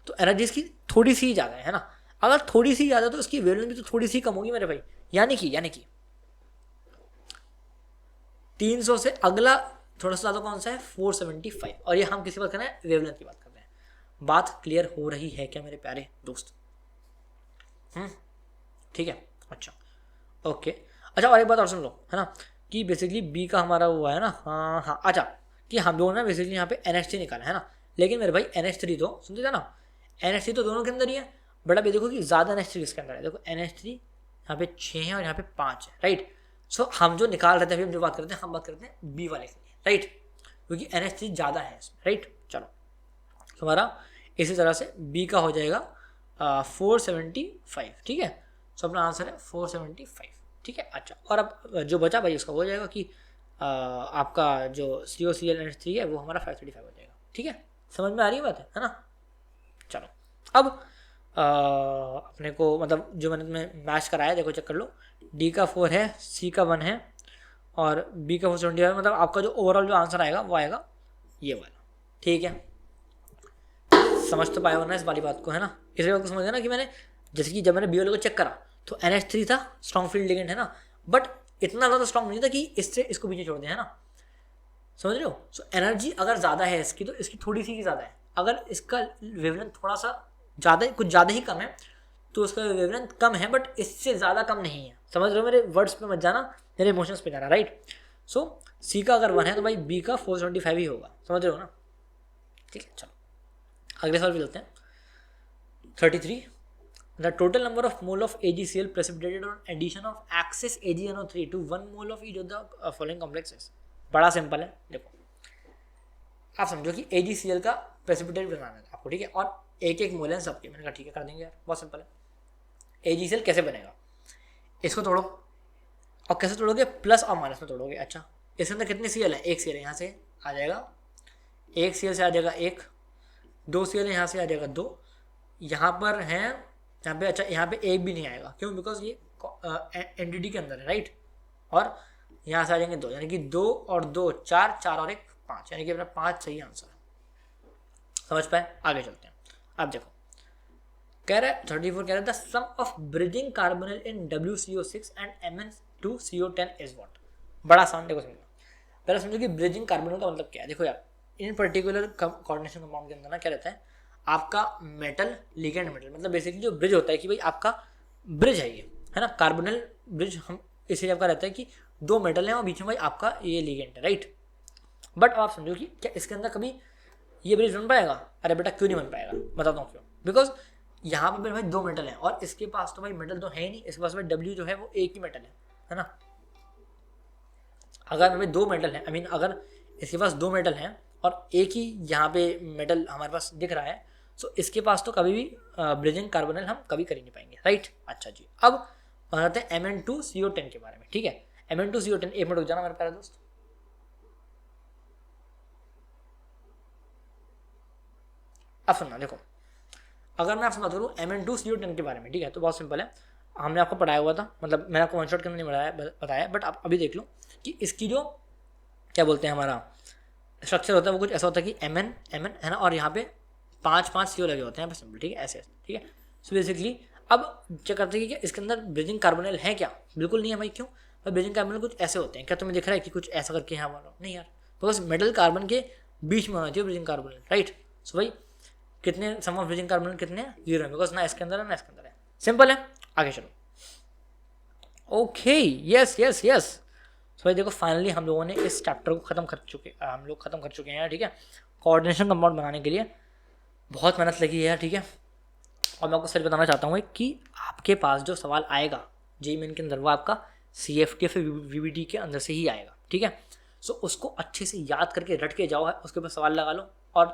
तो एनर्जी इसकी थोड़ी सी ज़्यादा है ना। अगर थोड़ी सी ज़्यादा तो इसकी वेवलेंथ भी तो थोड़ी सी कम होगी मेरे भाई, यानी कि 300 से अगला थोड़ा सा ज़्यादा कौन सा है, 475। और ये हम किसी बात कर रहे हैं, वेवलेंथ की बात कर रहे हैं। बात क्लियर हो रही है क्या मेरे प्यारे दोस्त? ठीक है, अच्छा ओके। अच्छा और एक बात और सुन लो, है ना, कि बेसिकली बी का हमारा हुआ है ना, हाँ अच्छा, कि हम लोगों ने बेसिकली यहाँ पे NH3 निकाला है ना, लेकिन मेरे भाई NH3 तो सुनते थे ना, NH3 तो दोनों के अंदर ही है, बट अभी देखो कि ज़्यादा NH3 इसके अंदर है। देखो NH3 यहाँ पे 6 है और यहाँ पे 5 है, राइट। सो हम जो निकाल रहे थे अभी, हम जो बात करते हैं, हम बात करते हैं बी वाले के लिए, राइट, क्योंकि NH3 ज़्यादा है इसमें, राइट। चलो हमारा इसी तरह से बी का हो जाएगा 475, ठीक है। सो अपना आंसर है 475, ठीक है। अच्छा और अब जो बचा भाई उसका हो जाएगा कि आपका जो COCl-NH3 है वो हमारा 535 हो जाएगा, ठीक है। समझ में आ रही है बात, है ना। चलो अब अपने को मतलब जो मैंने तुम्हें मैच कराया, देखो चेक कर लो, डी का 4 है, सी का 1 है और बी का 475, मतलब आपका जो ओवरऑल जो आंसर आएगा वो आएगा ये वाला, ठीक है। समझ तो पाया होना इस वाली बात को, है ना। इसलिए आपको समझ गया ना कि मैंने, जैसे कि जब मैंने बी वाले को चेक करा तो NH3 था, स्ट्रॉन्ग फील्ड लिगेंड है ना, बट इतना ज़्यादा स्ट्रॉन्ग नहीं था कि इससे इसको पीछे छोड़ दें, है ना। समझ रहे हो? सो एनर्जी अगर ज़्यादा है इसकी तो इसकी थोड़ी सी ही ज़्यादा है, अगर इसका वेवलेंथ थोड़ा सा ज़्यादा, कुछ ज़्यादा ही कम है तो उसका वेवलेंथ कम है, बट इससे ज़्यादा कम नहीं है। समझ रहे हो? मेरे वर्ड्स पे मत जाना, मेरे इमोशंस पे जाना, राइट। सो सी का अगर 1 है तो भाई बी का 475 ही होगा, समझ रहे हो ना। ठीक है, चलो अगले सवाल पे चलते हैं। 33, the total number of mole of AgCl precipitated on addition of excess AgNO3 to 1 mole of each of the following complexes। बड़ा सिंपल है, देखो आप समझो कि AgCl का प्रेसिपिटेट बनाना है आपको, ठीक है, और एक एक मोल है सबके। मैंने कहा ठीक है कर देंगे यार, बहुत सिंपल है। AgCl कैसे बनेगा, इसको तोड़ो, और कैसे तोड़ोगे, प्लस और माइनस में तोड़ोगे। अच्छा इसके अंदर कितने Cl है, एक Cl है, यहाँ से आ जाएगा एक Cl से आ जाएगा एक, 2 Cl है यहाँ से आ जाएगा 2, यहाँ पर है यहाँ पे, अच्छा यहाँ पे एक भी नहीं आएगा, क्यों, बिकॉज ये एनडीडी के अंदर है, राइट। और यहाँ से आ जाएंगे 2, यानी कि 2 और 2 4, 4 और 1 5, यानी कि अपना 5 सही आंसर है। समझ पाए? आगे चलते हैं। अब देखो कह रहा है 34 कह रहा है the sum of bridging carbonyl in WCO6 and Mn2CO10 is what. बड़ा आसान, देखो समझो, पहले समझो कि ब्रिजिंग कार्बोनिल का मतलब क्या है। देखो यार इन पर्टिकुलर कोऑर्डिनेशन कंपाउंड के अंदर ना क्या रहता है, आपका मेटल लिगेंड मेटल, मतलब बेसिकली जो ब्रिज होता है कि भाई आपका ब्रिज है ये, है ना, कार्बोनिल ब्रिज। हम इसलिए आपका रहता है कि 2 मेटल हैं और बीच में भाई आपका ये लिगेंड है, राइट। बट आप समझो कि क्या इसके अंदर कभी ये ब्रिज बन पाएगा? अरे बेटा क्यों नहीं बन पाएगा, बताता हूँ क्यों। बिकॉज यहाँ पर भाई 2 मेटल हैं और इसके पास तो भाई मेटल तो है ही नहीं, इसके पास भाई W जो है वो एक ही मेटल है ना। अगर भाई 2 मेटल है, आई मीन अगर इसके पास 2 मेटल हैं और एक ही यहाँ पे मेटल हमारे पास दिख रहा है, सो इसके पास तो कभी भी ब्रिजिंग कार्बोनिल हम कभी कर ही नहीं पाएंगे, राइट। अच्छा जी, अब बताते हैं Mn2CO10 के बारे में, ठीक है। Mn2CO10, 1 मिनट रुक जाना मेरे प्यारे दोस्त। अब सुनना, देखो अगर मैं आपसे बात करूँ Mn2CO10 के बारे में, ठीक है, तो बहुत सिंपल है, हमने आपको पढ़ाया हुआ था, मतलब मैंने आपको वन शॉट के अंदर नहीं बताया, बट आप अभी देख लो कि इसकी जो क्या बोलते हैं हमारा स्ट्रक्चर होता है वो कुछ ऐसा होता है कि Mn है ना, और यहाँ पे 5 CO लगे होते हैं यहाँ पे, सिंपल, ठीक है, ऐसे, ठीक है। सो बेसिकली अब चेक करते हैं कि इसके अंदर ब्रिजिंग कार्बोनिल है क्या, बिल्कुल नहीं है भाई। क्यों? भाई ब्रिजिंग कार्बोनिल कुछ ऐसे होते हैं, क्या तुम्हें दिख रहा है कि कुछ ऐसा करके यहाँ वाला, नहीं यार, बिकॉज मेटल कार्बन के बीच में होना चाहिए ब्रिजिंग कार्बन, राइट। सो भाई कितने सम ऑफ ब्रिजिंग कार्बन कितने 0 है, बिकॉज ना इसके अंदर है ना इसके अंदर है। सिंपल है, आगे चलो। Okay, yes yes yes. So भाई देखो फाइनली हम लोगों ने इस चैप्टर को खत्म कर चुके हैं, ठीक है। कोऑर्डिनेशन कंपाउंड बनाने के लिए बहुत मेहनत लगी है, ठीक है। और मैं आपको सच बताना चाहता हूँ कि आपके पास जो सवाल आएगा जेईई मेन के अंदर वो आपका CFT या फिर VBD के अंदर से ही आएगा, ठीक है। सो उसको अच्छे से याद करके रट के जाओ, है उसके ऊपर सवाल लगा लो और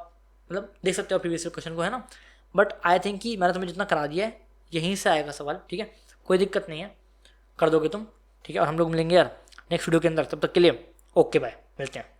मतलब देख सकते हो प्रीवियस क्वेश्चन को, है ना। बट आई थिंक कि मैंने तुम्हें जितना करा दिया है यहीं से आएगा सवाल, ठीक है। कोई दिक्कत नहीं है, कर दोगे तुम, ठीक है। और हम लोग मिलेंगे यार नेक्स्ट वीडियो के अंदर, तब तक के लिए ओके बाय, मिलते हैं।